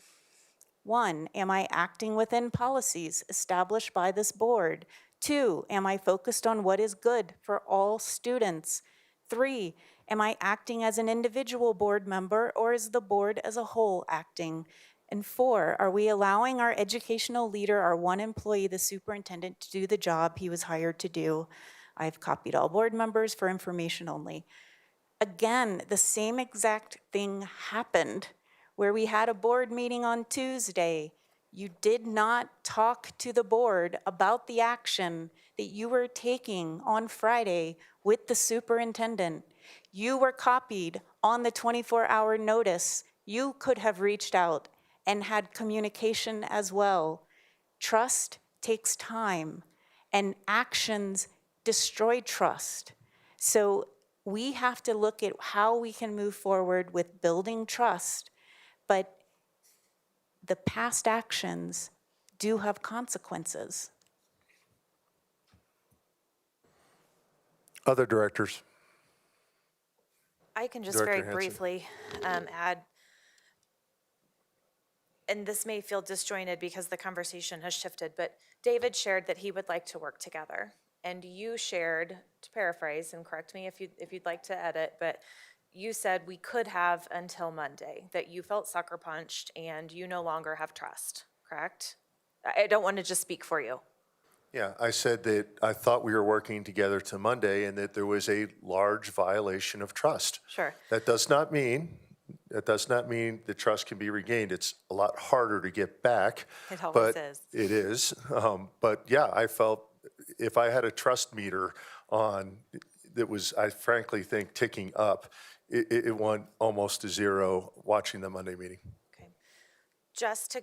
1, am I acting within policies established by this board? 2, am I focused on what is good for all students? 3, am I acting as an individual board member, or is the board as a whole acting? And 4, are we allowing our educational leader, our one employee, the superintendent, to do the job he was hired to do? I've copied all board members for information only. Again, the same exact thing happened where we had a board meeting on Tuesday. You did not talk to the board about the action that you were taking on Friday with the superintendent. You were copied on the 24-hour notice. You could have reached out and had communication as well. Trust takes time, and actions destroy trust. So we have to look at how we can move forward with building trust, but the past actions do have consequences. Other directors. I can just Director very Hanson. briefly add, and this may feel disjointed because the conversation has shifted, but David shared that he would like to work together. And you shared, to paraphrase, and correct me if you'd like to edit, but you said we could have until Monday, that you felt sucker punched and you no longer have trust, correct? I don't want to just speak for you. Yeah, I said that I thought we were working together to Monday and that there was a large violation of trust. Sure. That does not mean the trust can be regained. It's a lot harder to get back. It always but is. It is. But yeah, I felt if I had a trust meter on that was, I frankly think, ticking up, it went almost to zero watching the Monday meeting. Okay. Just to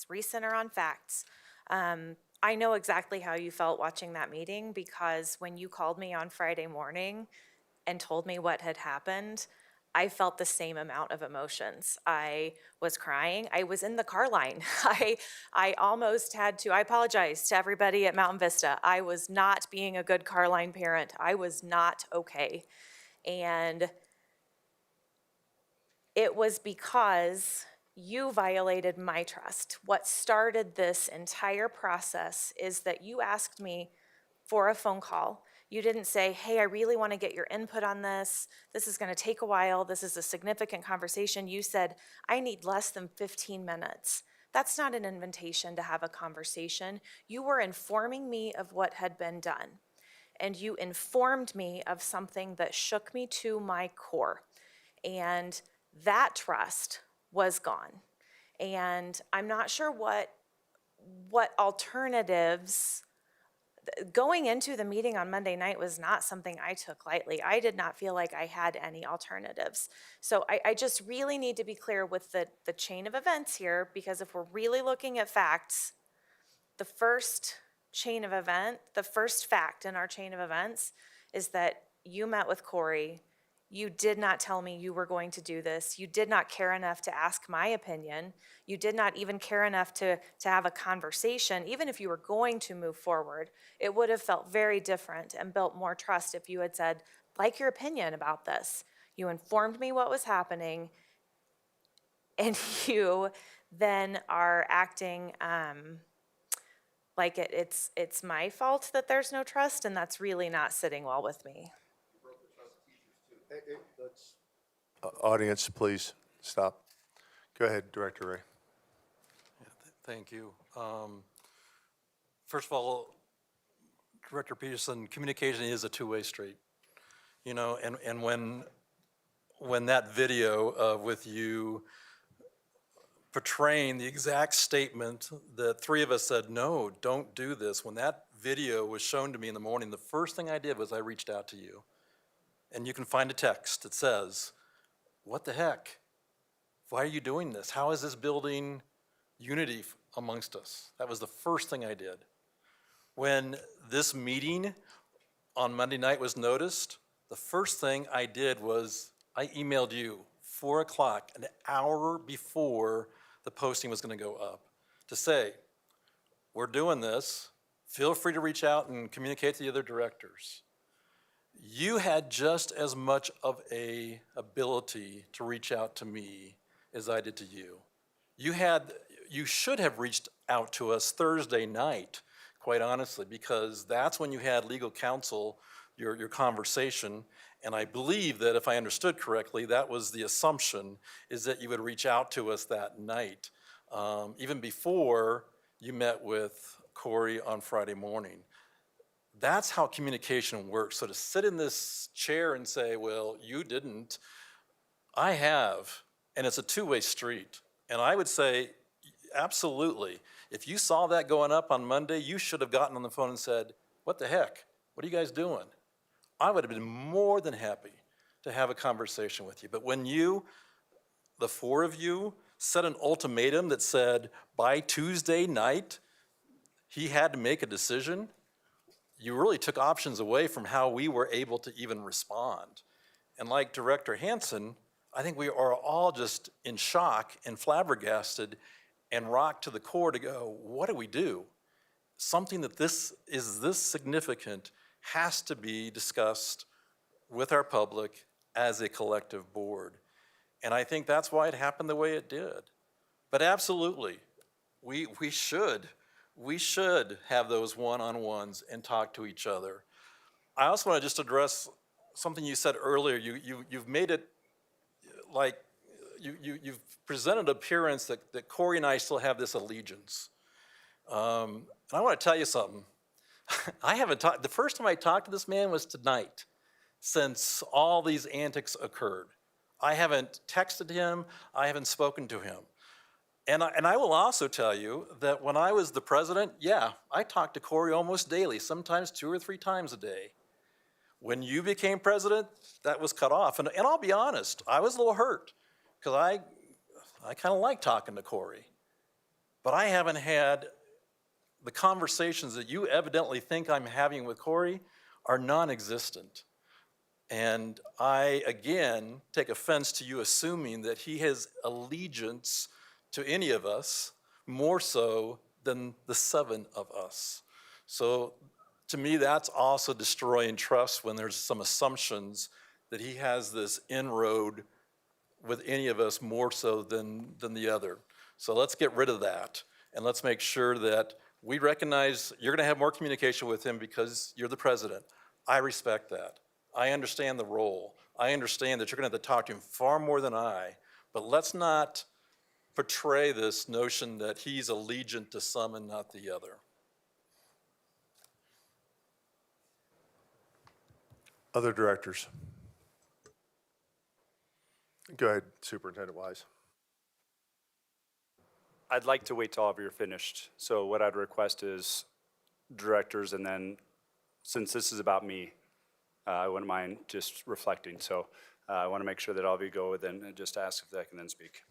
recenter on facts, I know exactly how you felt watching that meeting, because when you called me on Friday morning and told me what had happened, I felt the same amount of emotions. I was crying. I was in the car line. I almost had to, I apologize to everybody at Mountain Vista. I was not being a good car line parent. I was not okay. And it was because You violated my trust. What started this entire process is that you asked me for a phone call. You didn't say, hey, I really want to get your input on this. This is going to take a while. This is a significant conversation. You said, I need less than 15 minutes. That's not an invitation to have a conversation. You were informing me of what had been done. And you informed me of something that shook me to my core. And that trust was gone. And I'm not sure what alternatives. Going into the meeting on Monday night was not something I took lightly. I did not feel like I had any alternatives. So I just really need to be clear with the chain of events here, because if we're really looking at facts, the first fact in our chain of events is that you met with Corey. You did not tell me you were going to do this. You did not care enough to ask my opinion. You did not even care enough to have a conversation. Even if you were going to move forward, it would have felt very different and built more trust if you had said, like, your opinion about this. You informed me what was happening, and you then are acting like it's my fault that there's no trust, and that's really not sitting well with me. Audience, please stop. Go ahead, Director Ray. Thank you. First of all, Director Peterson, communication is a two-way street. You know, and when that video with you portraying the exact statement that three of us said, no, don't do this, when that video was shown to me in the morning, the first thing I did was I reached out to you. And you can find a text that says, what the heck? Why are you doing this? How is this building unity amongst us? That was the first thing I did. When this meeting on Monday night was noticed, the first thing I did was I emailed you 4 o'clock, an hour before the posting was going to go up, to say, we're doing this. Feel free to reach out and communicate to the other directors. You had just as much of a ability to reach out to me as I did to you. You should have reached out to us Thursday night, quite honestly, because that's when you had legal counsel, your conversation, and I believe that if I understood correctly, that was the assumption, is that you would reach out to us that night, even before you met with Corey on Friday morning. That's how communication works. So to sit in this chair and say, well, you didn't, I have, and it's a two-way street. And I would say, absolutely. If you saw that going up on Monday, you should have gotten on the phone and said, what the heck? What are you guys doing? I would have been more than happy to have a conversation with you. But when you, the four of you, set an ultimatum that said by Tuesday night, he had to make a decision, you really took options away from how we were able to even respond. And like Director Hansen, I think we are all just in shock and flabbergasted and rocked to the core to go, what do we do? Something that this significant has to be discussed with our public as a collective board. And I think that's why it happened the way it did. But absolutely, we should have those one-on-ones and talk to each other. I also want to just address something you said earlier. You've made it like, you've presented an appearance that Corey and I still have this allegiance. And I want to tell you something. The first time I talked to this man was tonight, since all these antics occurred. I haven't texted him, I haven't spoken to him. And I will also tell you that when I was the president, yeah, I talked to Corey almost daily, sometimes 2 or 3 times a day. When you became president, that was cut off. And I'll be honest, I was a little hurt, because I kind of like talking to Corey. But I haven't had the conversations that you evidently think I'm having with Corey are non-existent. And I, again, take offense to you assuming that he has allegiance to any of us, more so than the 7 of us. So to me, that's also destroying trust when there's some assumptions that he has this inroad with any of us more so than the other. So let's get rid of that, and let's make sure that we recognize you're gonna have more communication with him because you're the president. I respect that. I understand the role. I understand that you're gonna have to talk to him far more than I, but let's not portray this notion that he's allegiant to some and not the other. Other directors? Go ahead, Superintendent Wise. I'd like to wait till all of you are finished. So what I'd request is directors, and then, since this is about me, I wouldn't mind just reflecting. So I want to make sure that all of you go then and just ask if I can then speak.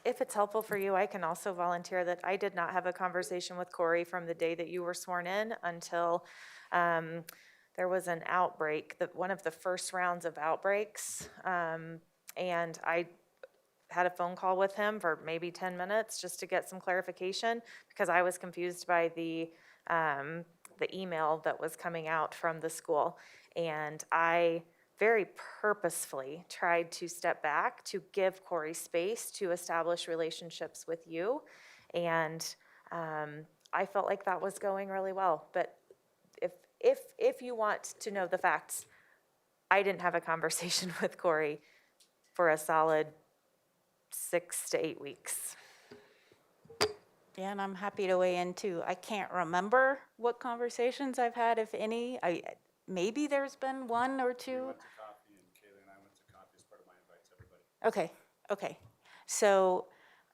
If it's helpful for you, I can also volunteer that I did not have a conversation with Corey from the day that you were sworn in until there was an outbreak, one of the first rounds of outbreaks. And I had a phone call with him for maybe 10 minutes just to get some clarification because I was confused by the email that was coming out from the school. And I very purposefully tried to step back to give Corey space to establish relationships with you. And I felt like that was going really well. But if you want to know the facts, I didn't have a conversation with Corey for a solid 6 to 8 weeks. Yeah, and I'm happy to weigh in too. I can't remember what conversations I've had, if any. Maybe there's been one or two. We went to coffee, and Kaylee and I went to coffee as part of my invite to everybody. Okay. So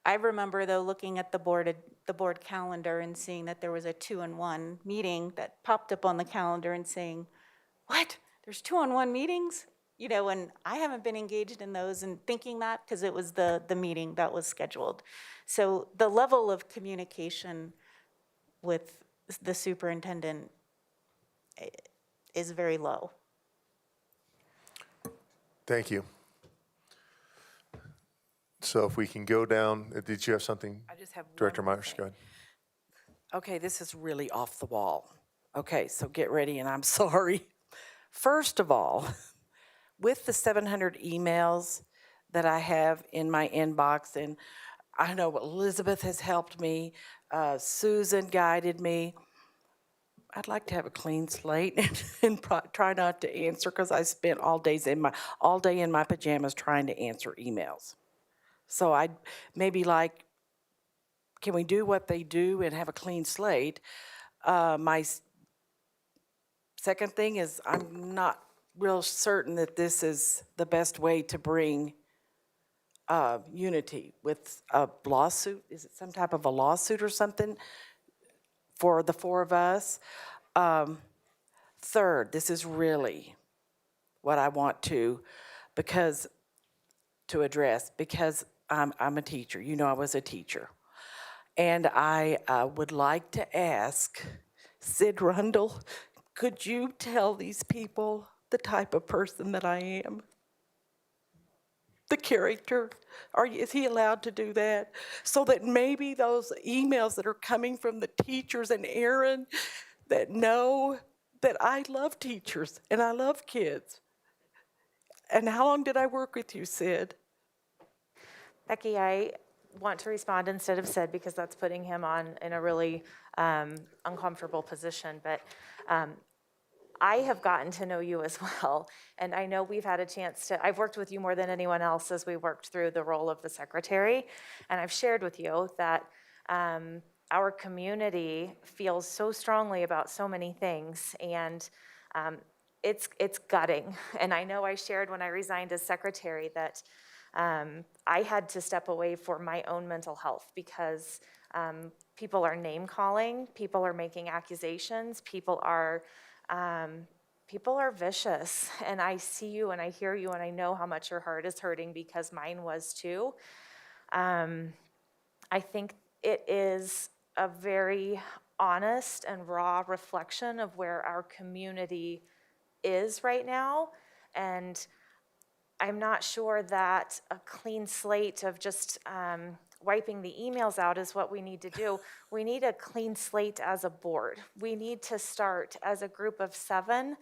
I remember though looking at the board calendar and seeing that there was a 2-in-1 meeting that popped up on the calendar and saying, what? There's 2-in-1 meetings? You know, and I haven't been engaged in those and thinking that because it was the meeting that was scheduled. So the level of communication with the superintendent is very low. Thank you. So if we can go down, did you have something? I just have Director one more Myers, thing. go ahead. Okay, this is really off the wall. Okay, so get ready, and I'm sorry. First of all, with the 700 emails that I have in my inbox, and I know Elizabeth has helped me, Susan guided me, I'd like to have a clean slate and try not to answer because I spent all day in my pajamas trying to answer emails. So I'd maybe like, can we do what they do and have a clean slate? My second thing is I'm not real certain that this is the best way to bring unity with a lawsuit. Is it some type of a lawsuit or something for the four of us? Third, this is really what I want to address because I'm a teacher. You know I was a teacher. And I would like to ask Sid Rundle, could you tell these people the type of person that I am? The character? Is he allowed to do that? So that maybe those emails that are coming from the teachers and Aaron that know that I love teachers and I love kids. And how long did I work with you, Sid? Becky, I want to respond instead of Sid because that's putting him in a really uncomfortable position. But I have gotten to know you as well. And I know we've had a chance I've worked with you more than anyone else as we worked through the role of the secretary. And I've shared with you that our community feels so strongly about so many things. And it's gutting. And I know I shared when I resigned as secretary that I had to step away for my own mental health because people are name calling, people are making accusations, people are vicious. And I see you and I hear you and I know how much your heart is hurting because mine was too. I think it is a very honest and raw reflection of where our community is right now. And I'm not sure that a clean slate of just wiping the emails out is what we need to do. We need a clean slate as a board. We need to start as a group of 7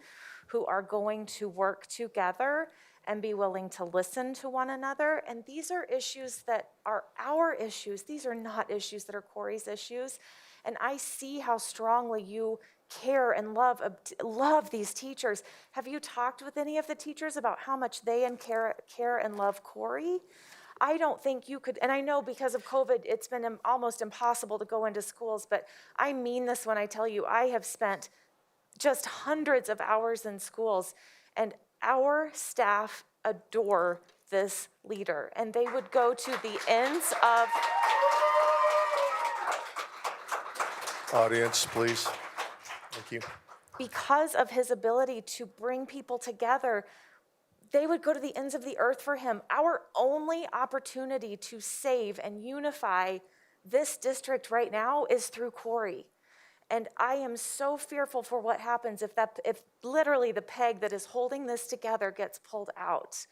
who are going to work together and be willing to listen to one another. And these are issues that are our issues. These are not issues that are Corey's issues. And I see how strongly you care and love these teachers. Have you talked with any of the teachers about how much they care and love Corey? I don't think you could, and I know because of COVID, it's been almost impossible to go into schools, but I mean this when I tell you, I have spent just hundreds of hours in schools, and our staff adore this leader, and they would go to the ends of... Audience, please. Thank you. Because of his ability to bring people together, they would go to the ends of the earth for him. Our only opportunity to save and unify this district right now is through Corey. And I am so fearful for what happens if literally the peg that is holding this together gets pulled out.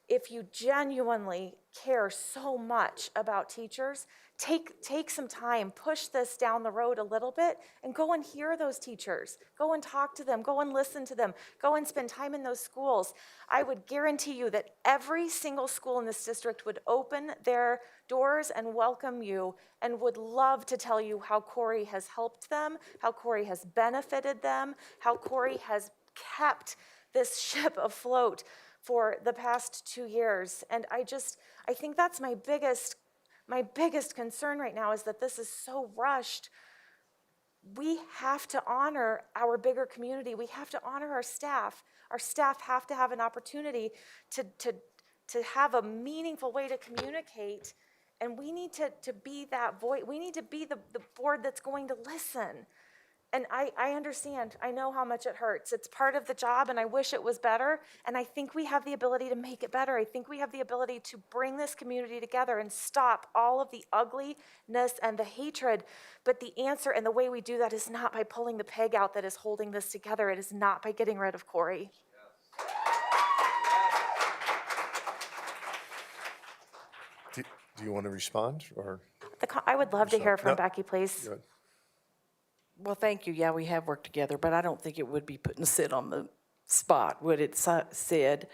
If you genuinely care so much about teachers, take some time, push this down the road a little bit, and go and hear those teachers. Go and talk to them, go and listen to them, go and spend time in those schools. I would guarantee you that every single school in this district would open their doors and welcome you and would love to tell you how Corey has helped them, how Corey has benefited them, how Corey has kept this ship afloat for the past 2 years. And I think that's my biggest concern right now, is that this is so rushed. We have to honor our bigger community. We have to honor our staff. Our staff have to have an opportunity to have a meaningful way to communicate. And we need to be that voice. We need to be the board that's going to listen. And I understand, I know how much it hurts. It's part of the job, and I wish it was better. And I think we have the ability to make it better. I think we have the ability to bring this community together and stop all of the ugliness and the hatred. But the answer and the way we do that is not by pulling the peg out that is holding this together. It is not by getting rid of Corey. Do you want to respond, or? I would love to hear from No. Becky, please. Go ahead. Well, thank you. Yeah, we have worked together, but I don't think it would be putting Sid on the spot, would it, Sid?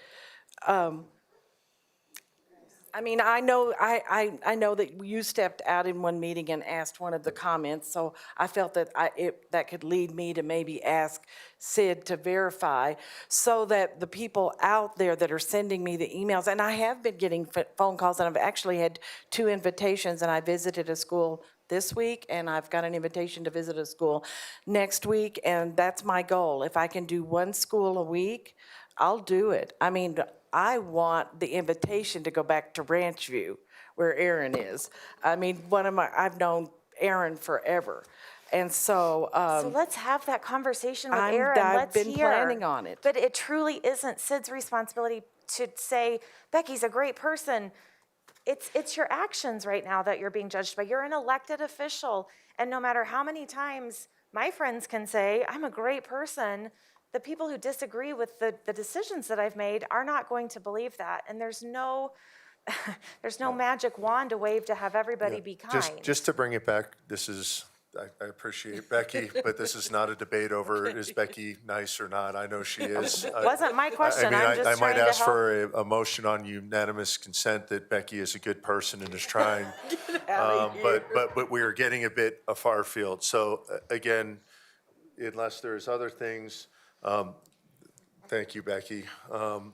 I mean, I know that you stepped out in one meeting and asked one of the comments, so I felt that that could lead me to maybe ask Sid to verify, so that the people out there that are sending me the emails, and I have been getting phone calls, and I've actually had 2 invitations, and I visited a school this week, and I've got an invitation to visit a school next week, and that's my goal. If I can do 1 school a week, I'll do it. I mean, I want the invitation to go back to Ranchview, where Aaron is. I mean, I've known Aaron forever. And so... So let's have that conversation with Aaron. I've been planning on it. But it truly isn't Sid's responsibility to say, Becky's a great person. It's your actions right now that you're being judged by. You're an elected official, and no matter how many times my friends can say, I'm a great person, the people who disagree with the decisions that I've made are not going to believe that. And there's no magic wand to wave to have everybody be kind. Just to bring it back, I appreciate Becky, but this is not a debate over is Becky nice or not. I know she is. It wasn't my question. I'm just I trying might to ask help. for a motion on unanimous consent that Becky is a good person and is trying. But we are getting a bit far afield. So again, unless there's other things, thank you, Becky.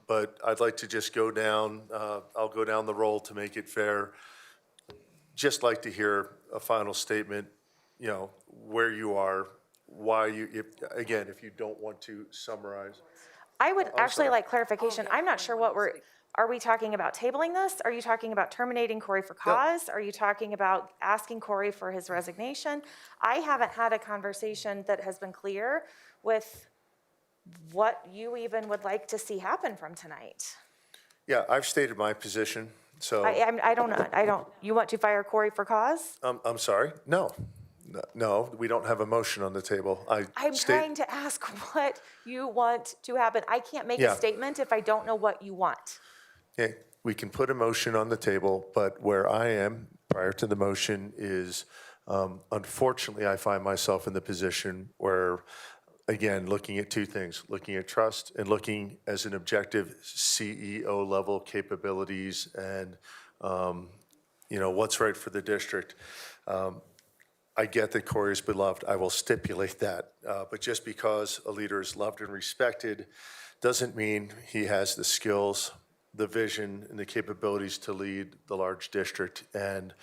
But I'd like to just go down, I'll go down the roll to make it fair. Just like to hear a final statement, where you are, why you, if you don't want to summarize. I would actually sorry. like clarification. I'm not sure are we talking about tabling this? Are you talking about terminating Corey for cause? Are you talking about asking Corey for his resignation? I haven't had a conversation that has been clear with what you even would like to see happen from tonight. Yeah, I've stated my position, so. I don't, you want to fire Corey for cause? I'm sorry, no, we don't have a motion on the table. I'm trying to ask what you want to happen. I can't make a statement if I don't know what you want. Okay, we can put a motion on the table, but where I am prior to the motion is, unfortunately, I find myself in the position where again, looking at two things, looking at trust and looking as an objective CEO level capabilities and, what's right for the district. I get that Corey is beloved. I will stipulate that. But just because a leader is loved and respected doesn't mean he has the skills, the vision, and the capabilities to lead the large district. And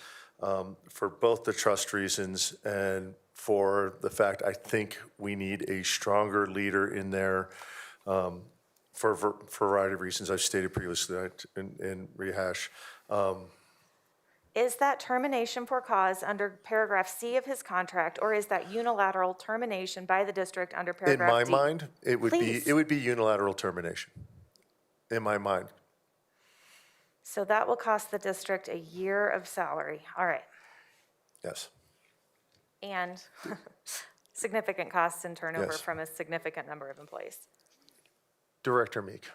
for both the trust reasons and for the fact I think we need a stronger leader in there for a variety of reasons I've stated previously and rehash. Is that termination for cause under paragraph C of his contract, or is that unilateral termination by the district under In paragraph my D? mind, it would Please. be unilateral termination. In my mind. So that will cost the district a year of salary. All right. Yes. And significant costs and turnover Yes. from a significant number of employees. Director Meek.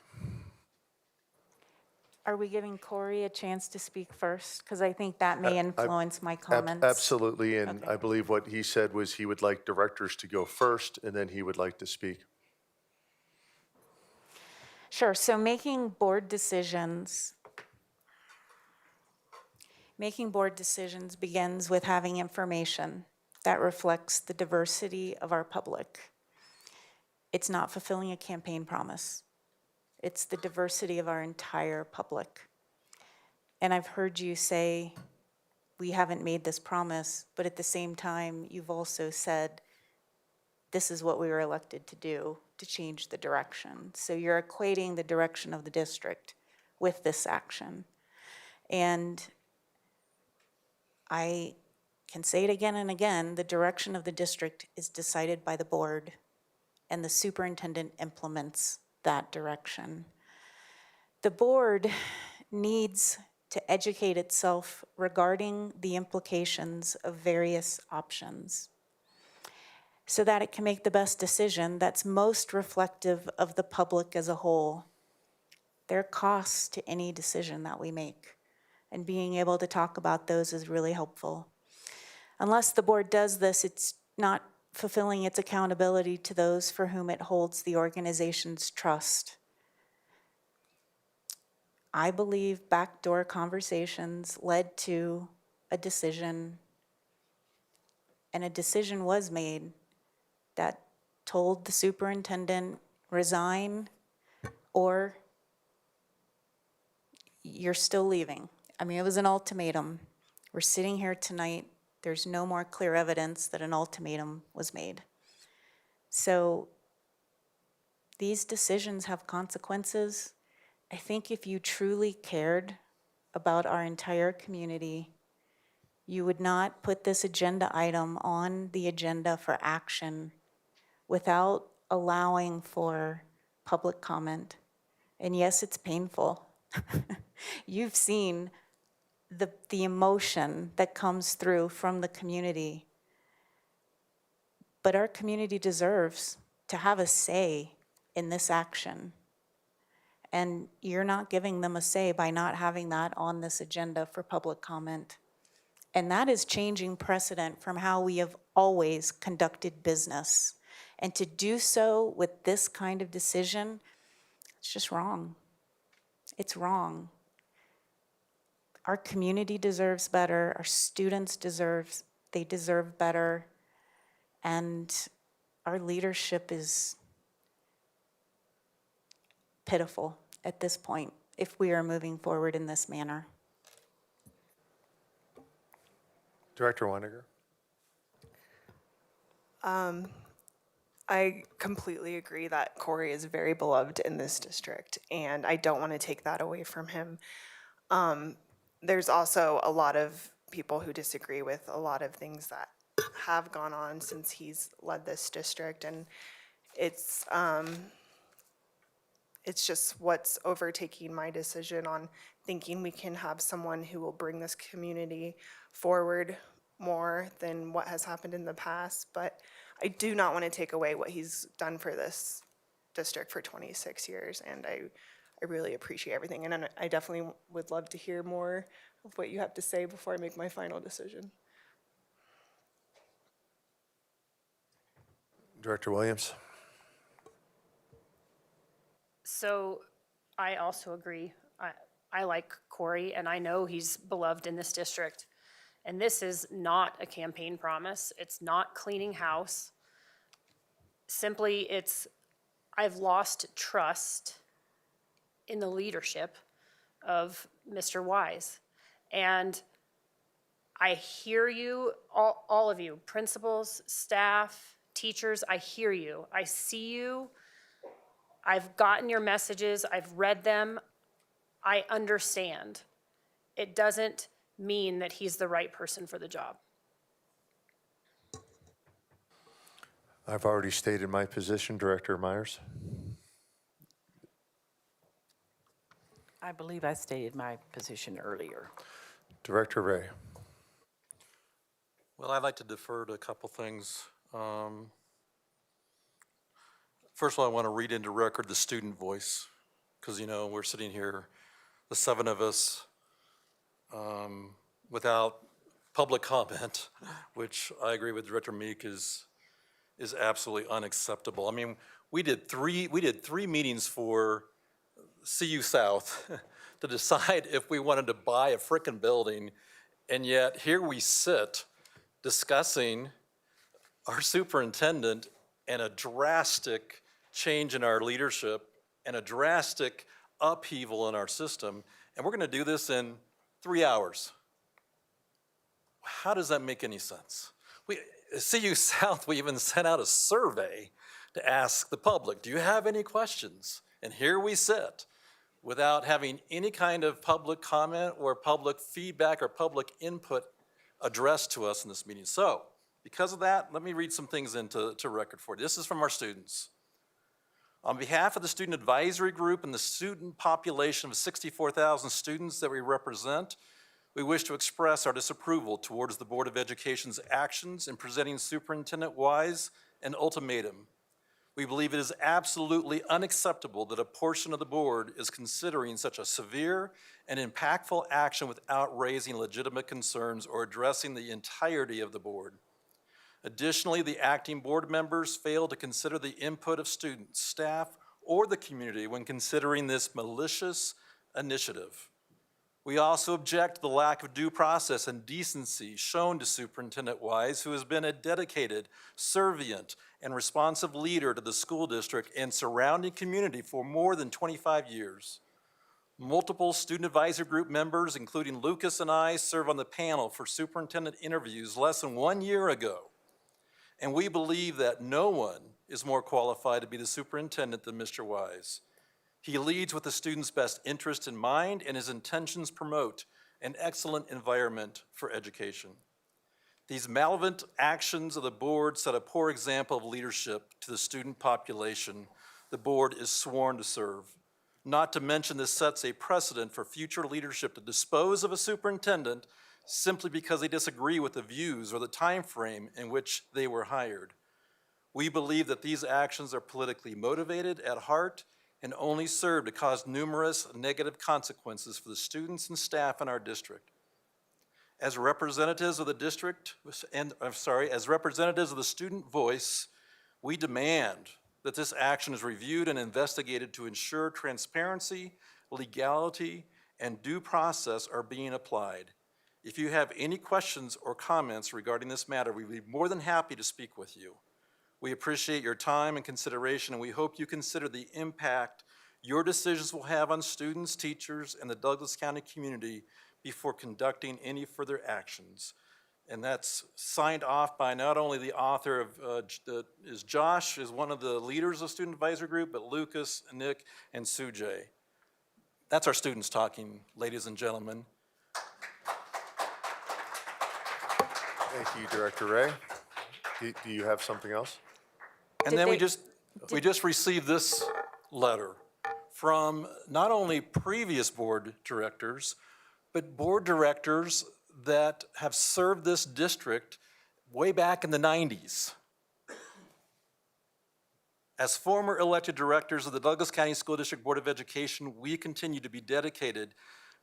Are we giving Corey a chance to speak first? Because I think that may influence my comments. Absolutely, and Okay. I believe what he said was he would like directors to go first, and then he would like to speak. Sure, so making board decisions begins with having information that reflects the diversity of our public. It's not fulfilling a campaign promise. It's the diversity of our entire public. And I've heard you say, we haven't made this promise, but at the same time, you've also said, this is what we were elected to do, to change the direction. So you're equating the direction of the district with this action. And I can say it again and again, the direction of the district is decided by the board, and the superintendent implements that direction. The board needs to educate itself regarding the implications of various options so that it can make the best decision that's most reflective of the public as a whole. There are costs to any decision that we make, and being able to talk about those is really helpful. Unless the board does this, it's not fulfilling its accountability to those for whom it holds the organization's trust. I believe backdoor conversations led to a decision, and a decision was made that told the superintendent, resign, or you're still leaving. I mean, it was an ultimatum. We're sitting here tonight. There's no more clear evidence that an ultimatum was made. So these decisions have consequences. I think if you truly cared about our entire community, you would not put this agenda item on the agenda for action without allowing for public comment. And yes, it's painful. You've seen the emotion that comes through from the community. But our community deserves to have a say in this action. And you're not giving them a say by not having that on this agenda for public comment. And that is changing precedent from how we have always conducted business. And to do so with this kind of decision, it's just wrong. It's wrong. Our community deserves better. Our students deserve better. And our leadership is pitiful at this point if we are moving forward in this manner. Director Weiniger. I completely agree that Corey is very beloved in this district, and I don't want to take that away from him. There's also a lot of people who disagree with a lot of things that have gone on since he's led this district, and it's just what's overtaking my decision on thinking we can have someone who will bring this community forward more than what has happened in the past. But I do not want to take away what he's done for this district for 26 years, and I really appreciate everything. And I definitely would love to hear more of what you have to say before I make my final decision. Director Williams. So I also agree. I like Corey, and I know he's beloved in this district. And this is not a campaign promise. It's not cleaning house. Simply, I've lost trust in the leadership of Mr. Wise. And I hear you, all of you, principals, staff, teachers, I hear you. I see you. I've gotten your messages. I've read them. I understand. It doesn't mean that he's the right person for the job. I've already stated my position, Director Myers. I believe I stated my position earlier. Director Ray. Well, I'd like to defer to a couple things. First of all, I want to read into record the student voice, because, we're sitting here, the 7 of us, without public comment, which I agree with Director Meek is absolutely unacceptable. I mean, we did three meetings for CU South to decide if we wanted to buy a frickin' building, and yet here we sit discussing our superintendent and a drastic change in our leadership and a drastic upheaval in our system, and we're gonna do this in 3 hours. How does that make any sense? CU South, we even sent out a survey to ask the public, do you have any questions? And here we sit without having any kind of public comment or public feedback or public input addressed to us in this meeting. So, because of that, let me read some things into record for you. This is from our students. On behalf of the Student Advisory Group and the student population of 64,000 students that we represent, we wish to express our disapproval towards the Board of Education's actions in presenting Superintendent Wise an ultimatum. We believe it is absolutely unacceptable that a portion of the board is considering such a severe and impactful action without raising legitimate concerns or addressing the entirety of the board. Additionally, the acting board members failed to consider the input of students, staff, or the community when considering this malicious initiative. We also object to the lack of due process and decency shown to Superintendent Wise, who has been a dedicated, servient, and responsive leader to the school district and surrounding community for more than 25 years. Multiple student advisory group members, including Lucas and I, serve on the panel for superintendent interviews less than 1 year ago. And we believe that no one is more qualified to be the superintendent than Mr. Wise. He leads with the student's best interest in mind, and his intentions promote an excellent environment for education. These malevolent actions of the board set a poor example of leadership to the student population the board is sworn to serve. Not to mention, this sets a precedent for future leadership to dispose of a superintendent simply because they disagree with the views or the time frame in which they were hired. We believe that these actions are politically motivated at heart and only serve to cause numerous negative consequences for the students and staff in our district. As representatives of the district, as representatives of the student voice, we demand that this action is reviewed and investigated to ensure transparency, legality, and due process are being applied. If you have any questions or comments regarding this matter, we'd be more than happy to speak with you. We appreciate your time and consideration, and we hope you consider the impact your decisions will have on students, teachers, and the Douglas County community before conducting any further actions. And that's signed off by not only the author of, Josh is one of the leaders of Student Advisory Group, but Lucas, Nick, and Sujay. That's our students talking, ladies and gentlemen. Thank you, Director Ray. Do you have something else? And then we just received this letter from not only previous board directors, but board directors that have served this district way back in the 90s. As former elected directors of the Douglas County School District Board of Education, we continue to be dedicated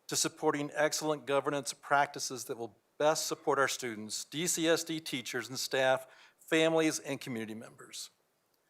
to supporting excellent governance practices that will best support our students, DCSD teachers and staff, families, and community members.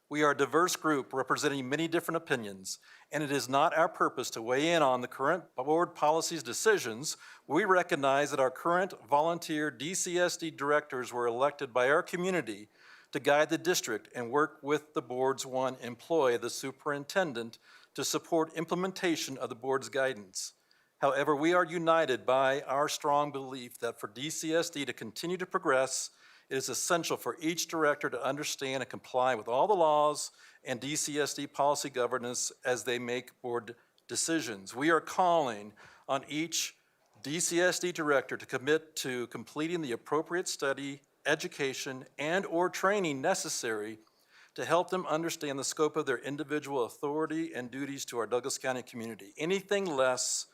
We are a diverse group representing many different opinions, and it is not our purpose to weigh in on the current board policy's decisions. We recognize that our current volunteer DCSD directors were elected by our community to guide the district and work with the board's one employee, the superintendent, to support implementation of the board's guidance. However, we are united by our strong belief that for DCSD to continue to progress, it is essential for each director to understand and comply with all the laws and DCSD policy governance as they make board decisions. We are calling on each DCSD director to commit to completing the appropriate study, education, and/or training necessary to help them understand the scope of their individual authority and duties to our Douglas County community. Anything less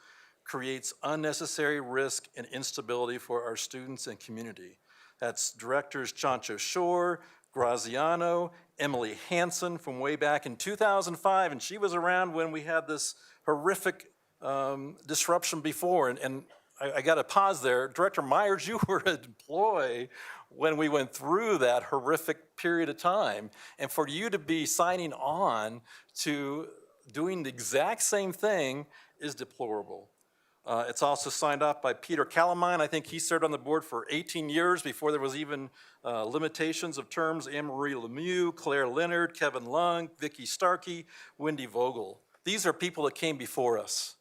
creates unnecessary risk and instability for our students and community. That's Directors Chancho Shore, Graziano, Emily Hansen from way back in 2005, and she was around when we had this horrific disruption before. And I got to pause there. Director Myers, you were an employee when we went through that horrific period of time. And for you to be signing on to doing the exact same thing is deplorable. It's also signed off by Peter Calamine. I think he served on the board for 18 years before there was even limitations of terms. Anne-Marie Lemieux, Claire Leonard, Kevin Lung, Vicki Starkey, Wendy Vogel. These are people that came before us.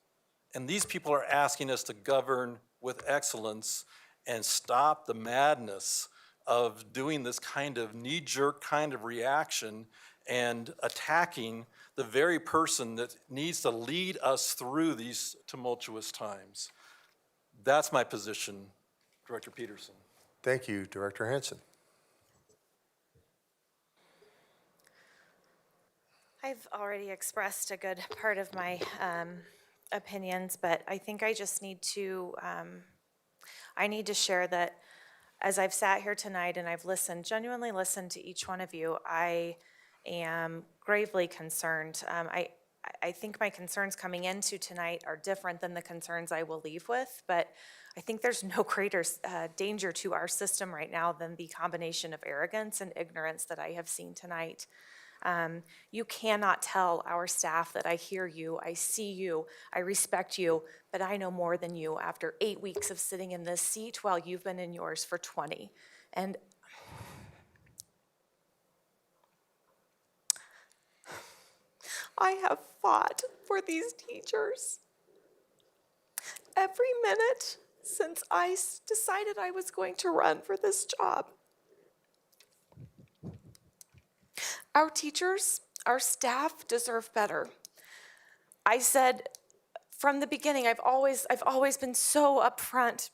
And these people are asking us to govern with excellence and stop the madness of doing this kind of knee-jerk kind of reaction and attacking the very person that needs to lead us through these tumultuous times. That's my position, Director Peterson. Thank you, Director Hansen. I've already expressed a good part of my opinions, but I think I just need to, I need to share that as I've sat here tonight and I've listened, genuinely listened to each one of you, I am gravely concerned. I think my concerns coming into tonight are different than the concerns I will leave with, but I think there's no greater danger to our system right now than the combination of arrogance and ignorance that I have seen tonight. You cannot tell our staff that I hear you, I see you, I respect you, but I know more than you after 8 weeks of sitting in this seat while you've been in yours for 20. And I have fought for these teachers every minute since I decided I was going to run for this job. Our teachers, our staff deserve better. I said from the beginning, I've always been so upfront.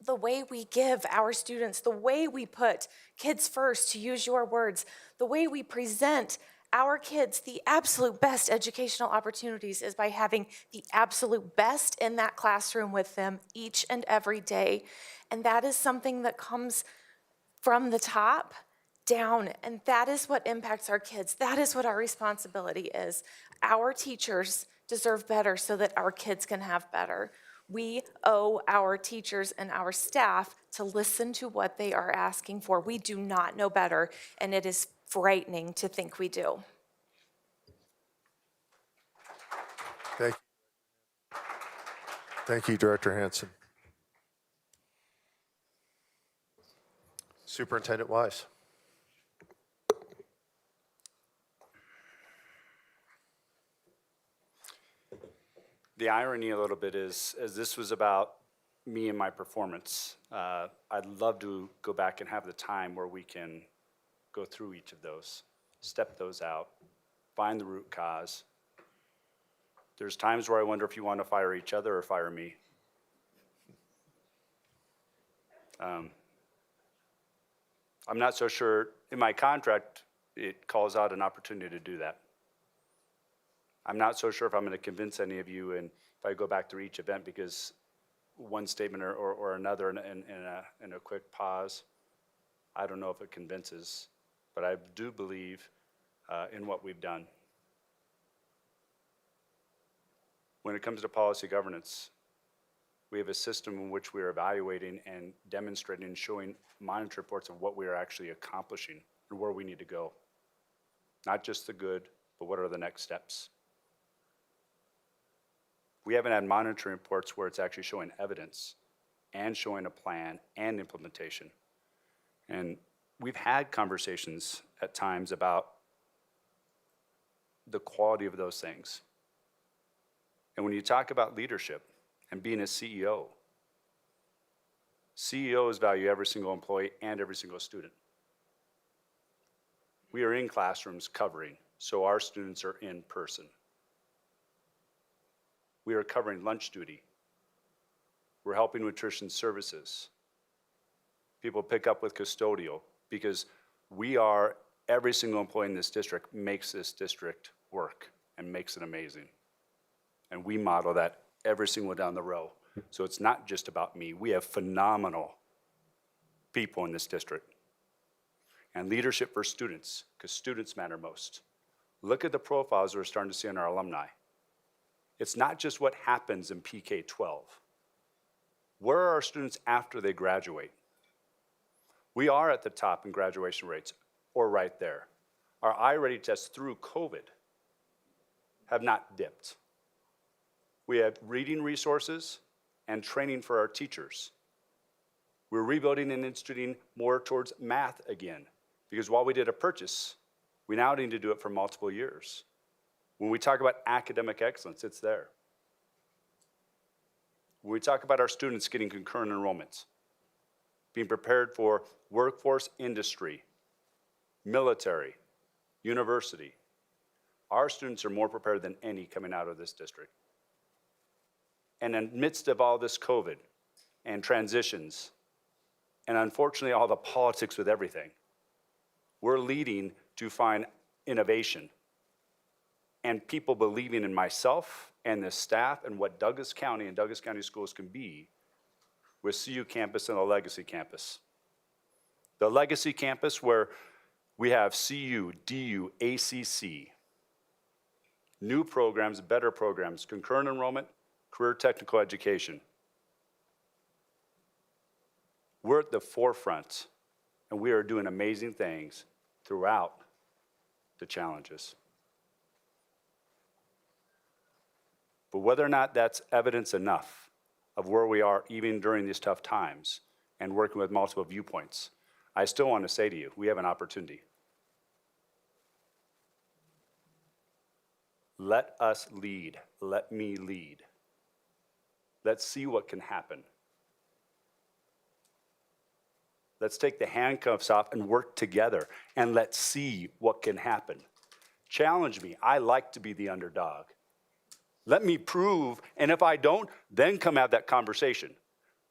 The way we give our students, the way we put kids first, to use your words, the way we present our kids the absolute best educational opportunities is by having the absolute best in that classroom with them each and every day. And that is something that comes from the top down, and that is what impacts our kids. That is what our responsibility is. Our teachers deserve better so that our kids can have better. We owe our teachers and our staff to listen to what they are asking for. We do not know better, and it is frightening to think we do. Thank you, Director Hansen. Superintendent Wise. The irony a little bit is, as this was about me and my performance, I'd love to go back and have the time where we can go through each of those, step those out, find the root cause. There's times where I wonder if you want to fire each other or fire me. I'm not so sure. In my contract, it calls out an opportunity to do that. I'm not so sure if I'm going to convince any of you, and if I go back through each event, because one statement or another in a quick pause, I don't know if it convinces, but I do believe in what we've done. When it comes to policy governance, we have a system in which we are evaluating and demonstrating and showing monitor reports of what we are actually accomplishing and where we need to go. Not just the good, but what are the next steps? We haven't had monitoring reports where it's actually showing evidence and showing a plan and implementation. And we've had conversations at times about the quality of those things. And when you talk about leadership and being a CEO, CEOs value every single employee and every single student. We are in classrooms covering, so our students are in person. We are covering lunch duty. We're helping nutrition services. People pick up with custodial because every single employee in this district makes this district work and makes it amazing. And we model that every single down the row. So it's not just about me. We have phenomenal people in this district. And leadership for students, because students matter most. Look at the profiles we're starting to see in our alumni. It's not just what happens in PK-12. Where are our students after they graduate? We are at the top in graduation rates, or right there. Our iReady tests through COVID have not dipped. We have reading resources and training for our teachers. We're rebuilding and instituting more towards math again, because while we did a purchase, we now need to do it for multiple years. When we talk about academic excellence, it's there. When we talk about our students getting concurrent enrollments, being prepared for workforce, industry, military, university, our students are more prepared than any coming out of this district. And in the midst of all this COVID and transitions, and unfortunately all the politics with everything, we're leading to find innovation and people believing in myself and the staff and what Douglas County and Douglas County schools can be with CU campus and the Legacy campus. The Legacy campus where we have CU, DU, ACC, new programs, better programs, concurrent enrollment, career technical education. We're at the forefront, and we are doing amazing things throughout the challenges. But whether or not that's evidence enough of where we are even during these tough times and working with multiple viewpoints, I still want to say to you, we have an opportunity. Let us lead. Let me lead. Let's see what can happen. Let's take the handcuffs off and work together, and let's see what can happen. Challenge me. I like to be the underdog. Let me prove, and if I don't, then come have that conversation.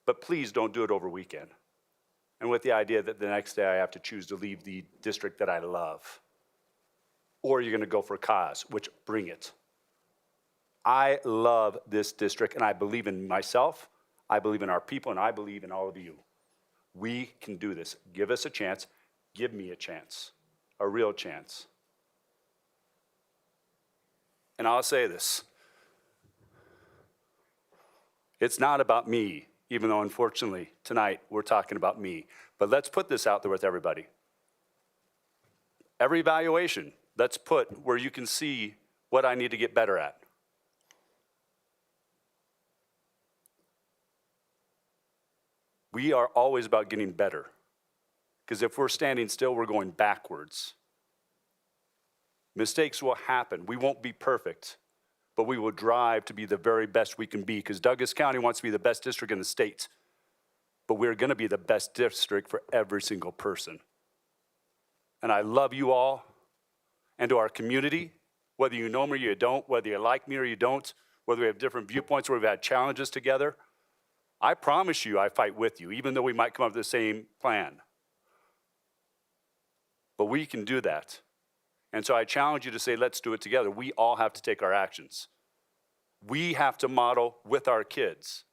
But please don't do it over weekend. And with the idea that the next day I have to choose to leave the district that I love. Or you're gonna go for a cause, which bring it. I love this district, and I believe in myself, I believe in our people, and I believe in all of you. We can do this. Give us a chance. Give me a chance, a real chance. And I'll say this. It's not about me, even though unfortunately tonight we're talking about me. But let's put this out there with everybody. Every evaluation, let's put where you can see what I need to get better at. We are always about getting better. Because if we're standing still, we're going backwards. Mistakes will happen. We won't be perfect, but we will drive to be the very best we can be, because Douglas County wants to be the best district in the state. But we're going to be the best district for every single person. And I love you all, and to our community, whether you know me or you don't, whether you like me or you don't, whether we have different viewpoints, where we've had challenges together, I promise you I fight with you, even though we might come up with the same plan. But we can do that. And so I challenge you to say, let's do it together. We all have to take our actions. We have to model with our kids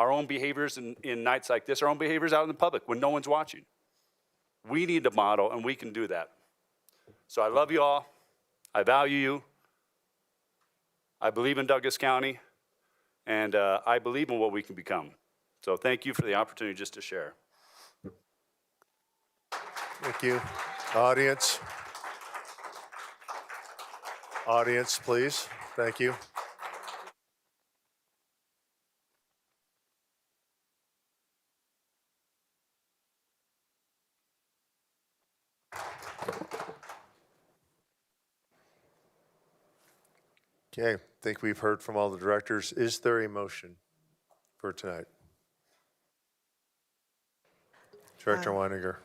our own behaviors in nights like this, our own behaviors out in the public when no one's watching. We need to model, and we can do that. So I love you all. I value you. I believe in Douglas County. And I believe in what we can become. So thank you for the opportunity just to share. Thank you. Audience, Audience, please. Thank you. Okay, I think we've heard from all the directors. Is there a motion for tonight? Director Weininger.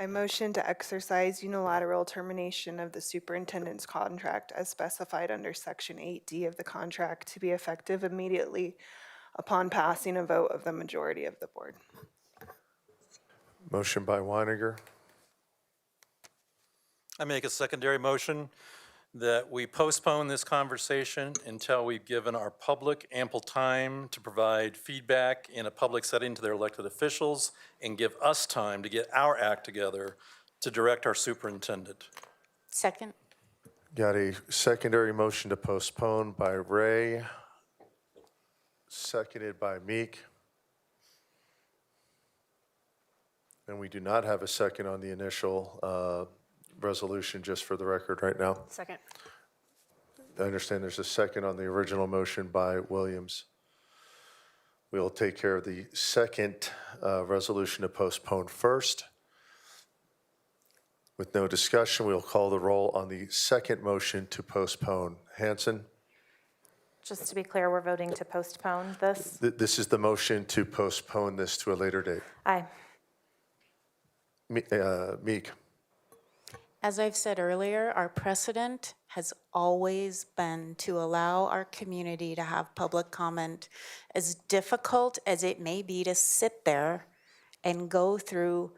I motion to exercise unilateral termination of the superintendent's contract as specified under Section 8D of the contract to be effective immediately upon passing a vote of the majority of the board. Motion by Weininger. I make a secondary motion that we postpone this conversation until we've given our public ample time to provide feedback in a public setting to their elected officials and give us time to get our act together to direct our superintendent. Second? Got a secondary motion to postpone by Ray, seconded by Meek. And we do not have a second on the initial resolution, just for the record right now. Second. I understand there's a second on the original motion by Williams. We'll take care of the second resolution to postpone first. With no discussion, we'll call the roll on the second motion to postpone. Hanson? Just to be clear, we're voting to postpone this? This is the motion to postpone this to a later date. Aye. Meek? As I've said earlier, our precedent has always been to allow our community to have public comment, as difficult as it may be to sit there and go through,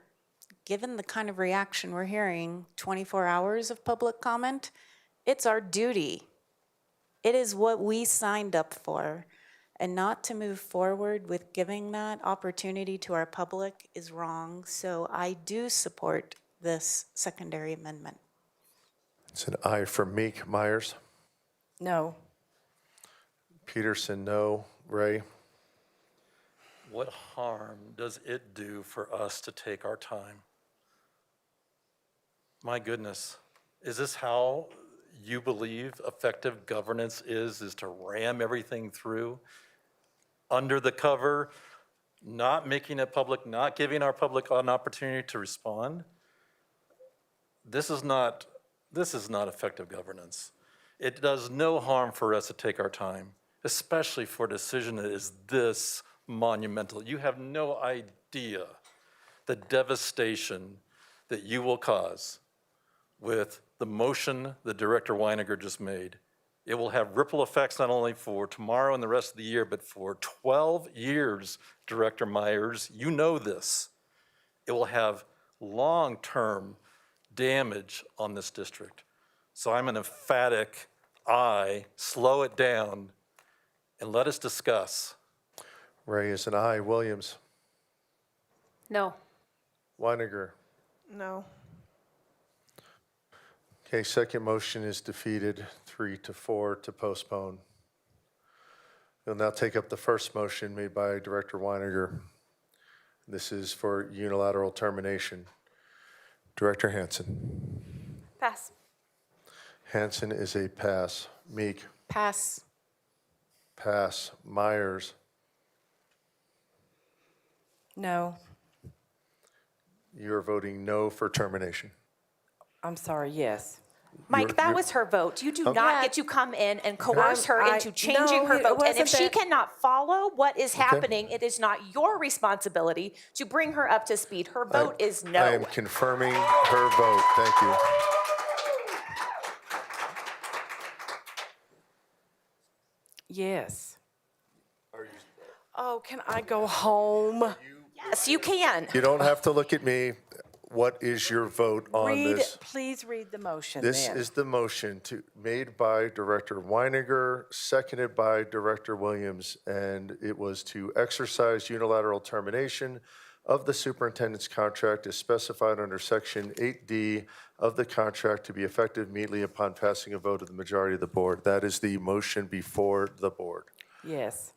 given the kind of reaction we're hearing, 24 hours of public comment. It's our duty. It is what we signed up for. And not to move forward with giving that opportunity to our public is wrong. So I do support this secondary amendment. It's an aye from Meek. Myers? No. Peterson, no. Ray? What harm does it do for us to take our time? My goodness, is this how you believe effective governance is to ram everything through under the cover, not making it public, not giving our public an opportunity to respond? This is not effective governance. It does no harm for us to take our time, especially for a decision that is this monumental. You have no idea the devastation that you will cause with the motion that Director Weininger just made. It will have ripple effects not only for tomorrow and the rest of the year, but for 12 years, Director Myers. You know this. It will have long-term damage on this district. So I'm an emphatic aye, slow it down, and let us discuss. Ray is an aye. Williams? No. Weininger? No. Okay, second motion is defeated, 3-4 to postpone. We'll now take up the first motion made by Director Weininger. This is for unilateral termination. Director Hanson. Pass. Hanson is a pass. Meek? Pass. Pass. Myers? No. You're voting no for termination. I'm sorry, yes. Mike, that was her vote. You do not get to come in and coerce her I- into changing no, her it vote. And if wasn't she that- cannot follow what is happening, it is not your responsibility to bring her up to speed. Her vote is no. I am confirming her vote. Thank you. Yes. Oh, can I go home? Yes, you can. You don't have to look at me. What is your vote on this? Please read the motion This then. is the motion made by Director Weininger, seconded by Director Williams, and it was to exercise unilateral termination of the superintendent's contract as specified under Section 8D of the contract to be effective immediately upon passing a vote of the majority of the board. That is the motion before the board. Yes.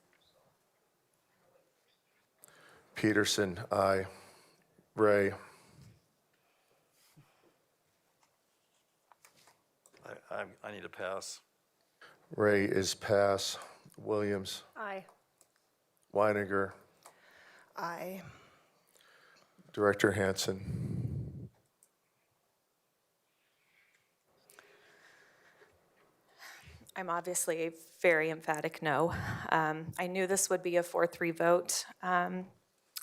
Peterson, aye. Ray? I I need to pass. Ray is pass. Williams, Aye. Weininger, Aye. Director Hansen. I'm obviously a very emphatic no. I knew this would be a 4-3 vote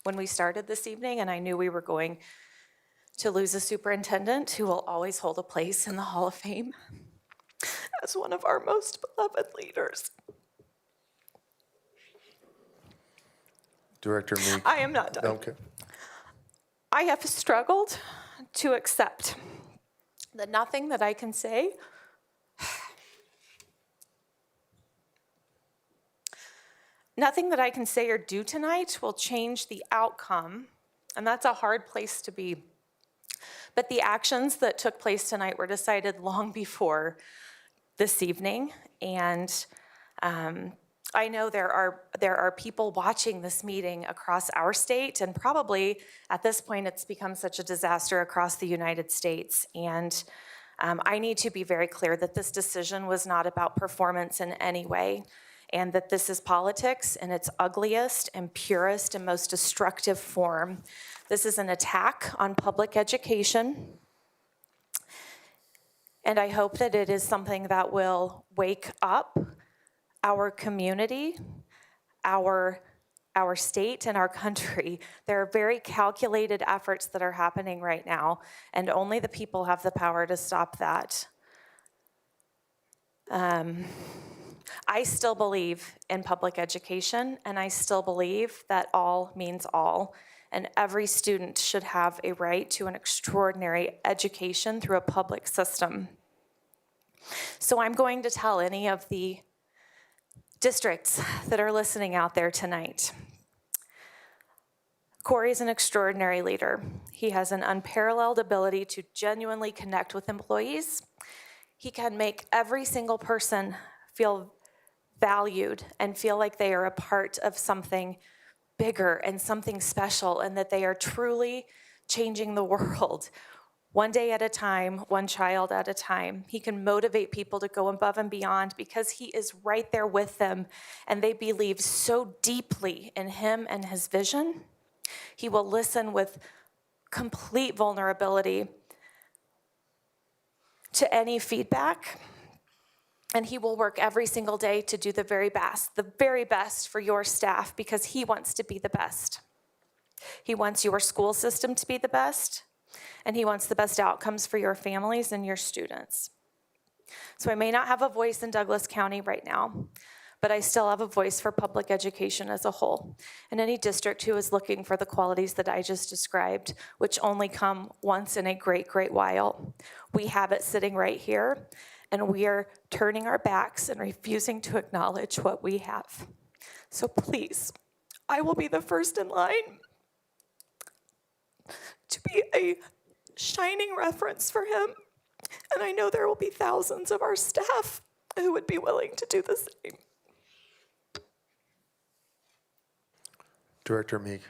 when we started this evening, and I knew we were going to lose a superintendent who will always hold a place in the Hall of Fame as one of our most beloved leaders. Director Meek. I am not done. Okay. I have struggled to accept that nothing that I can say or do tonight will change the outcome, and that's a hard place to be. But the actions that took place tonight were decided long before this evening, and I know there are people watching this meeting across our state, and probably at this point it's become such a disaster across the United States. And I need to be very clear that this decision was not about performance in any way, and that this is politics in its ugliest and purest and most destructive form. This is an attack on public education, and I hope that it is something that will wake up our community, our state, and our country. There are very calculated efforts that are happening right now, and only the people have the power to stop that. I still believe in public education, and I still believe that all means all, and every student should have a right to an extraordinary education through a public system. So I'm going to tell any of the districts that are listening out there tonight. Corey's an extraordinary leader. He has an unparalleled ability to genuinely connect with employees. He can make every single person feel valued and feel like they are a part of something bigger and something special, and that they are truly changing the world. One day at a time, one child at a time. He can motivate people to go above and beyond because he is right there with them, and they believe so deeply in him and his vision. He will listen with complete vulnerability to any feedback, and he will work every single day to do the very best for your staff, because he wants to be the best. He wants your school system to be the best, and he wants the best outcomes for your families and your students. So I may not have a voice in Douglas County right now, but I still have a voice for public education as a whole. And any district who is looking for the qualities that I just described, which only come once in a great, great while, we have it sitting right here, and we are turning our backs and refusing to acknowledge what we have. So please, I will be the first in line to be a shining reference for him. And I know there will be thousands of our staff who would be willing to do the same. Director Meek.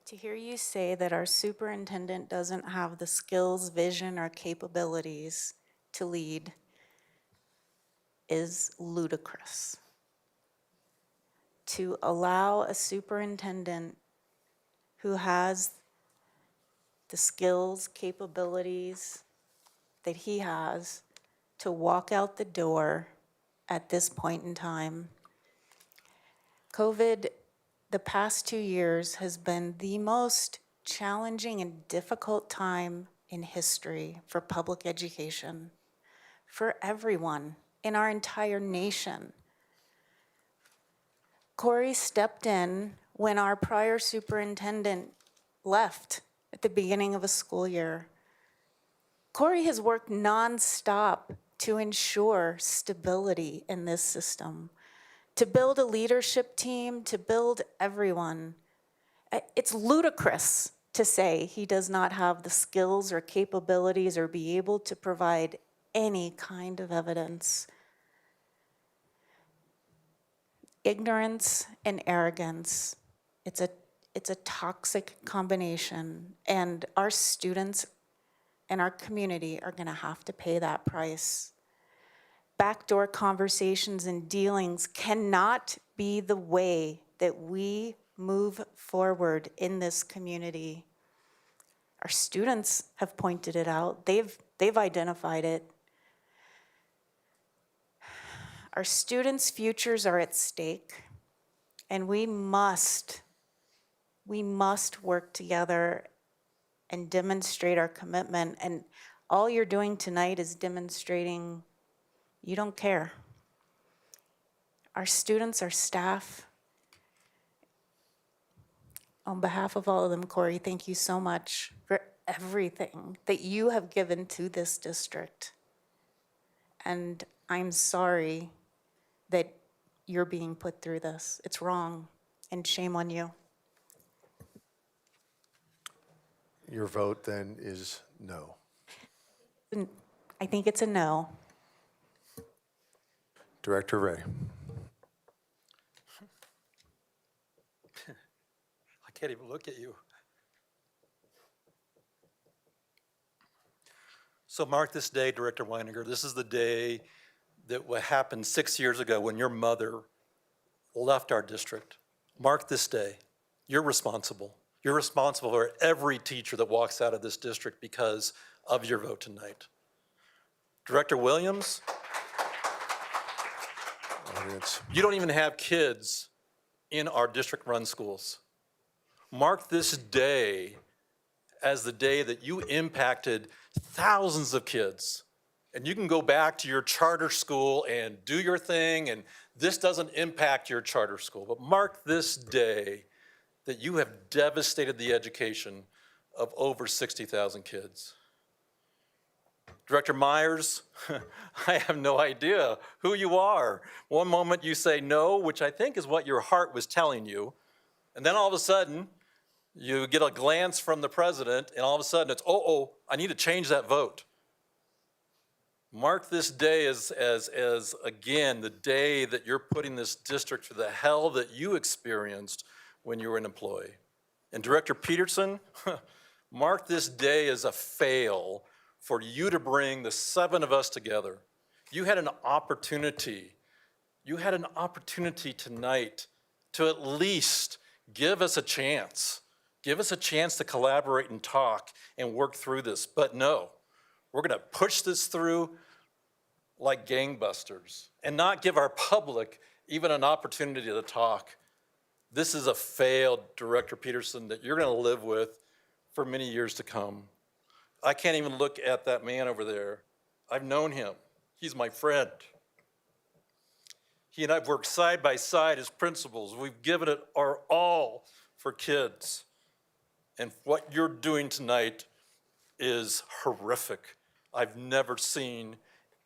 To hear you say that our superintendent doesn't have the skills, vision, or capabilities to lead is ludicrous. To allow a superintendent who has the skills, capabilities that he has to walk out the door at this point in time. COVID, the past 2 years, has been the most challenging and difficult time in history for public education, for everyone in our entire nation. Corey stepped in when our prior superintendent left at the beginning of a school year. Corey has worked nonstop to ensure stability in this system, to build a leadership team, to build everyone. It's ludicrous to say he does not have the skills or capabilities or be able to provide any kind of evidence. Ignorance and arrogance, It's a toxic combination, and our students and our community are gonna have to pay that price. Backdoor conversations and dealings cannot be the way that we move forward in this community. Our students have pointed it out. They've identified it. Our students' futures are at stake, and we must work together and demonstrate our commitment. And all you're doing tonight is demonstrating you don't care. Our students, our staff, on behalf of all of them, Corey, thank you so much for everything that you have given to this district. And I'm sorry that you're being put through this. It's wrong, and shame on you. Your vote then is no. I think it's a no. Director Ray. I can't even look at you. So mark this day, Director Weininger. This is the day that what happened 6 years ago when your mother left our district. Mark this day. You're responsible. You're responsible for every teacher that walks out of this district because of your vote tonight. Director Williams, Audience. you don't even have kids in our district-run schools. Mark this day as the day that you impacted thousands of kids. And you can go back to your charter school and do your thing, and this doesn't impact your charter school. But mark this day that you have devastated the education of over 60,000 kids. Director Myers, I have no idea who you are. One moment you say no, which I think is what your heart was telling you, and then all of a sudden, you get a glance from the president, and all of a sudden it's, I need to change that vote. Mark this day as again, the day that you're putting this district through the hell that you experienced when you were an employee. And Director Peterson, mark this day as a fail for you to bring the 7 of us together. You had an opportunity tonight to at least give us a chance. Give us a chance to collaborate and talk and work through this. But no, we're gonna push this through like gangbusters and not give our public even an opportunity to talk. This is a failed Director Peterson that you're gonna live with for many years to come. I can't even look at that man over there. I've known him. He's my friend. He and I've worked side by side as principals. We've given it our all for kids. And what you're doing tonight is horrific. I've never seen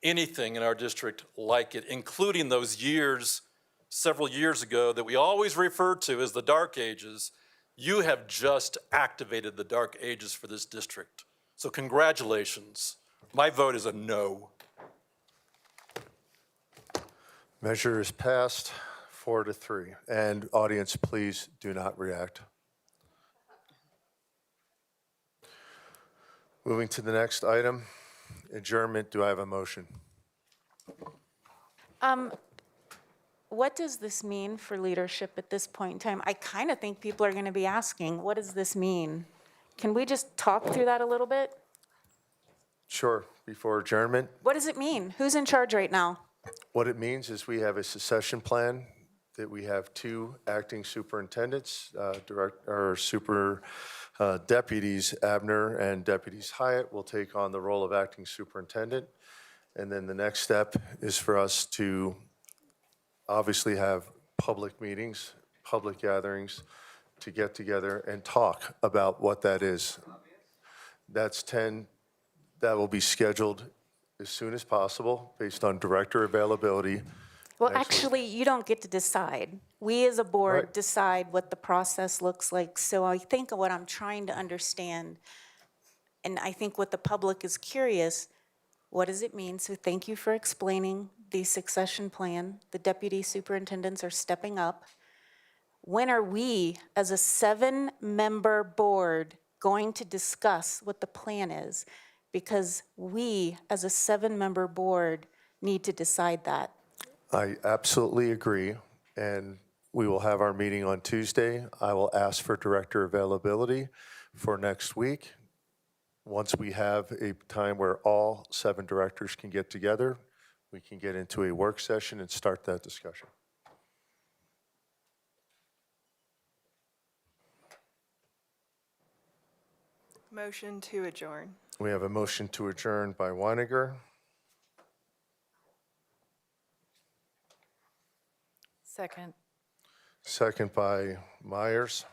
anything in our district like it, including those years, several years ago, that we always refer to as the dark ages. You have just activated the dark ages for this district. So congratulations. My vote is a no. Measure is passed 4-3. And audience, please do not react. Moving to the next item, adjournment. Do I have a motion? What does this mean for leadership at this point in time? I kind of think people are going to be asking, what does this mean? Can we just talk through that a little bit? Sure, before adjournment. What does it mean? Who's in charge right now? What it means is we have a succession plan, that we have 2 acting superintendents, deputies Abner and deputies Hyatt will take on the role of acting superintendent. And then the next step is for us to obviously have public meetings, public gatherings, to get together and talk about what that is. That will be scheduled as soon as possible based on director availability. Well, Next week. actually, you don't get to decide. We as a board Right. decide what the process looks like. So I think what I'm trying to understand, and I think what the public is curious, what does it mean? So thank you for explaining the succession plan. The deputy superintendents are stepping up. When are we, as a 7-member board, going to discuss what the plan is? Because we, as a 7-member board, need to decide that. I absolutely agree, and we will have our meeting on Tuesday. I will ask for director availability for next week. Once we have a time where all 7 directors can get together, we can get into a work session and start that discussion. Motion to adjourn. We have a motion to adjourn by Weiniger, Second. second by Myers.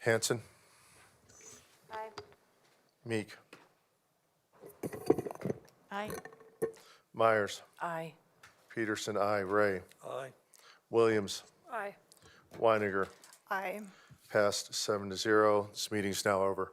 Hanson? Aye. Meek? Aye. Myers? Aye. Peterson, aye. Ray? Aye. Williams? Aye. Weiniger? Aye. Passed 7-0. This meeting's now over.